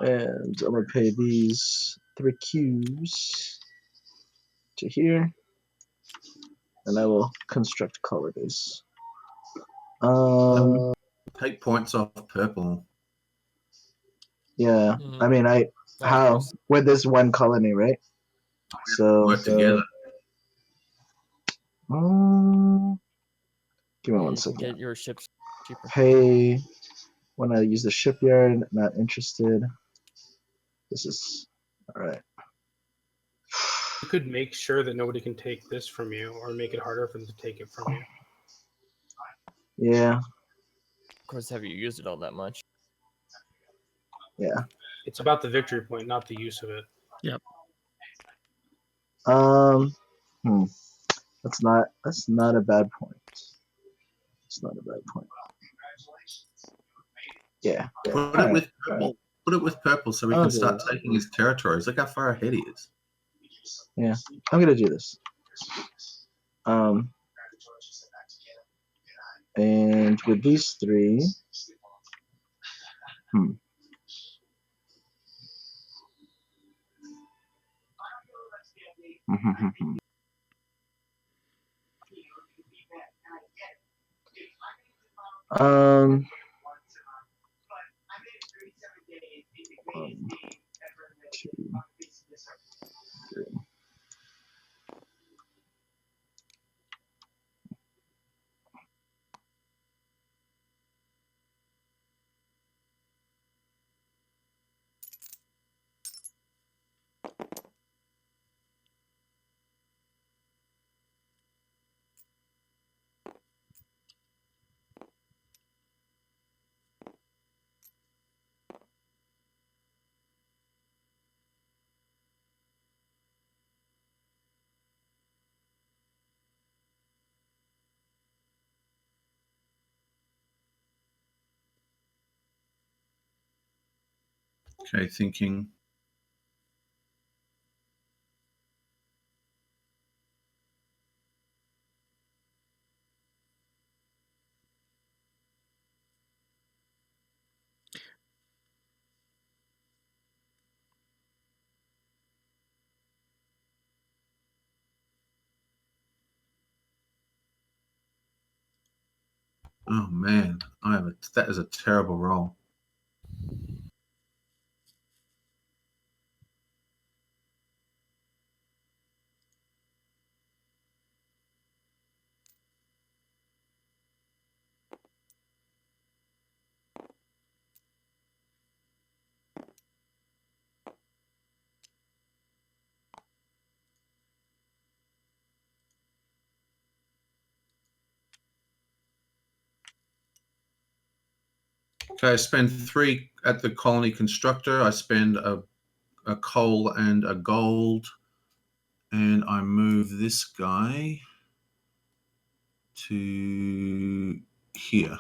and I'm gonna pay these 3 Qs to here, and I will construct colonies. Take points off purple. Yeah. Mhm. I mean, Oh, of how course. with this one colony, right? So Work together. give me Yeah, 1 you can second. get your ships cheaper. Pay when I use the shipyard. Not interested. This is all right. You could make sure that nobody can take this from you, or make it harder for them to take it from you. Yeah. Of course, have you used it all that much? Yeah. It's about the victory point, not the use of it. Yep. That's not a bad point. It's not a bad point. Yeah. Put it with purple. Put it with purple so we I'll can do start this. taking his territories. Look how far ahead he is. Yeah. I'm gonna do this. And with these 3, um, 1, 2, 3. Okay, thinking. Oh man, that is a terrible roll. Okay, I spend 3 at the colony constructor. I spend a coal and a gold, and I move this guy to here.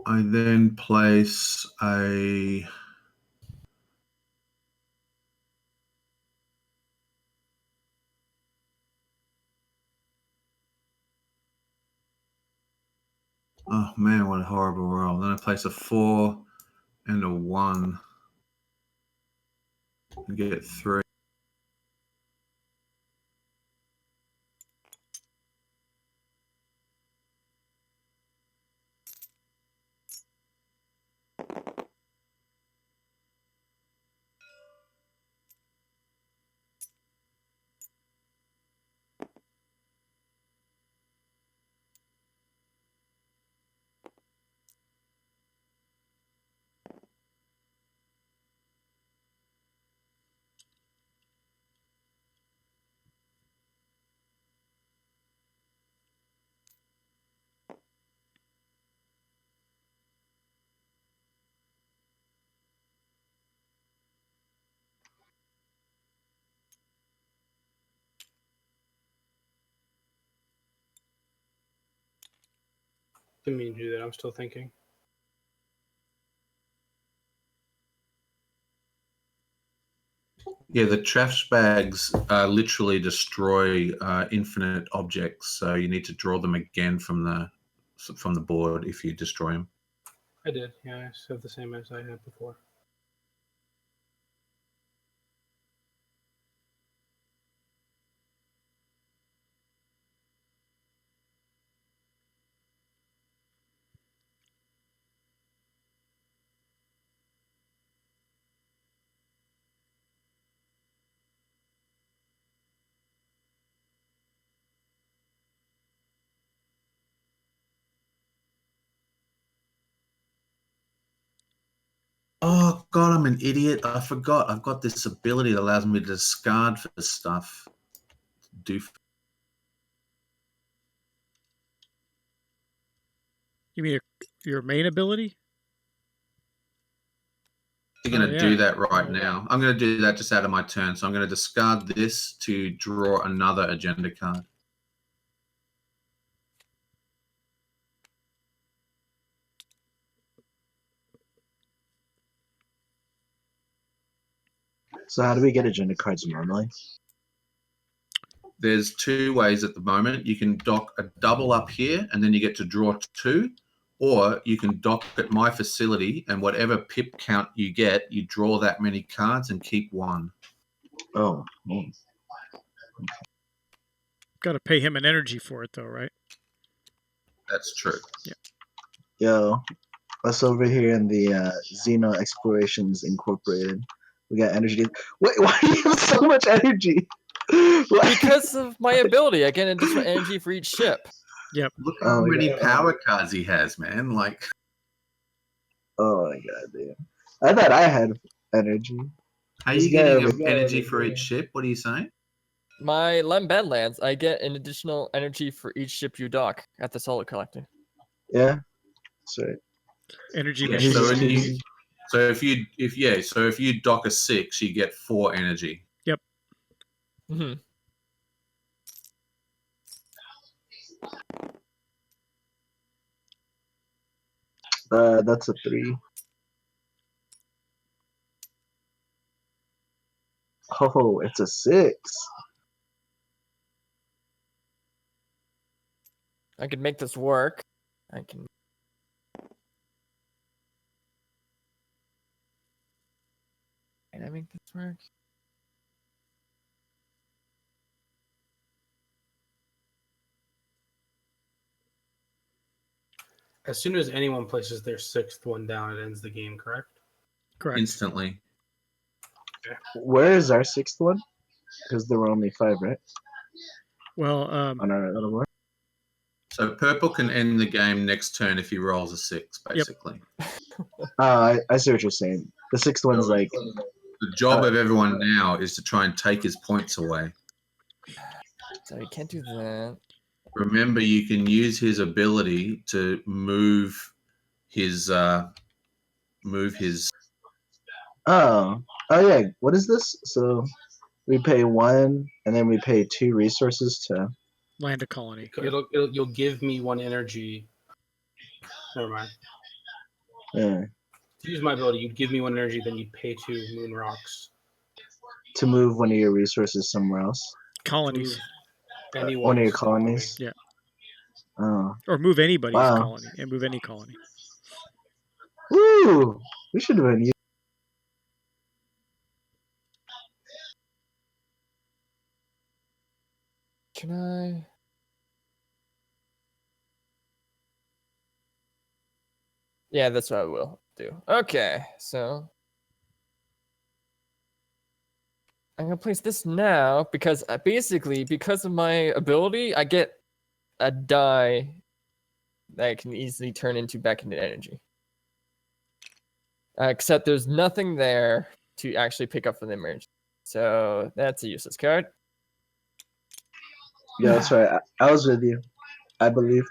I then place a oh man, what a horrible roll. Then I place a 4 and a 1 and get 3. Didn't mean to do that. I'm still thinking. Yeah, the trash bags literally destroy infinite objects, so you need to draw them again from the board if you destroy them. I did. Yeah, I said the same as I had before. Oh god, I'm an idiot. I forgot. I've got this ability that allows me to discard for stuff. You mean your main ability? I'm going to do that right now. I'm going to do that just out of my turn. So I'm going to discard this to draw another agenda card. So how do we get agenda cards normally? There's 2 ways at the moment. You can dock a double up here, and then you get to draw 2. Or you can dock at my facility, and whatever pip count you get, you draw that many cards and keep 1. Oh, man. Got to pay him an energy for it, though, right? That's true. Yeah. Yo, us over here in the Xeno Explorations Incorporated. We got energy. Wait, why do you have so much energy? Because of my ability, I get additional energy for each ship. Yep. Look how Oh, many yeah. power cards he has, man. Like, Oh my god, dude. I thought I had energy. how are This you guy getting over energy here. for each ship? What are you saying? My Lem Badlands, I get an additional energy for each ship you dock at the Solid Collector. Yeah, that's right. Energy Yeah, machine. so if you dock a 6, you get 4 energy. Yep. Mm-hmm. That's a 3. Oh, it's a 6. I could make this work. I can. Can I make this work? As soon as anyone places their 6th one down, it ends the game, correct? Correct. Instantly. Where is our 6th one? Because there were only 5, right? Well, On our other board. So purple can end the game next turn if he rolls a 6, basically. I see what you're saying. The 6th one's like The job of everyone now is to try and take his points away. So you can't do that. Remember, you can use his ability to move his oh yeah. What is this? So we pay 1, and then we pay 2 resources to. land a colony. You'll give me 1 energy. Never mind. Yeah. To use my ability, you'd give me 1 energy, then you'd pay 2 moon rocks. To move one of your resources somewhere else. Colonies. One of your colonies. Yeah. Oh. Or move anybody's Wow. colony. And move any colony. Woo! We should have been. Can I? Yeah, that's what I will do. Okay, so I'm gonna place this now because basically because of my ability, I get a die that I can easily turn back into energy. Except there's nothing there to actually pick up from the emergency. So that's a useless card. Yeah, that's right. I was with you. I believed.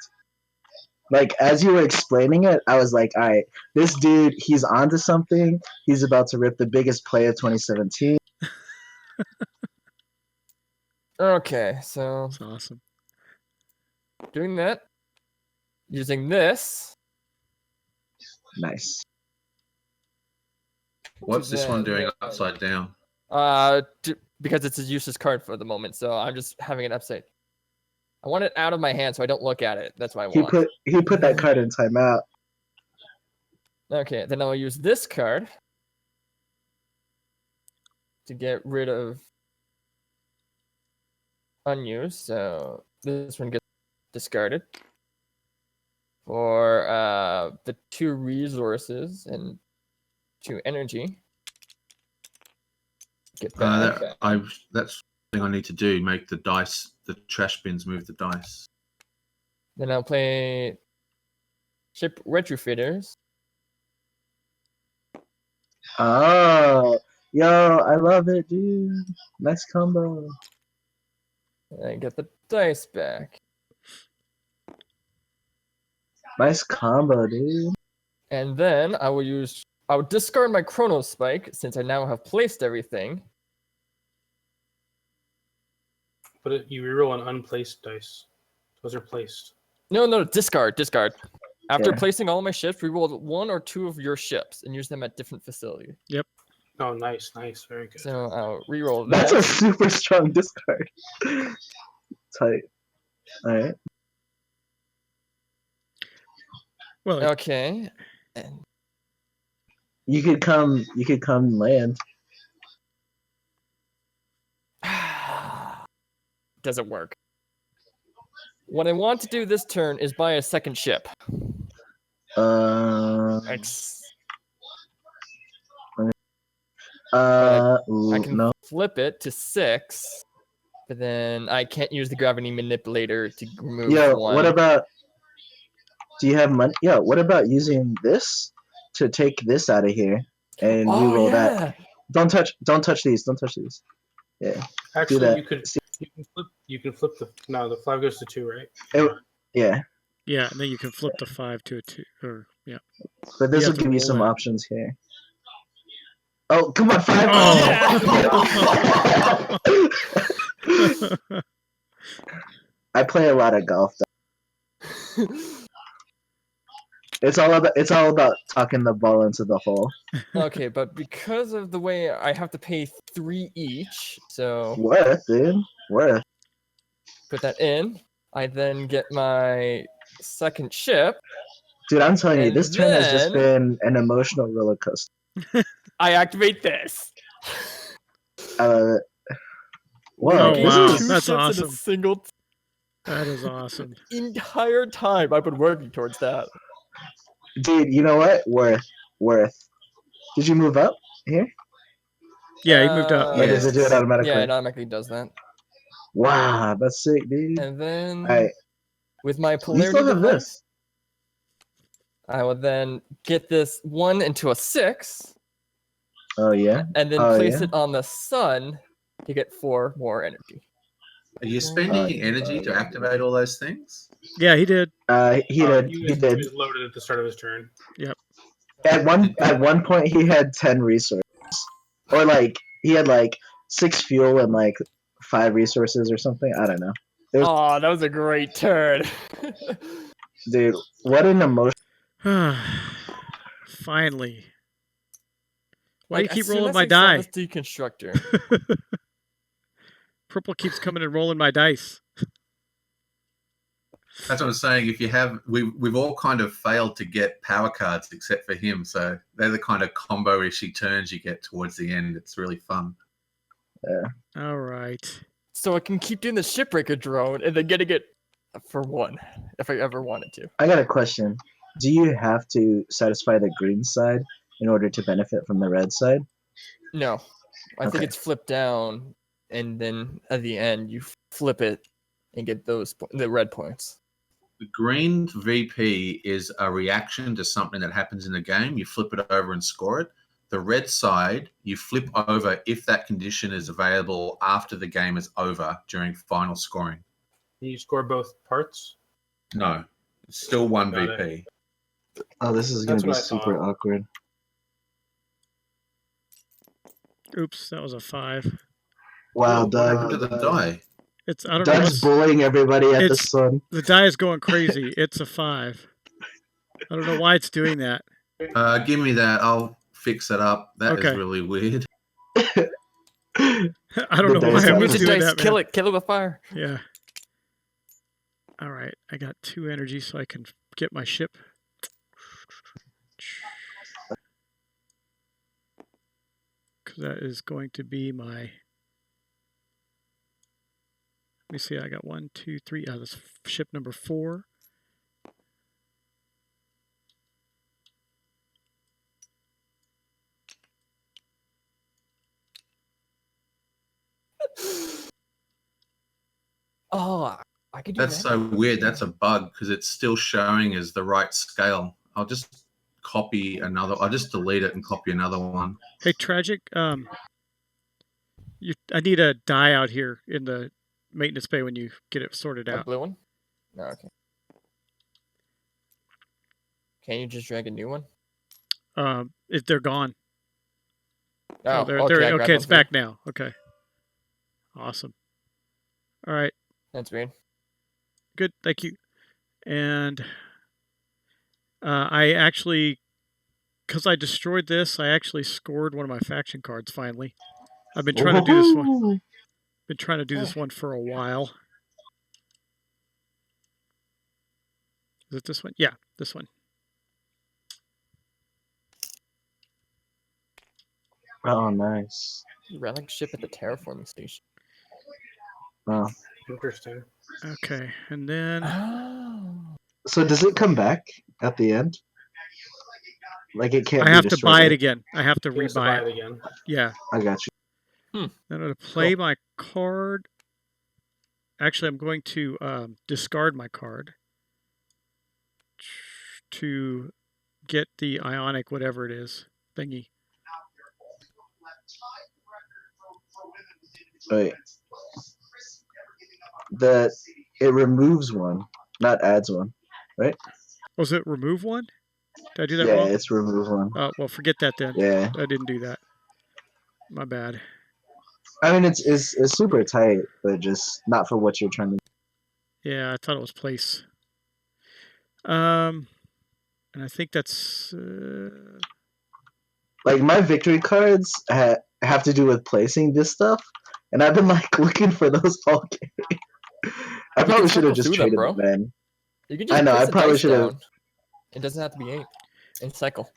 Like, as you were explaining it, I was like, all right, this dude, he's onto something. He's about to rip the biggest play of 2017. Okay, so That's awesome. doing that, using this. Nice. What's this one doing upside down? Because it's a useless card for the moment, so I'm just having it upside. I want it out of my hand so I don't look at it. That's what I want. He put that card in timeout. Okay, then I'll use this card to get rid of unused. So this one gets discarded for the 2 resources and 2 energy. Get that. That's the thing I need to do. Make the dice, the trash bins move the dice. Then I'll play Ship Retrofitters. Oh, yo, I love it, dude. Nice combo. And I get the dice back. Nice combo, dude. And then I will discard my Chrono Spike since I now have placed everything. But you reroll an unplaced dice. Those are placed. No, discard. After Yeah. placing all my ships, reroll 1 or 2 of your ships and use them at different facilities. Yep. Oh, nice, very good. So I'll reroll that. That's a super strong discard. Tight. All right. Well, Okay. And You could come and land. doesn't work. What I want to do this turn is buy a second ship. I can No. flip it to 6, but then I can't use the gravity manipulator to remove Yo, 1. what about? Do you have money? Yo, what about using this to take this out of here and reroll that? Don't touch these. Don't touch these. Yeah. Actually, that. you can flip the 5 goes to 2, right? Yeah. yeah, and then you can flip the 5 to a 2. Or yeah. But this You will have to give you roll some that. options here. Oh, come on, 5. Oh. I play a lot of golf. It's all about talking the ball into the hole. Okay, but because of the way I have to pay 3 each, so Worth, dude. Worth. put that in. I then get my second ship. Dude, I'm telling you, And this turn has just then- been an emotional roller coaster. I activate this. I love it. Whoa, Oh, Making wow. 2 That's ships in awesome. a single That is awesome. entire time I've been working towards that. Dude, you know what? Worth. Did you move up here? Yeah, he moved up. Or does it do it Yes. automatically? Yeah, it automatically does that. Wow, that's sick, dude. And then Alright, with my you polarity still have device, this. I will then get this 1 into a 6, Oh yeah. and then Oh, place yeah? it on the sun to get 4 more energy. Are you spending energy to activate all those things? Yeah, he did. He did. He He did. was loaded at the start of his turn. Yep. At one point, he had 10 resources, or like he had like 6 fuel and like 5 resources or something. I don't know. Oh, that was a great turn. Dude, what an emotion! Finally. Why Like, do you as keep soon rolling as my I saw die? this deconstructor, Purple keeps coming and rolling my dice. That's what I'm saying. If you have, we've all kind of failed to get power cards except for him. So they're the kind of combo-ishy turns you get towards the end. It's really fun. All right. so I can keep doing the shipbreaker drone and then getting it for 1 if I ever wanted to. I got a question. Do you have to satisfy the green side in order to benefit from the red side? No, I think Okay. it's flipped down, and then at the end you flip it and get the red points. The green VP is a reaction to something that happens in the game. You flip it over and score it. The red side, you flip over if that condition is available after the game is over during final scoring. Can you score both parts? No, it's still one Got VP. Oh, this is gonna That's be what I super thought. awkward. Oops, that was a 5. Wow, What happened to Doug. the die? It's I don't know Doug's what's bullying everybody at the it's sun. the die is going crazy. It's a 5. I don't know why it's doing that. Give me that. I'll fix it up. That is Okay. really weird. I don't The know why dice it are- was Use the doing dice, that, kill man. it with fire. Yeah. All right, I got 2 energy so I can get my ship. Because that is going to be my. Let me see. I got 1, 2, 3. That's ship number 4. Oh, I could do That's that. so weird. That's a bug because it's still showing as the right scale. I'll just copy another. I'll just delete it and copy another one. Hey, Tragic. I need a die out here in the maintenance bay when you get it sorted A out. blue one? No, okay. Can you just drag a new one? They're gone. Oh, they're okay, I grabbed okay. one It's for you. back now. Okay. Awesome. All right. That's weird. Good. Thank you. And I actually, because I destroyed this, I actually scored one of my faction cards finally. I've been trying to do this one. Woohoo! Been trying to do this one for a while. Is it this one? Yeah, this one. Oh, nice. Relic ship at the terraforming station. Wow. Interesting. Okay, and then Oh. So does it come back at the end? Like it can't I be have to destroyed, buy it right? again. I have to He has to rebuy buy it. it again. Yeah. I got you. Then I'm going to play my card. Actually, I'm going to discard my card to get the ionic whatever it is thingy. Wait. It removes one, not adds one, right? Was it remove one? Did I do that Yeah, wrong? it's remove one. Oh, well, forget that then. Yeah. I didn't do that. My bad. I mean, it's super tight, but just not for what you're trying to. Yeah, I thought it was place. And I think that's. Like my victory cards have to do with placing this stuff, and I've been like looking for those all game. I You probably can should have cycle just through them, traded bro. them, man. You can I just know, place I the probably dice should have. down. It doesn't have to be 8. And cycle.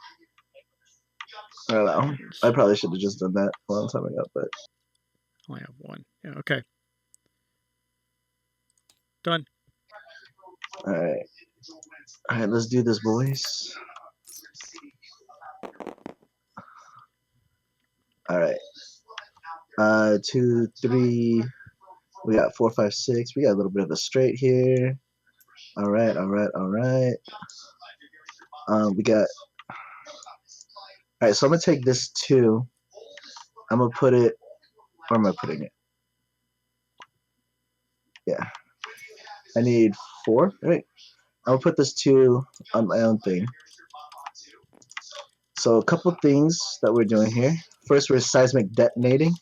I don't know. I probably should have just done that a long time ago, but I only have 1. Yeah, okay. Done. all right, let's do this, boys. All right. 2, 3. We got 4, 5, 6. We got a little bit of a straight here. All right. We got. All right. So I'm gonna take this 2. I'm gonna put it. Where am I putting it? Yeah. I need 4. Right. I'll put this 2 on my own thing. So a couple things that we're doing here. First, we're seismic detonating.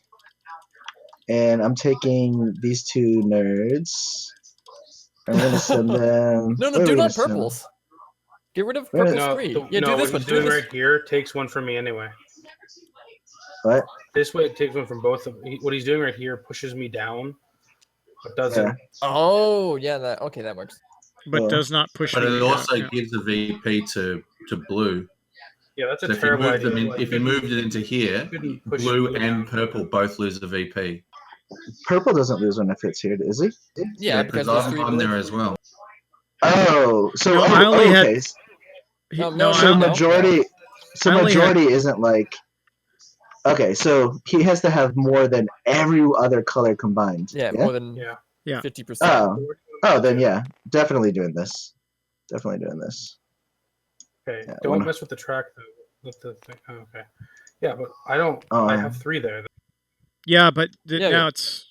And I'm taking these 2 nerds. I'm going to send them... No, where are do we gonna not send them? purples. Get rid of Where is- purples No, 3. the- Yeah, no, do what this he's one. Do doing this. right here takes one from me anyway. What? This way, it takes one from both. What he's doing right here pushes me down, but doesn't. Yeah. Oh, yeah. That works. But Yeah. does not push But me. it also yeah. gives a VP to blue. Yeah, that's a So if you terrible move them idea. in, if you moved it into here, Shouldn't push blue blue and down. purple both lose a VP. Purple doesn't lose when it fits here, does he? Yeah, because there's 3 I'm blue. there as well. Oh, so No, I only had- okay. No, So no. majority, so I only had- majority isn't like. Okay, so he has to have more than every other color combined. Yeah, more than Yeah. 50%. Oh, then yeah, definitely doing this. Definitely doing this. Okay, Yeah, don't wanna- mess with the track though. With the thing. Oh, okay. Yeah, but I don't. Oh. I have 3 there. Yeah, but Yeah, now yeah. it's.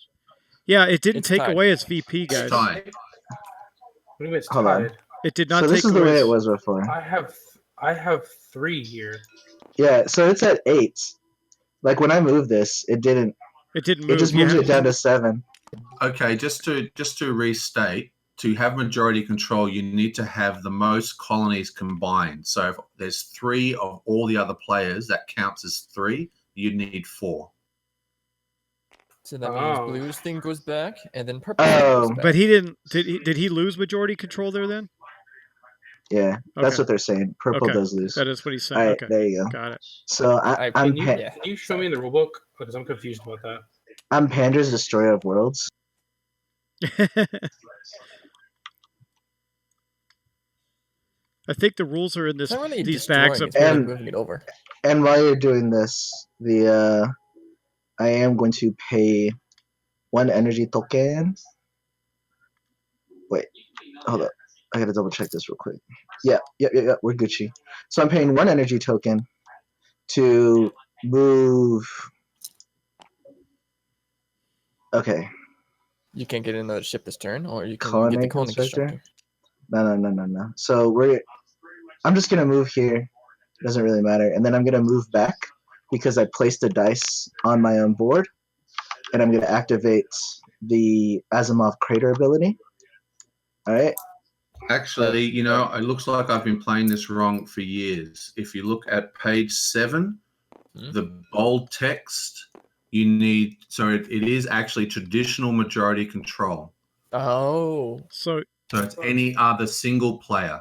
Yeah, it didn't It's take tied. away its VP, It's guys. tied. What do you mean it's Hold on. tied? It did not So take this is the away. way its- it was before. I have 3 here. Yeah, so it's at 8. Like when I moved this, it didn't. It didn't It move. just moves it down to 7. Okay, just to restate, to have majority control, you need to have the most colonies combined. So if there's 3 of all the other players, that counts as 3. You need 4. So that means Oh. blue's thing goes back, and then purple's thing goes Oh. back. But he didn't. Did he lose majority control there then? Yeah, that's Okay. what they're saying. Purple Okay. does lose. That is what he's saying. All right, Okay, there you go. got it. So I'm Can you, Yeah. can you show me in the rulebook? Because I'm confused about that. I'm Pander's Destroyer of Worlds. I think the rules are in It's this not really these destroying, bags up it's really And- moving it over. And while you're doing this, I am going to pay 1 energy token. Wait, hold up. I gotta double check this real quick. Yeah, we're Gucci. So I'm paying 1 energy token to move. Okay, You can't get another ship this turn, or you can Colony get the colony constructor? constructor. no. So I'm just gonna move here. Doesn't really matter. And then I'm gonna move back because I placed a dice on my own board, and I'm gonna activate the Asimov Crater ability. All right. Actually, it looks like I've been playing this wrong for years. If you look at page 7, the bold text, it is actually traditional majority control. Oh. So So it's any other single player.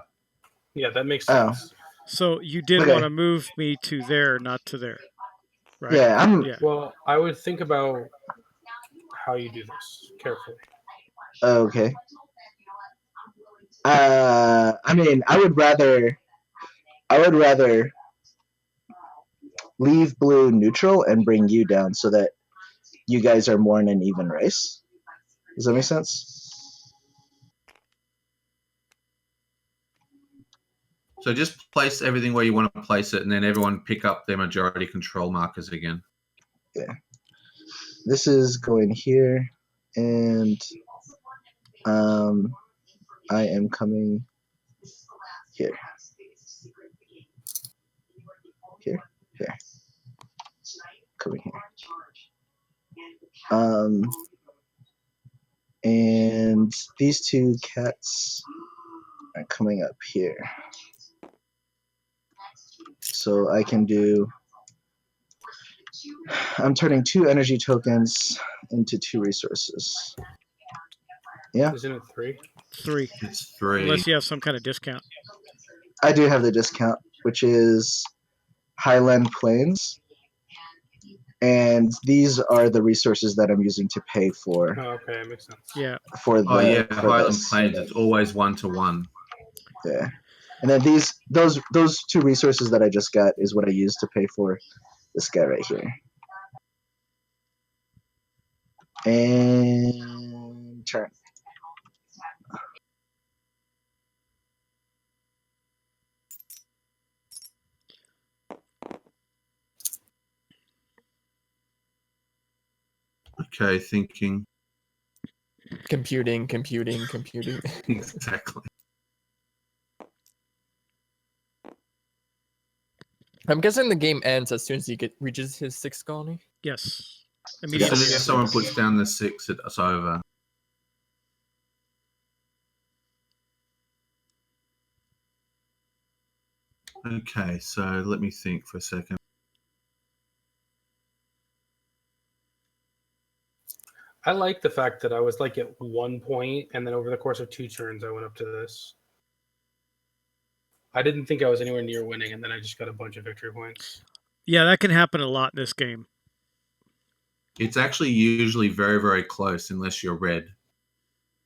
Yeah, that makes Oh. sense. you did Okay. want to move me to there, not to there, right? Yeah, Yeah. Well, I would think about how you do this carefully. Okay. I mean, I would rather leave blue neutral and bring you down so that you guys are more in an even race. Does that make sense? So just place everything where you want to place it, and then everyone pick up their majority control markers again. This is going here, and I am coming here. Here. Coming here. And these 2 cats are coming up here. So I can do. I'm turning 2 energy tokens into 2 resources. Yeah, Isn't it 3? 3, It's 3. unless you have some kind of discount. I do have the discount, which is Highland Plains. And these are the resources that I'm using to pay for Oh, okay, that makes sense. Yeah. for the. Oh yeah, for Highland this. Plains. It's always 1-to-1. Yeah, and then those 2 resources that I just got is what I use to pay for this guy right here. And turn. Okay, thinking. Computing. Exactly. I'm guessing the game ends as soon as he reaches his 6th colony. Yes. As Immediately. soon as someone puts down the 6, it's over. Okay, so let me think for a second. I like the fact that I was like at 1 point, and then over the course of 2 turns, I went up to this. I didn't think I was anywhere near winning, and then I just got a bunch of victory points. Yeah, that can happen a lot in this game. It's actually usually very, very close unless you're red.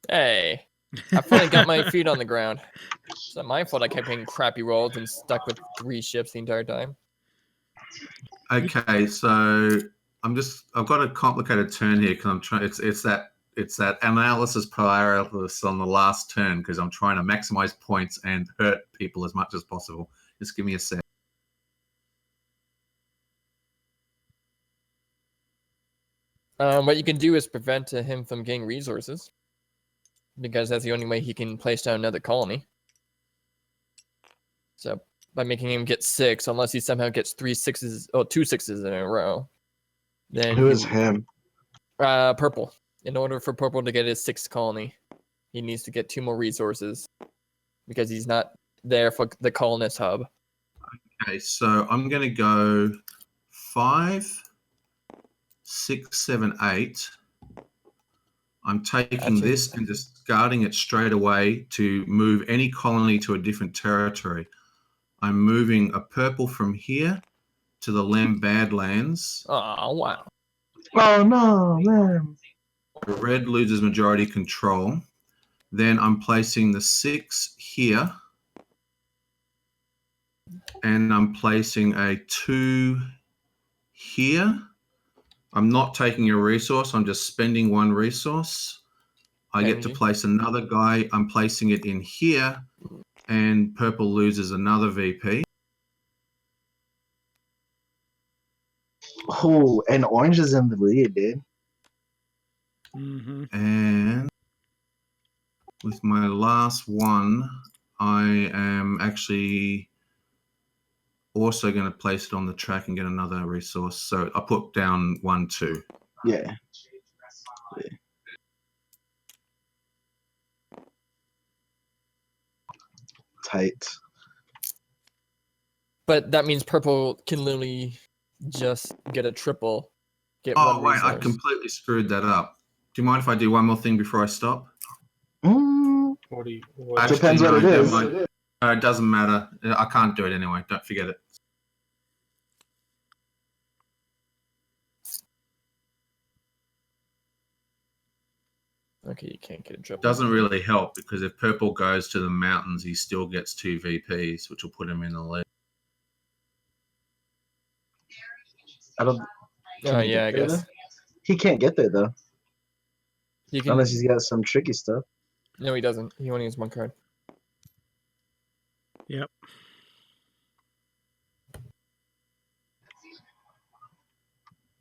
Hey, I finally got my feet on the ground. It's not my fault I kept getting crappy rolls and stuck with 3 ships the entire time. Okay, so I've got a complicated turn here because I'm trying. It's that analysis paralysis on the last turn because I'm trying to maximize points and hurt people as much as possible. Just give me a sec. What you can do is prevent him from getting resources, because that's the only way he can place down another colony. So by making him get 6, unless he somehow gets 2 6s in a row, then Who is him? Purple. In order for Purple to get his 6th colony, he needs to get 2 more resources because he's not there for the colonist hub. Okay, so I'm going to go 5, 6, 7, 8. I'm taking this and discarding it straight away to move any colony to a different territory. I'm moving a purple from here to the Badlands. Oh, wow. Oh no, man. The red loses majority control. Then I'm placing the 6 here. And I'm placing a 2 here. I'm not taking a resource. I'm just spending 1 resource. I get to place another guy. I'm placing it in here. And purple loses another VP. Oh, and orange is in the lead, dude. Mm-hmm. And with my last one, I am actually also going to place it on the track and get another resource. So I put down 1, 2. Yeah. Tight. But that means Purple can literally just get a triple. Get Oh, one wait, resource. I completely screwed that up. Do you mind if I do one more thing before I stop? What do you? Actually, Depends no, what it never is. mind. It doesn't matter. I can't do it anyway. Don't forget it. Okay, you can't get a triple. Doesn't really help because if purple goes to the mountains, he still gets 2 VPs, which will put him in the lead. I don't. Oh, yeah, I guess. He can't get there though, You can. unless he's got some tricky stuff. No, he doesn't. He only has 1 card. Yep.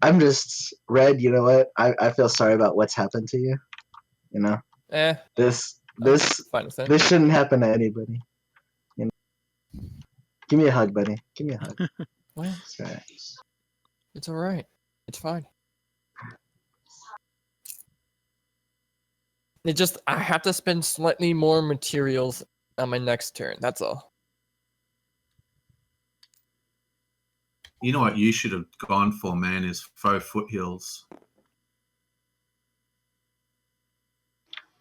I'm just red. You know what? I feel sorry about what's happened to you. You know, this shouldn't happen to anybody. You know, give me a hug, buddy. Give me a hug. Well, It's all right. it's all right. It's fine. It just, I have to spend slightly more materials on my next turn. That's all. You know what you should have gone for, man, is faux foothills.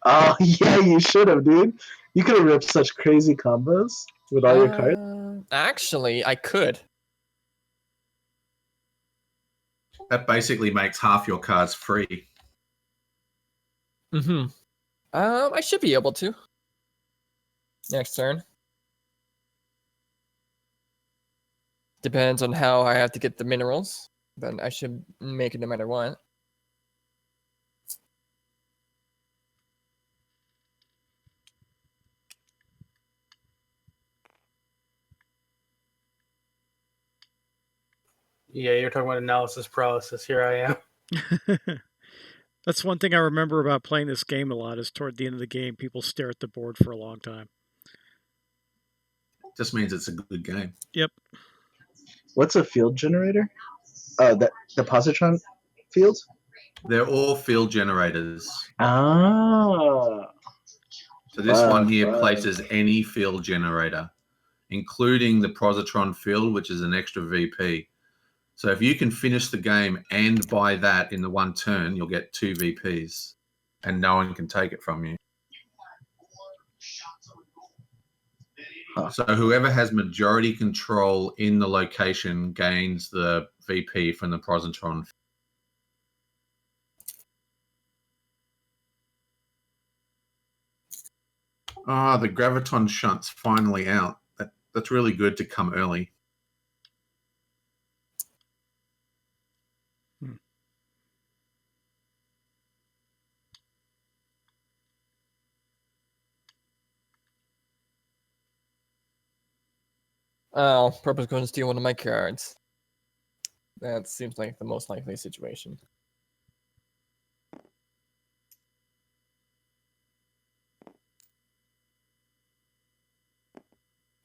Oh yeah, you should have, dude. You could have ripped such crazy combos with all your cards. Actually, I could. That basically makes half your cards free. Mm-hmm. I should be able to. Next turn. Depends on how I have to get the minerals, but I should make it no matter what. Yeah, you're talking about analysis paralysis. Here I am. That's one thing I remember about playing this game a lot is toward the end of the game, people stare at the board for a long time. Just means it's a good game. Yep. What's a field generator? Oh, the positron field? They're all field generators. Ah. So this one here Fun. places any field generator, including the positron field, which is an extra VP. So if you can finish the game and buy that in the one turn, you'll get 2 VPs, and no one can take it from you. Huh. So whoever has majority control in the location gains the VP from the positron. The graviton shunt's finally out. That's really good to come early. Oh, Purple's going to steal one of my cards. That seems like the most likely situation.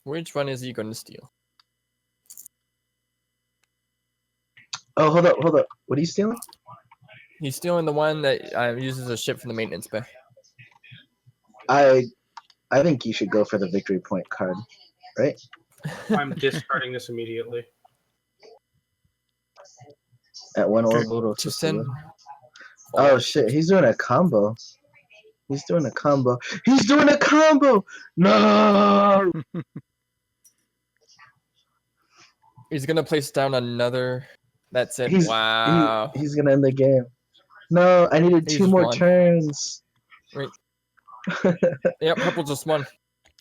Which one is he going to steal? Oh, hold up. What are you stealing? He's stealing the one that uses a ship from the maintenance bay. I think you should go for the victory point card, right? I'm discarding this immediately. At one Okay. orbital To system. send. Oh shit, he's doing a combo. He's doing a combo. No. He's gonna place down another. That's it. He's Wow. he's gonna end the game. No, I needed He 2 just more won. turns. Right. Yep, Purple just won.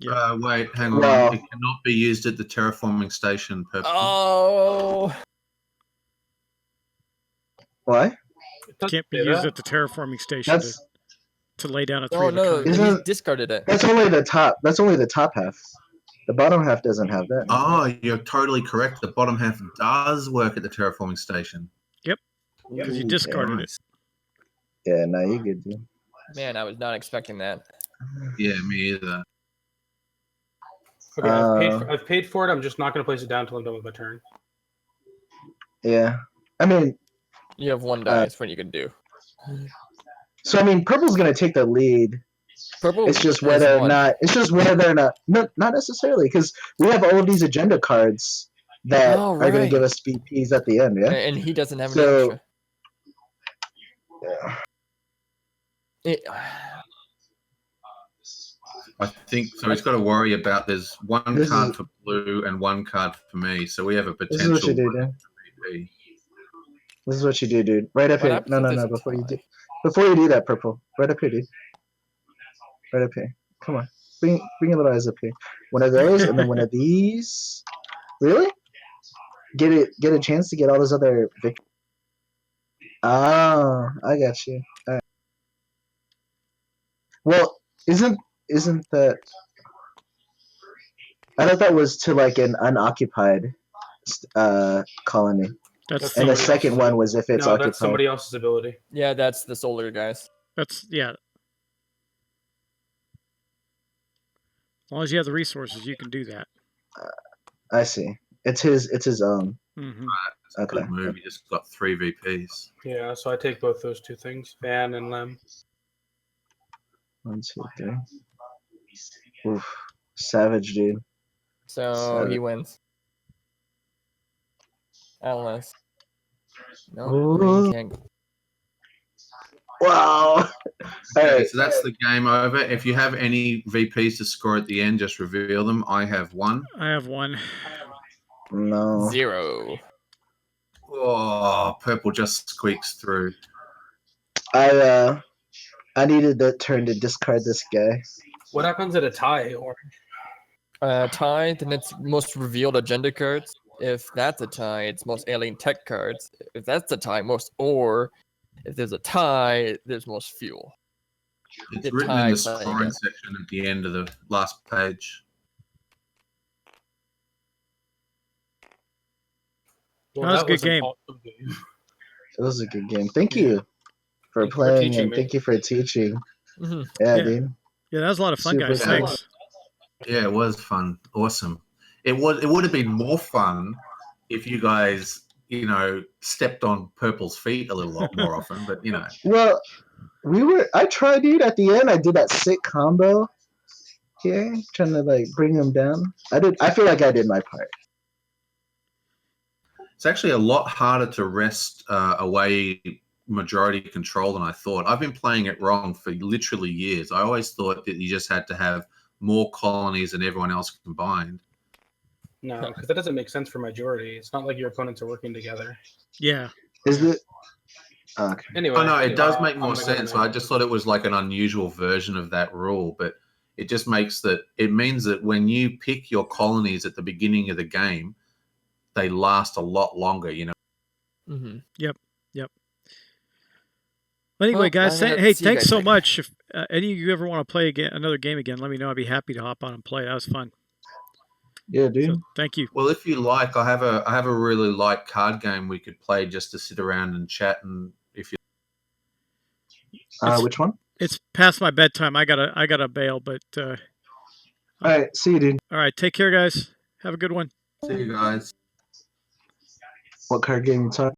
Yeah. Wait, hang on. Wow. It cannot be used at the terraforming station. Purple. Oh. What? It doesn't Can't be say used that. at the terraforming station That's to lay down a 3 Oh of a no, kind. he Isn't- discarded it. that's only the top. That's only the top half. The bottom half doesn't have that. Oh, you're totally correct. The bottom half does work at the terraforming station. Because you Ooh, discarded it. Nice. Yeah, no, you good, dude. Man, I was not expecting that. Yeah, me either. Okay, I've paid for it. I'm just not going to place it down until I'm done with my turn. Yeah. I mean, You have one dice. What are you gonna do? so I mean, purple's gonna take the lead. Purple. It's just has whether or won. not. It's just whether or not. No, not necessarily, because we have all of these agenda cards that Oh, are going to right. give us VPs at the end. Yeah. And he doesn't have any So- extra. Yeah. It- I think so. He's got to worry about there's one This card is- for blue and one card for me. So we have a This is what you potential do, dude. VP. This is what you do, dude. Right up What here. happens No, if no, there's no. a Before you do that, purple. Right up here, dude. Right up here. Come on. Bring your little eyes up here. One of those, and then one of these. Really? Get a chance to get all those other victories. Ah, I got you. All right. Well, isn't that? I thought that was to like an unoccupied colony, That's and the somebody second else's- one was if it's No, occupied. that's somebody else's ability. yeah, that's the solar guys. yeah. As long as you have the resources, you can do that. I see. It's his own. Hmm. It's a Okay. good move. He just got 3 VPs. Yeah, so I take both those two things, Van and Lem. 1, 2, 3. Oof. Savage, dude. So he wins. Unless. No, Ooh. he can't. Wow. All Okay, right. so that's the game over. If you have any VPs to score at the end, just reveal them. I have 1. I have 1. No. 0. Oh, purple just squeaks through. I needed that turn to discard this guy. What happens at a tie? Or Tie, then it's most revealed agenda cards. If that's a tie, it's most alien tech cards. If that's a tie, most ore. If there's a tie, there's most fuel. It's The written in the ties, there you scoring go. section at the end of the last page. Well, That was a good an game. awesome game. It was a good game. Thank Yeah. you for Thank you for playing teaching and me. thank you for teaching. Mhm. Yeah, Yeah. dude. Yeah, that was a lot of fun, Super guys. cool. Thanks. Yeah, it was fun. Awesome. It would have been more fun if you guys, stepped on Purple's feet a little lot more often, but Well, I tried, dude. At the end, I did that sick combo here, trying to like bring him down. I feel like I did my part. it's actually a lot harder to wrest away majority control than I thought. I've been playing it wrong for literally years. I always thought that you just had to have more colonies than everyone else combined. No, because that doesn't make sense for majority. It's not like your opponents are working together. Yeah. Is it? Okay. Anyway. Oh no, it does make I'm more gonna go to sense. bed. I just thought it was like an unusual version of that rule, but it just makes it means that when you pick your colonies at the beginning of the game, they last a lot longer, Mm-hmm. Yep. Anyway, Well, guys, I'm gonna hey, see you thanks guys so later. much. If any of you ever want to play another game again, let me know. I'd be happy to hop on and play. That was fun. Yeah, dude. So thank you. Well, if you like, I have a really light card game we could play just to sit around and chat. And if you, Which one? It's past my bedtime. I gotta bail, but All right. See you, dude. all right, take care, guys. Have a good one. see you guys. What card game you talking?